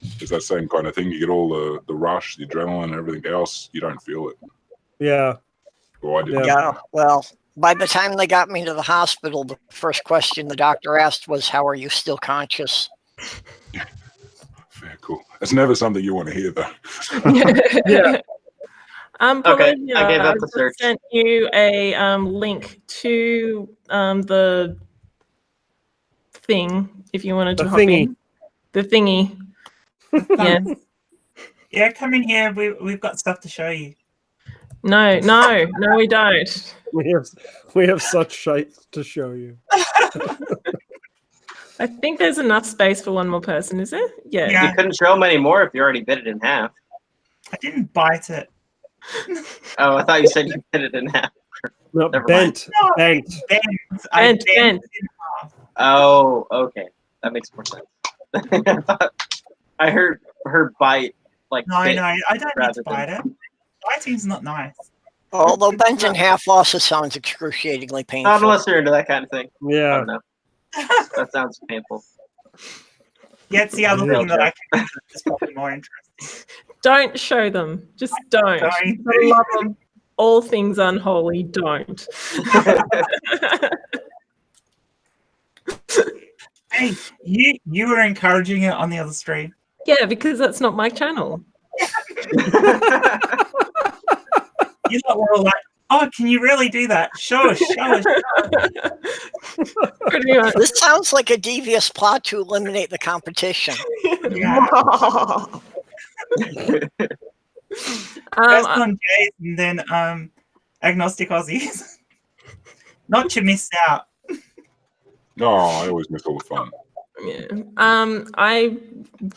it's that same kind of thing. You get all the rush, the adrenaline, everything else. You don't feel it. Yeah. Well, I didn't. Yeah. Well, by the time they got me to the hospital, the first question the doctor asked was, "How are you still conscious?" Very cool. It's never something you want to hear, though. Yeah. Okay, Bolivia, I gave that the just search. sent you a link to the thing if you wanted to hop in. The thingy. Yeah. Yeah, come in here. We've got stuff to show you. No, we don't. We have such shite to show you. I think there's enough space for one more person, is there? Yeah. You couldn't show them anymore if you already bit it in half. I didn't bite it. Oh, I thought you said you bit it in half. No, Never bent. mind. Bent. Oh, okay. That makes more sense. I heard her bite like. No, bit I don't need rather to than- bite it. Biting's not nice. Although bent in half also sounds excruciatingly painful. Not unless you're into that kind of thing. I Yeah. don't know. That sounds painful. Yeah, it's the other thing that I can is probably more interesting. Don't show them. Just don't. Don't. I love them. All things unholy, don't. Hey, you were encouraging it on the other stream. Yeah, because that's not my channel. You lot were all like, "Oh, can you really do that? Show us." Pretty much. This sounds like a devious plot to eliminate the competition. First on gays and then agnostic Aussies. Not to miss out. No, I always miss all the fun. Yeah. I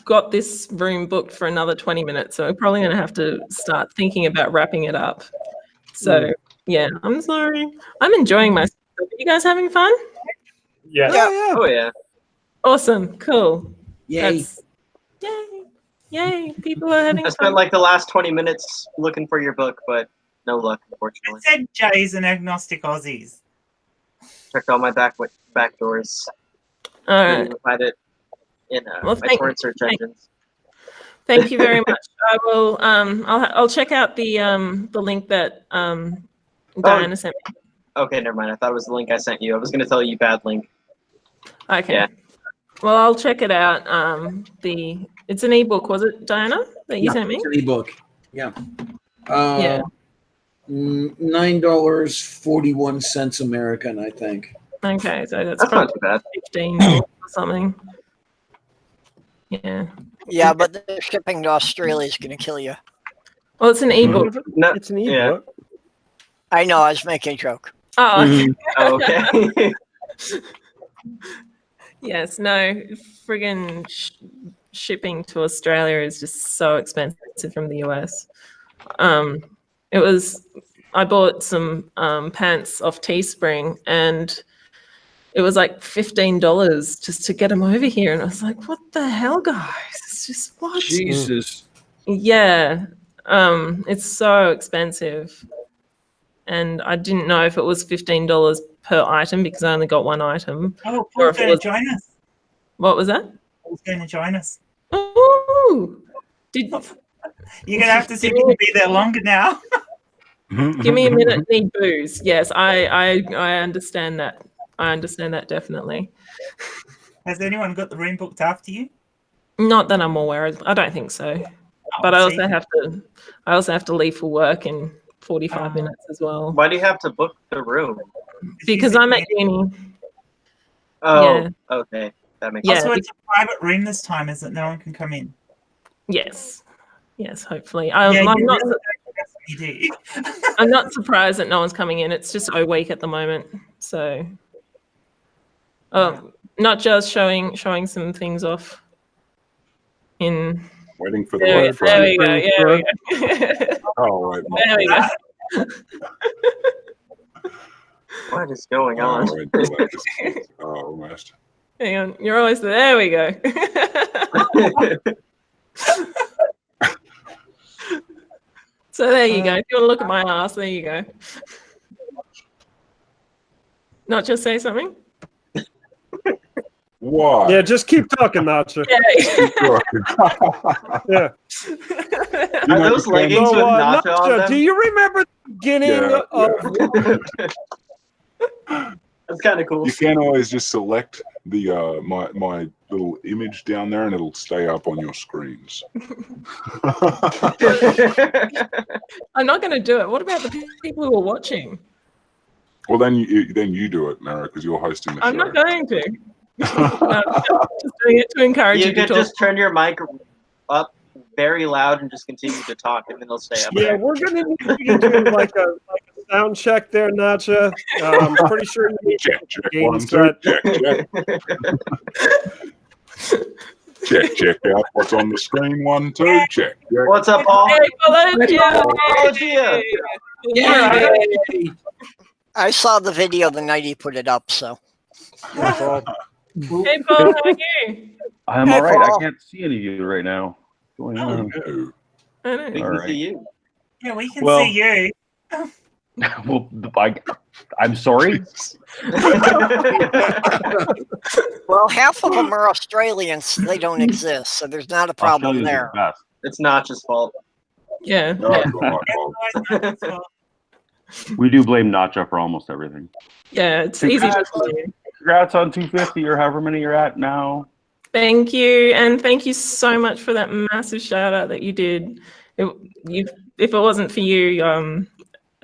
got this room booked for another 20 minutes, so I'm probably going to have to start thinking about wrapping it up. So, yeah, I'm sorry. I'm enjoying myself. Are you guys having fun? Yeah. Oh, yeah. Awesome. Cool. Yay. Yay. People are having I spent fun. like the last 20 minutes looking for your book, but no luck, unfortunately. It said Jays and agnostic Aussies. Checked all my back doors. All right. Didn't find it in Well, my torrent search engines. Thank you very much. I will. I'll check out the link that Diana sent me. Okay, never mind. I thought it was the link I sent you. I was going to tell you bad link. Okay. Yeah. Well, I'll check it out. It's an ebook, was it, Diana, that you sent me? It's an ebook. Yeah. Yeah. $9.41 American, I think. Okay, so that's That's not probably too bad. $15 or something. Yeah. Yeah, but the shipping to Australia is going to kill you. Well, it's an ebook. No, It's an ebook. I know, I was making a joke. Oh, okay. Oh, okay. Yes, no, friggin' shipping to Australia is just so expensive from the US. It was, I bought some pants off Teespring, and it was like $15 just to get them over here. And I was like, what the hell, guys? It's just what? Jesus. Yeah. It's so expensive. And I didn't know if it was $15 per item because I only got one item. Oh, or Paul's if it going was, to join us. what was that? Paul's going to join us. Oh, You're going to have to see if you can be there longer now. Give me a minute, need booze. Yes, I understand that. I understand that definitely. Has anyone got the room booked after you? Not that I'm aware of. I don't think so. But I also have to leave for work in 45 minutes as well. Why do you have to book the room? Because I'm at uni. Oh, Yeah. okay. That makes Also, sense. it's a private room this time, is it? No one can come in. Yes. Yes, hopefully. Yeah, I'm you not. really you do. I'm not surprised that no one's coming in. It's just a week at the moment, so. Not just showing some things off. Waiting for the There right frame. we go. Yeah, we go. Oh, right. There we go. What is going on? Oh, right. Oh, almost. Hang on, you're always there. We go. So there you go. If you want to look at my ass, there you go. Not just say something. Why? Yeah, just keep talking, Nacho. Yeah. Yeah. Are those leggings with nacho on them? do you remember the beginning of? That's kind of cool. You can always just select the my little image down there, and it'll stay up on your screens. I'm not going to do it. What about the people who are watching? Well, then you do it, Mara, because you're hosting the show. I'm not going to. I'm just doing it to encourage you, You to could talk. just turn your mic up very loud and just continue to talk, and then they'll stay up. Yeah, we're gonna need you to do like a sound check there, Nacha. I'm pretty sure you need check game 1 2 set. check out what's on the screen. 1 2 check. What's up, Paul? Hey, Valencia! Valencia! I saw the video the night he put it up, so. Hey, Paul, how are you? I'm Hey, all right. Paul. I can't see any of you right now. What's going on? I know. We All can right. see you. Yeah, we can Well- see you. Well, I'm sorry. Well, half of them are Australians. They don't exist, so there's not a problem Australians there. are the best. It's not just fault. Yeah. No, Yeah. it's not my fault. We do blame Nacha for almost everything. Yeah, it's easy to Congrats on 250 or however many you're at now. Thank you, and thank you so much for that massive shout out that you did. If it wasn't for you,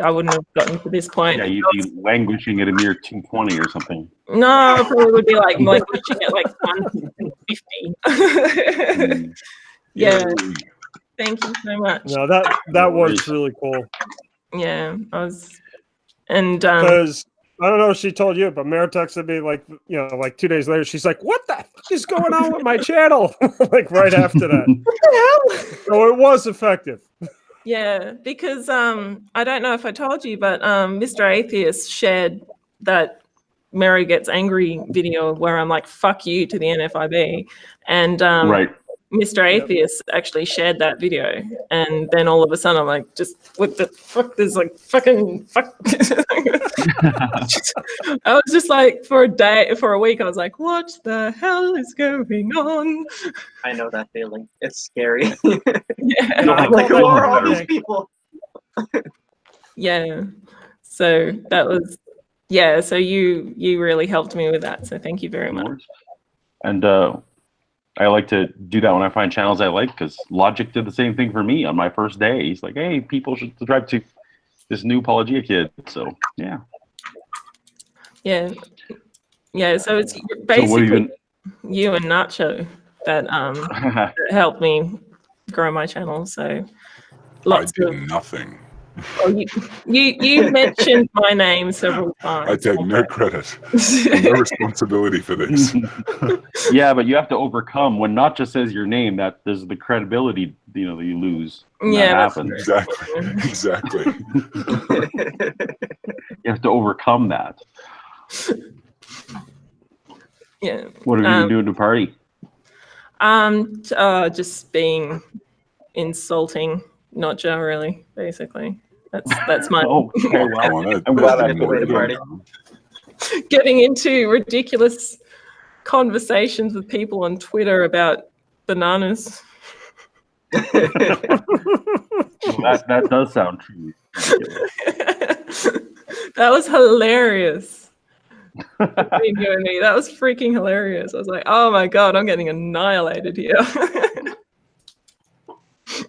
I wouldn't have gotten to this point. Yeah, you'd be languishing at a mere 220 or something. No, I probably would be like pushing at like 150. Yeah, thank you so much. No, that was really cool. Yeah, I was, and Because I don't know if she told you, but Mara texted me like 2 days later. She's like, "What the fuck is going on with my channel?" Like right after that. What the hell? So it was effective. Yeah, because I don't know if I told you, but Mr. Atheist shared that Mary Gets Angry video where I'm like, fuck you to the NFIB. And Right. Mr. Atheist actually shared that video. And then all of a sudden I'm like, just what the fuck? There's like fucking fuck. I was just like, for a week, I was like, what the hell is going on? I know that feeling. It's scary. Yeah. I'm like, who are all these people? Yeah. So that was, yeah. So you really helped me with that. So thank you very much. And I like to do that when I find channels I like, because Logic did the same thing for me on my first day. He's like, hey, people should subscribe to this new Apologia kid. So, yeah. Yeah. Yeah. So it's basically you and Nacho that that helped me grow my channel. So I did nothing. Oh, you mentioned my name several times. I take no credit and no responsibility for this. Yeah, but you have to overcome when not just says your name, that there's the credibility, that you lose. When Yeah, that that's happens. Exactly. You have to overcome that. Yeah. What have you been doing to party? Just being insulting, Notja, really, basically. That's my. Okay, well, I'm glad I put it in. Getting into ridiculous conversations with people on Twitter about bananas. That does sound true. That was hilarious. Between you and me, that was freaking hilarious. I was like, oh my god, I'm getting annihilated here.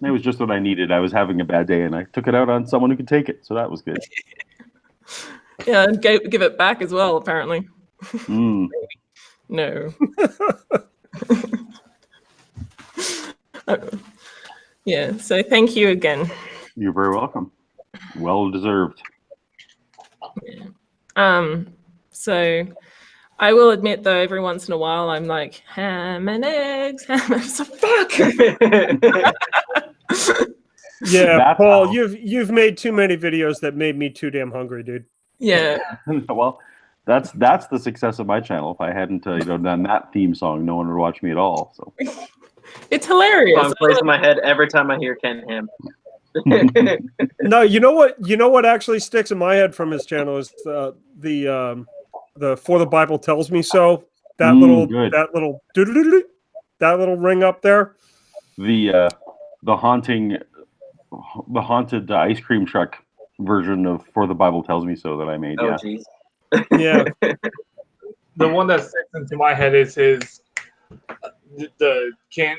It was just what I needed. I was having a bad day, and I took it out on someone who could take it, so that was good. Yeah, and give it back as well, apparently. No. Yeah, so thank you again. You're very welcome. Well deserved. So I will admit, though, every once in a while I'm like, ham and eggs, ham and so fuck. Yeah, That's Paul, how- you've made too many videos that made me too damn hungry, dude. Yeah. Well, that's the success of my channel. If I hadn't done that theme song, no one would watch me at all. So it's hilarious. Song plays in my head every time I hear Ken Ham. No, you know what actually sticks in my head from his channel is the For the Bible Tells Me So. That little doodle-doodle, that little ring up there. The haunted ice cream truck version of For the Bible Tells Me So that I made. Oh, jeez. Yeah. The one that sticks into my head is his the Ken.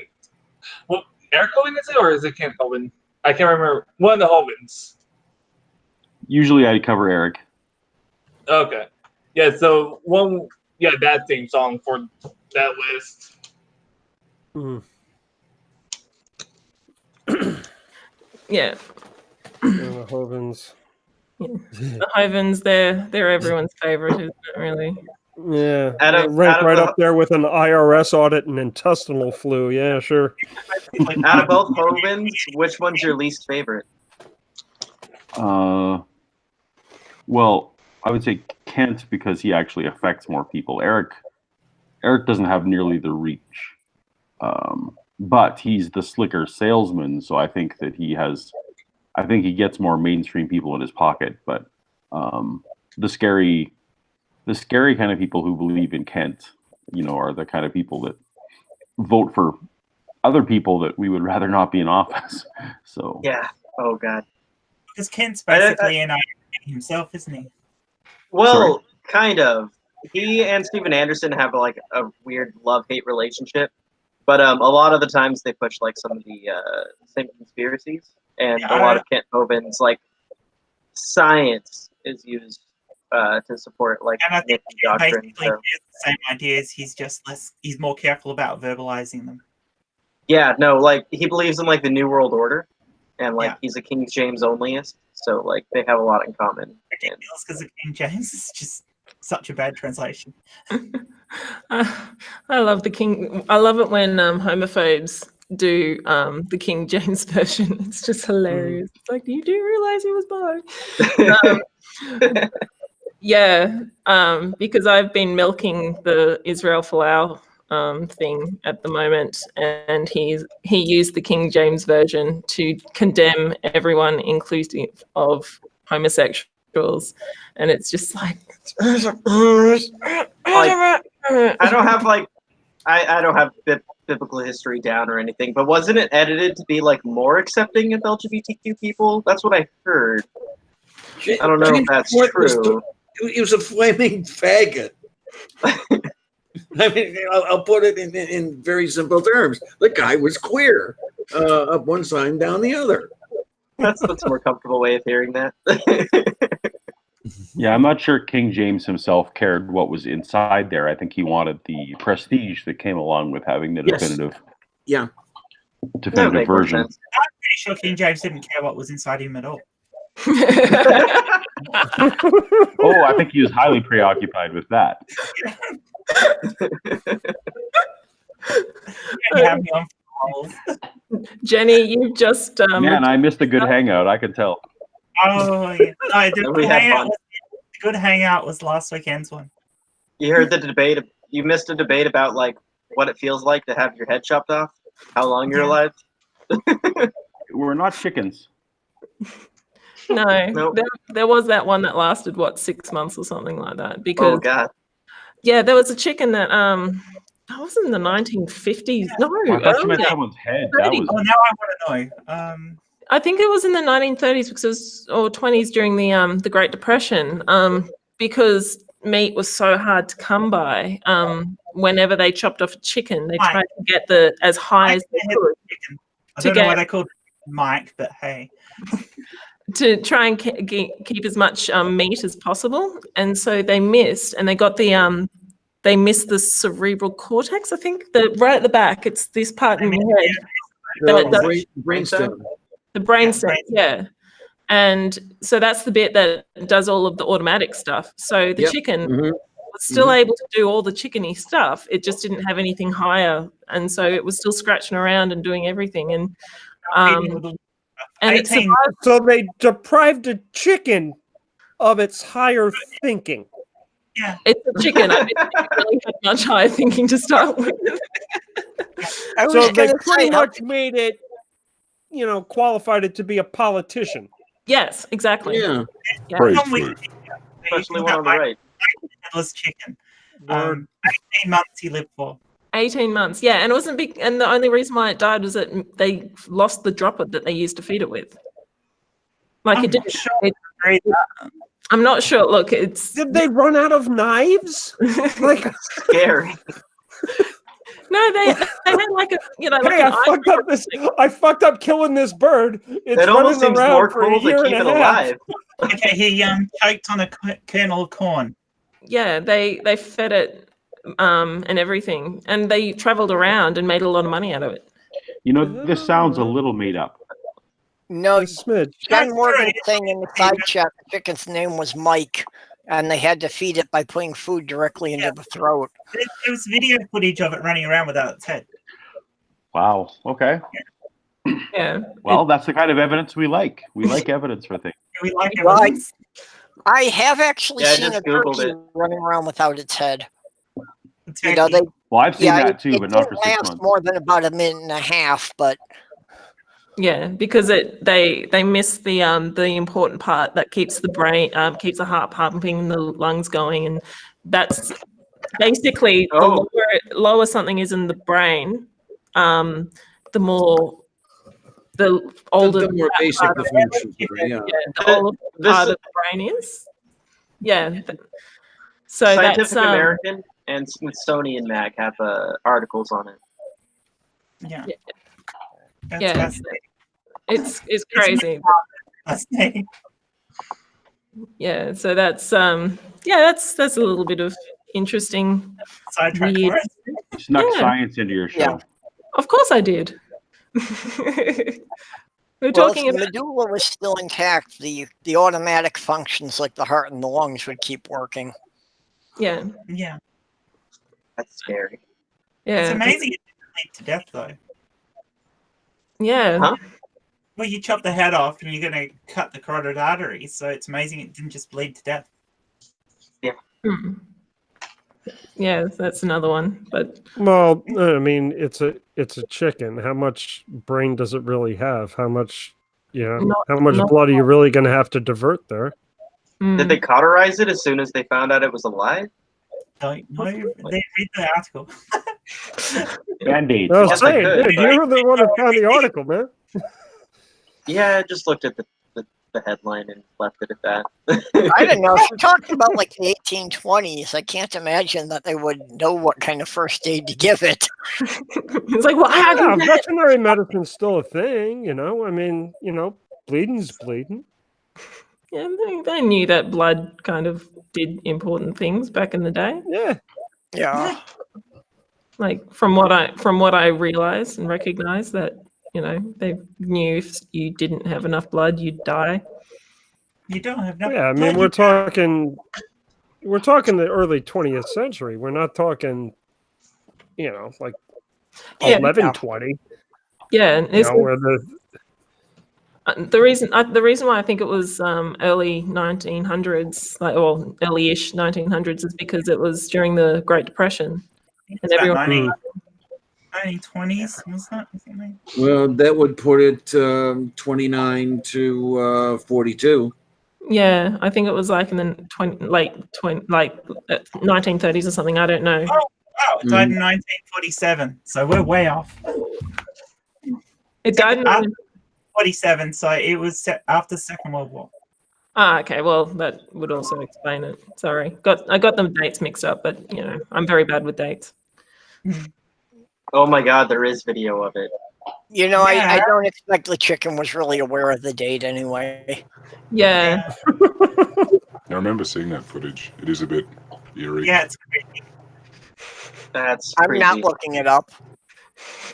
Well, Eric Hovind is it, or is it Ken Hovind? I can't remember. One of the Hovinds. Usually I cover Eric. Okay. Yeah. So that theme song for that list. Yeah. The Hovinds. Yeah. The Hovinds, they're everyone's favorite, isn't it, really? Yeah, rank right up there with an IRS audit and intestinal flu. Yeah, sure. Out of both Hovinds, which one's your least favorite? Well, I would say Kent because he actually affects more people. Eric doesn't have nearly the reach, but he's the slicker salesman. So I think that he gets more mainstream people in his pocket. But the scary kind of people who believe in Kent, are the kind of people that vote for other people that we would rather not be in office. So yeah. Oh God. Because Kent's basically an himself, isn't he? Well, kind of. He and Steven Anderson have like a weird love-hate relationship, but a lot of the times they push like some of the same conspiracies, and a lot of Kent Hovind's like science is used to support like and I think doctrine. basically the same ideas. He's more careful about verbalizing them. Yeah, no, like he believes in like the New World Order, and like he's a King James onlyist, so like they have a lot in common. Ridiculous, because King James is just such a bad translation. I love the King. I love it when homophobes do the King James version. It's just hilarious. It's like, you do realize he was bi? Yeah, because I've been milking the Israel Folau thing at the moment, and he used the King James version to condemn everyone, inclusive of homosexuals, and it's just like I don't have like I don't have biblical history down or anything, but wasn't it edited to be like more accepting of LGBTQ people? That's what I heard. I don't know if that's true. He was a flaming faggot. I mean, I'll put it in very simple terms. The guy was queer, up one side and down the other. That's a more comfortable way of hearing that. Yeah, I'm not sure King James himself cared what was inside there. I think he wanted the prestige that came along with having the definitive version. I'm pretty sure King James didn't care what was inside him at all. Oh, I think he was highly preoccupied with that. Jenny, you just Man, I missed a good hangout. I could tell. Oh yeah, no, the We had fun. good hangout was last weekend's one. You heard the debate. You missed a debate about like what it feels like to have your head chopped off. How long you're alive? We're not chickens. No, Nope. there was that one that lasted 6 months or something like that. Because Oh God. yeah, there was a chicken that that was in the 1950s. No, I thought you meant earlier. someone's head. That 30s. was. Oh, now I want to know. I think it was in the 1930s because or 20s during the Great Depression. Because meat was so hard to come by. Whenever they chopped off a chicken, they tried to get as high as they could. I don't know why they called it Mike, but hey. To try and keep as much meat as possible, and so they missed, and they got they missed the cerebral cortex. I think right at the back. It's this part in your head. The brainstem. The brainstem, yeah. And so that's the bit that does all of the automatic stuff. So the chicken was still able to do all the chickeny stuff. It just didn't have anything higher, and so it was still scratching around and doing everything. And it survived. So they deprived a chicken of its higher thinking. Yeah, it's a chicken. I mean, it really had much higher thinking to start with. So they pretty much made it, qualified it to be a politician. Yes, exactly. Yeah. Especially one on the right. Headless chicken. 18 months he lived for. 18 months, yeah, and it wasn't big. And the only reason why it died was that they lost the dropper that they used to feed it with. Like it didn't. I'm not sure. Look, did they run out of knives? Like scary. No, they had like a Hey, I fucked up killing this bird. It's it almost running seems around more for cool a year to keep and it a half. alive. Okay, he choked on a kernel of corn. Yeah, they fed it and everything, and they traveled around and made a lot of money out of it. This sounds a little made up. No, smidge. John Morgan saying in the side chat the chicken's name was Mike, and they had to feed it by putting food directly into the throat. There was video footage of it running around without its head. Wow. Okay. Yeah. Well, that's the kind of evidence we like. We like evidence for things. We like Right. I have actually Yeah, I seen just a Googled turkey it. running around without its head. Well, I've seen that too, it but not for didn't 6 last months. more than about a minute and a half, but Yeah, because they miss the important part that keeps the brain keeps the heart pumping and the lungs going, and that's basically the lower something is in the brain, the more the older the more that basic part the of functions it- are, yeah. the older part of the brain is. Yeah. So Scientific that's American and Smithsonian Mag have articles on it. Yeah. Yeah, it's crazy. Fascinating. Yeah, so that's that's a little bit of interesting sidetrack weird. for us. You snuck Yeah. science into your show. Yeah. Of course I did. We're talking if the about medulla was still intact, the automatic functions like the heart and the lungs would keep working. yeah. That's scary. Yeah. It's amazing it didn't lead to death though. Yeah. Huh? Well, you chop the head off and you're going to cut the carotid artery, so it's amazing it didn't just bleed to death. Hmm. Yeah, that's another one. But Well, I mean, it's a chicken. How much brain does it really have? How much, how much blood are you really going to have to divert there? Did they cauterize it as soon as they found out it was alive? Don't know. They read the article. Band-Aids. I was Yes, I saying, could. dude, you're the one who found the article, man. Yeah, I just looked at the headline and left it at that. I don't know. If you're talking about like the 1820s, I can't imagine that they would know what kind of first aid to give it. it's like, well, Yeah, veterinary medicine's still a thing, I mean, bleeding's bleeding. yeah, they knew that blood kind of did important things back in the day. Yeah. Yeah. Like from what I realized and recognized that they knew if you didn't have enough blood, you'd die. You don't have no. Yeah, I mean we're talking the early 20th century. We're not talking, like 1120. Yeah, and it's where the reason why I think it was early 1900s, early-ish 1900s, is because it was during the Great Depression, and everyone. 1920s was that or something? Well, that would put it 29 to 42. Yeah, I think it was like in the 1930s or something. I don't know. Oh, wow! It died in 1947, so we're way off. It died in 1947, so it was set after the Second World War. Ah, okay. Well, that would also explain it. Sorry, I got the dates mixed up, but I'm very bad with dates. Oh my God, there is video of it. I don't expect the chicken was really aware of the date anyway. Yeah. I remember seeing that footage. It is a bit eerie. Yeah, it's creepy. I'm not looking it up.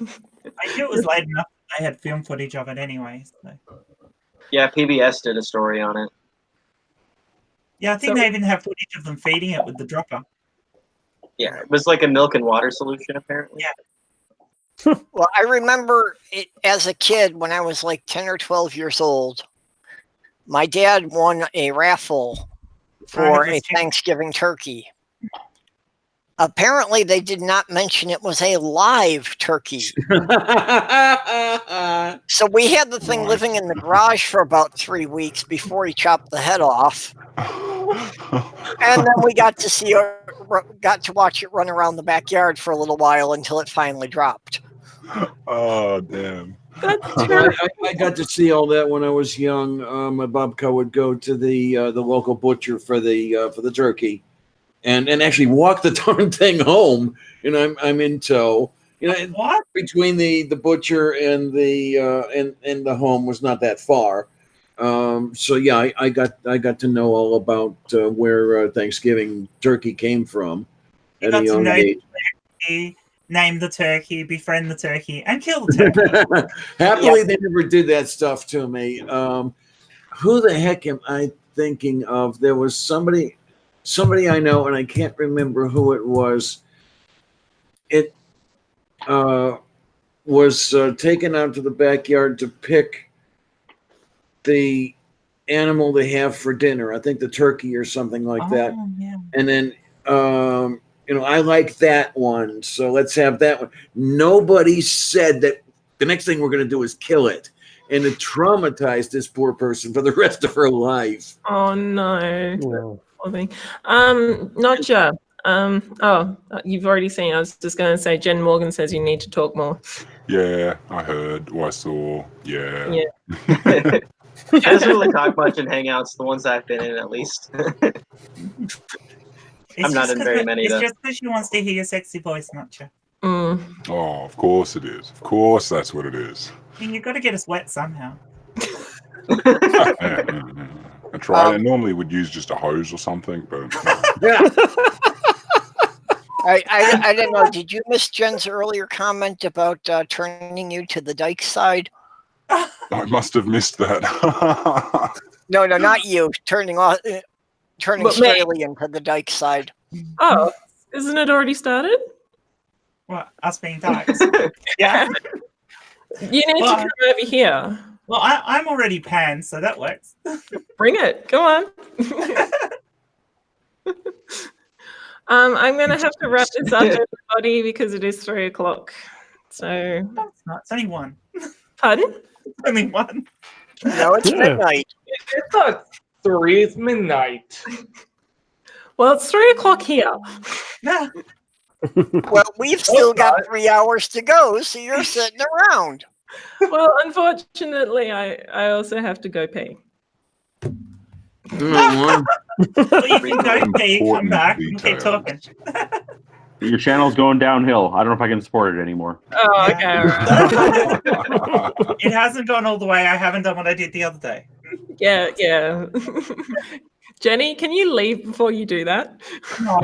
I knew it was late enough. I had film footage of it anyway. So. Yeah, PBS did a story on it. Yeah, I think they even have footage of them feeding it with the dropper. Yeah, it was like a milk and water solution, apparently. Yeah. Well, I remember it as a kid when I was like 10 or 12 years old. My dad won a raffle for a Thanksgiving turkey. Apparently, they did not mention it was a live turkey. So we had the thing living in the garage for about 3 weeks before he chopped the head off. And then we got to watch it run around the backyard for a little while until it finally dropped. Oh, damn. I got to see all that when I was young. My babka would go to the local butcher for the turkey, and actually walk the darn thing home. I'm in tow. What? Between the butcher and the home was not that far. So yeah, I got to know all about where Thanksgiving turkey came from at a young age. Name the turkey, befriend the turkey, and kill the turkey. Happily, they never did that stuff to me. Who the heck am I thinking of? There was somebody I know, and I can't remember who it was. It was taken out to the backyard to pick the animal they have for dinner. I think the turkey or something like that. Yeah. And then I like that one, so let's have that one. Nobody said that the next thing we're going to do is kill it. And it traumatized this poor person for the rest of her life. Oh, no. Notcha. You've already seen. I was just going to say, Jen Morgan says you need to talk more. Yeah, I heard or I saw. Yeah. She doesn't really talk much in Hangouts, the ones I've been in at least. I'm not in very many, though. It's just because she wants to hear your sexy voice, Notcha. Oh, of course it is. Of course that's what it is. I mean, you've got to get us wet somehow. I try. I normally would use just a hose or something, but I don't know. Did you miss Jen's earlier comment about turning you to the dike side? I must have missed that. No, not you. Turning Australian to the dike side. Oh, isn't it already started? What, us being dykes? Yeah. You need to come over here. Well, I'm already panned, so that works. Bring it. Come on. I'm going to have to wrap this up, everybody, because it is 3 o'clock. So it's not. It's only 1. Pardon? It's only 1. No, it's midnight. It's not 3. It's midnight. Well, it's 3 o'clock here. Well, we've still got 3 hours to go, so you're sitting around. Well, unfortunately, I also have to go pee. Well, you can go pee, come back, and keep talking. Your channel's going downhill. I don't know if I can support it anymore. Oh, okay. All right. It hasn't gone all the way. I haven't done what I did the other day. Yeah. Jenny, can you leave before you do that? No.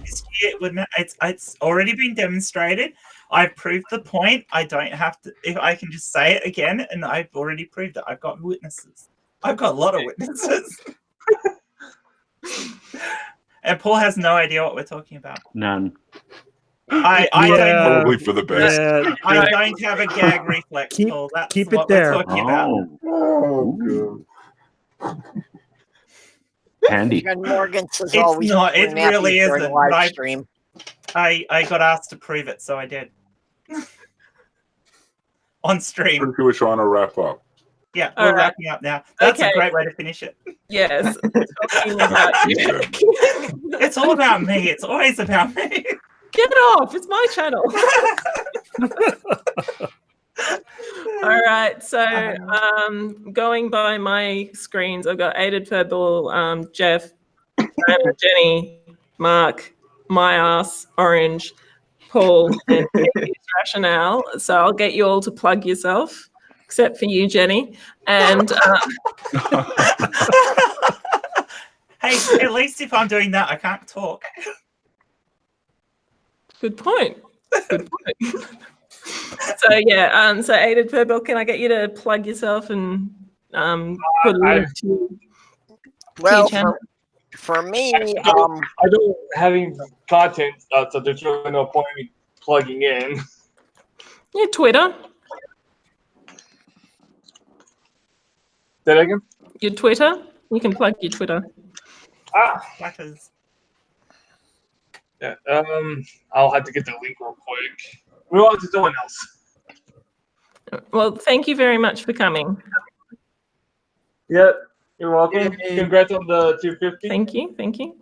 It's already been demonstrated. I've proved the point. I don't have to. If I can just say it again, and I've already proved it. I've got witnesses. I've got a lot of witnesses. And Paul has no idea what we're talking about. None. I Probably for the best. I don't have a gag reflex, Paul. That's keep it what there. we're talking about. Oh, God. Handy. Jen Morgan says It's always not. It nappy really during isn't. live But stream. I got asked to prove it, so I did. On stream. Pretty sure we're trying to wrap up. Yeah, we're wrapping up now. That's a great way to finish it. Yes. Talking about It's all about me. It's always about me. Get off. It's my channel. All right. So going by my screens, I've got Aided Purple, Jeff, Anna, Jenny, Mark, my ass, Orange, Paul, and Rationale. So I'll get you all to plug yourself, except for you, Jenny. And hey, at least if I'm doing that, I can't talk. Good point. Good point. So yeah, so Aided Purple, can I get you to plug yourself and put a link to Well, channel? for me, I don't have any content, so there's really no point in me plugging in. Yeah, Twitter. Say that again? Your Twitter. You can plug your Twitter. Yeah, I'll have to get the link real quick. We're on to someone else. Well, thank you very much for coming. Yep, you're welcome. Congrats on the 250. Thank you. Thank you.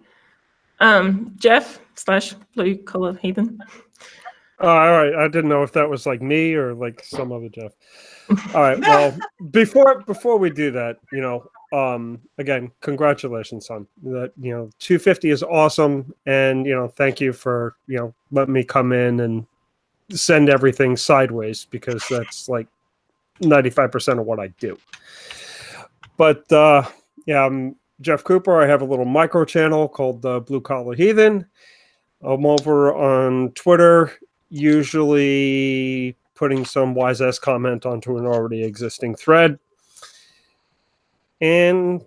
Jeff / Blue Collar Heathen. All right. I didn't know if that was like me or like some other Jeff. All right. Well, before we do that, again, congratulations, son. That 250 is awesome, and thank you for letting me come in and send everything sideways, because that's like 95% of what I do. But I'm Jeff Cooper. I have a little micro channel called Blue Collar Heathen. I'm over on Twitter, usually putting some wise ass comment onto an already existing thread. And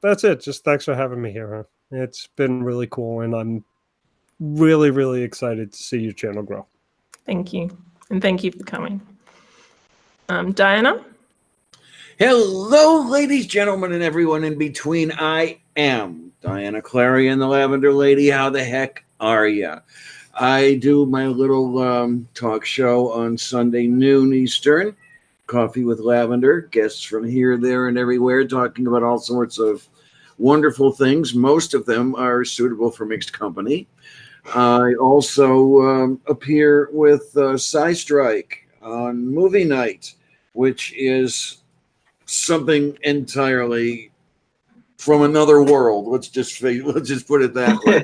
that's it. Just thanks for having me here. It's been really cool, and I'm really, really excited to see your channel grow. Thank you. And thank you for coming. Diana? Hello, ladies, gentlemen, and everyone in between. I am Diana Clary and the Lavender Lady. How the heck are ya? I do my little talk show on Sunday noon Eastern, Coffee with Lavender, guests from here, there, and everywhere, talking about all sorts of wonderful things. Most of them are suitable for mixed company. I also appear with Sci Strike on Movie Night, which is something entirely from another world. Let's just put it that way.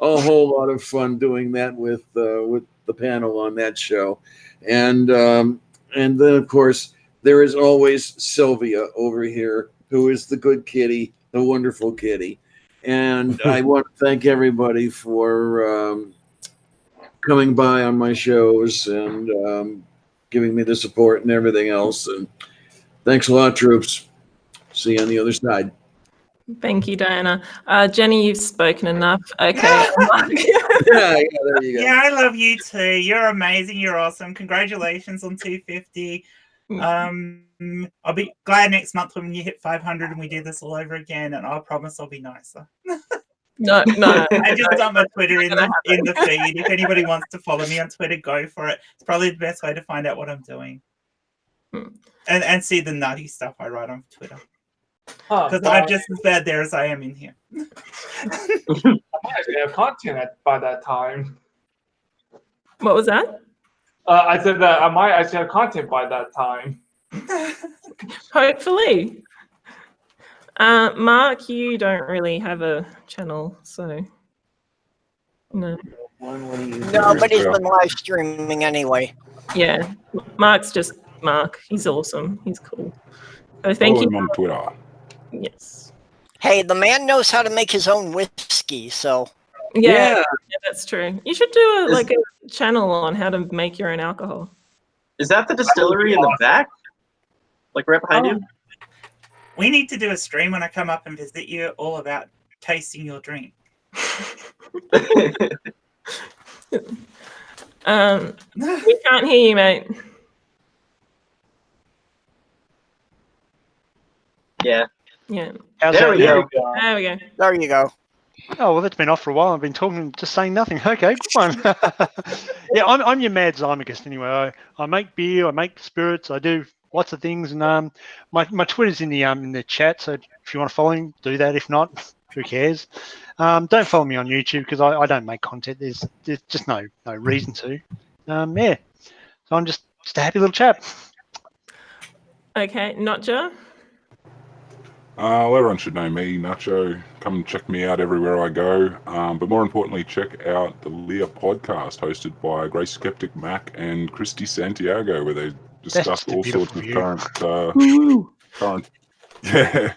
A whole lot of fun doing that with the panel on that show, and then of course there is always Sylvia over here, who is the good kitty, the wonderful kitty. And I want to thank everybody for coming by on my shows and giving me the support and everything else. And thanks a lot, troops. See you on the other side. Thank you, Diana. Jenny, you've spoken enough. Okay. There you go. Yeah, I love you too. You're amazing. You're awesome. Congratulations on 250. I'll be glad next month when you hit 500 and we do this all over again, and I promise I'll be nicer. No. I just got my Twitter in the feed. If anybody wants to follow me on Twitter, go for it. It's probably the best way to find out what I'm doing. And see the nutty stuff I write on Twitter. Because I'm just as bad there as I am in here. I might actually have content by that time. What was that? I said that I might actually have content by that time. Hopefully. Mark, you don't really have a channel, so no. Nobody's been live streaming anyway. Yeah, Mark's just Mark. He's awesome. He's cool. So thank Follow you. him on Twitter. Yes. Hey, the man knows how to make his own whiskey, so. Yeah, that's true. You should do a channel on how to make your own alcohol. Is that the distillery in the back? Like right behind you. We need to do a stream when I come up and visit you, all about tasting your drink. We can't hear you, mate. Yeah. Yeah. How's There that we now? go. There we go. There you go. Oh well, that's been off for a while. I've been talking, just saying nothing. Okay, good one. Yeah, I'm your mad Zymachist anyway. I make beer, I make spirits, I do lots of things, and my Twitter's in the chat. So if you want to follow me, do that. If not, who cares? Don't follow me on YouTube because I don't make content. There's just no reason to. Yeah, so I'm just a happy little chap. Okay, Notcha. Well, everyone should know me, Nacho. Come and check me out everywhere I go. But more importantly, check out the Leah podcast hosted by Grace Skeptic Mac and Christy Santiago, where they discuss all sorts of current, yeah,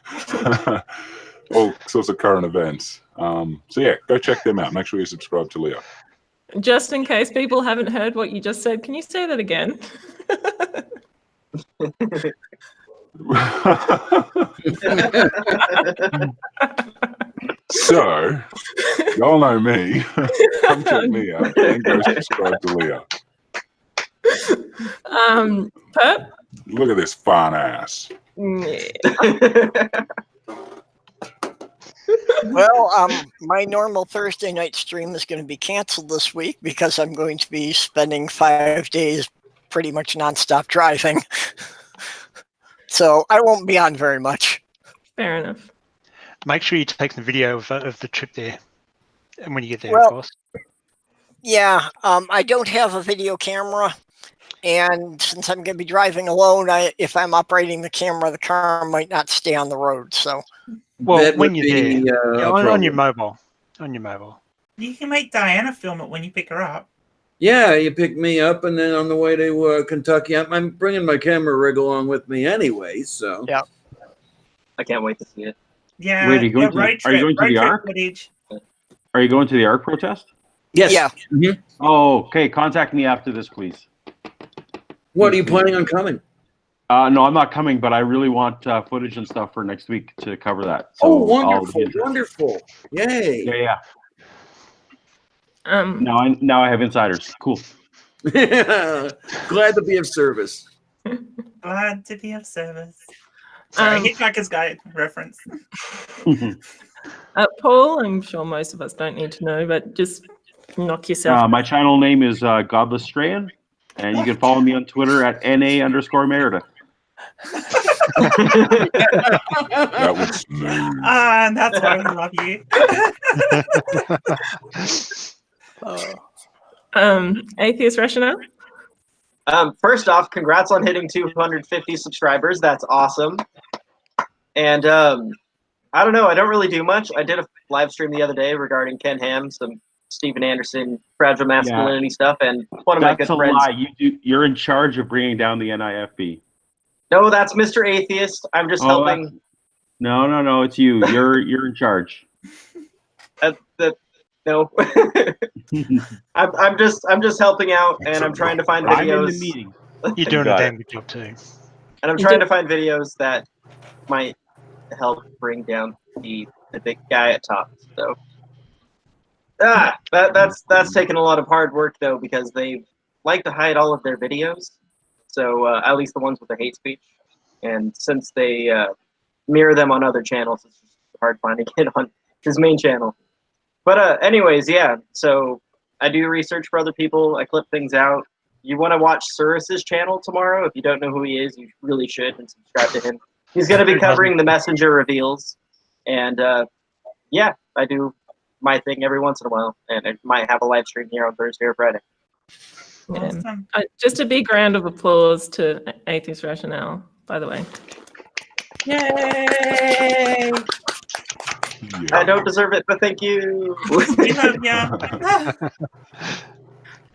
all sorts of current events. So yeah, go check them out. Make sure you subscribe to Leah. Just in case people haven't heard what you just said, can you say that again? So, y'all know me. Come check me out and go subscribe to Leah. Perp? Look at this fine ass. Well, my normal Thursday night stream is going to be canceled this week because I'm going to be spending 5 days pretty much nonstop driving. So I won't be on very much. Fair enough. Make sure you take the video of the trip there, and when you get there, Well, of course. Yeah, I don't have a video camera, and since I'm going to be driving alone, if I'm operating the camera, the car might not stay on the road. So, Well, when you're there, yeah, on your mobile, You can make Diana film it when you pick her up. Yeah, you pick me up, and then on the way to Kentucky, I'm bringing my camera rig along with me anyway. So yeah, I can't wait to see it. Yeah, Wait, are you going to the ARC? Footage. Are you going to the ARC protest? Yes. Yeah. Mm-hmm. Oh, okay. Contact me after this, please. What are you planning on coming? No, I'm not coming, but I really want footage and stuff for next week to cover that. So Oh, wonderful, wonderful. Yay. Yeah. Now I have insiders. Cool. Glad to be of service. Glad to be of service. Sorry, Hitchhiker's Guide reference. Paul, I'm sure most of us don't need to know, but just knock yourself. My channel name is Godless Strayan, and you can follow me on Twitter at NA_Meredith. That was smooth. And that's why we love you. Atheist Rationale? First off, congrats on hitting 250 subscribers. That's awesome. And I don't know. I don't really do much. I did a live stream the other day regarding Ken Ham, some Steven Anderson, fragile masculinity stuff, and one of my good friends. That's a lie. You're in charge of bringing down the NIFB. No, that's Mr. Atheist. I'm just helping. No. It's you. You're in charge. No. I'm just helping out, and I'm trying to find videos. I'm in the meeting. You're doing a damn good job too. And I'm trying to find videos that might help bring down the big guy at top. So that's taken a lot of hard work though, because they like to hide all of their videos. So at least the ones with the hate speech, and since they mirror them on other channels, it's just hard finding it on his main channel. But anyways, yeah. So I do research for other people. I clip things out. You want to watch Surus's channel tomorrow? If you don't know who he is, you really should, and subscribe to him. He's going to be covering the Messenger reveals, and yeah, I do my thing every once in a while, and I might have a live stream here on Thursday or Friday. Awesome. Just a big round of applause to Atheist Rationale, by the way. Yay! I don't deserve it, but thank you.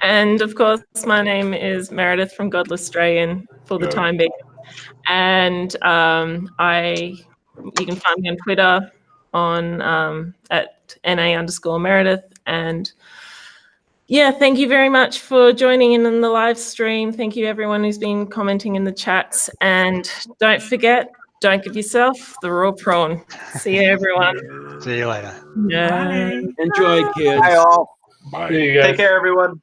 And of course, my name is Meredith from Godless Strayan for the time being. And you can find me on Twitter on at NA_Meredith. And Yeah, thank you very much for joining in on the live stream. Thank you everyone who's been commenting in the chats. And don't forget, don't give yourself the raw prawn. See you, everyone. See you later. Yeah. Enjoy, kids. Bye, all. Bye. See you guys. Take care, everyone.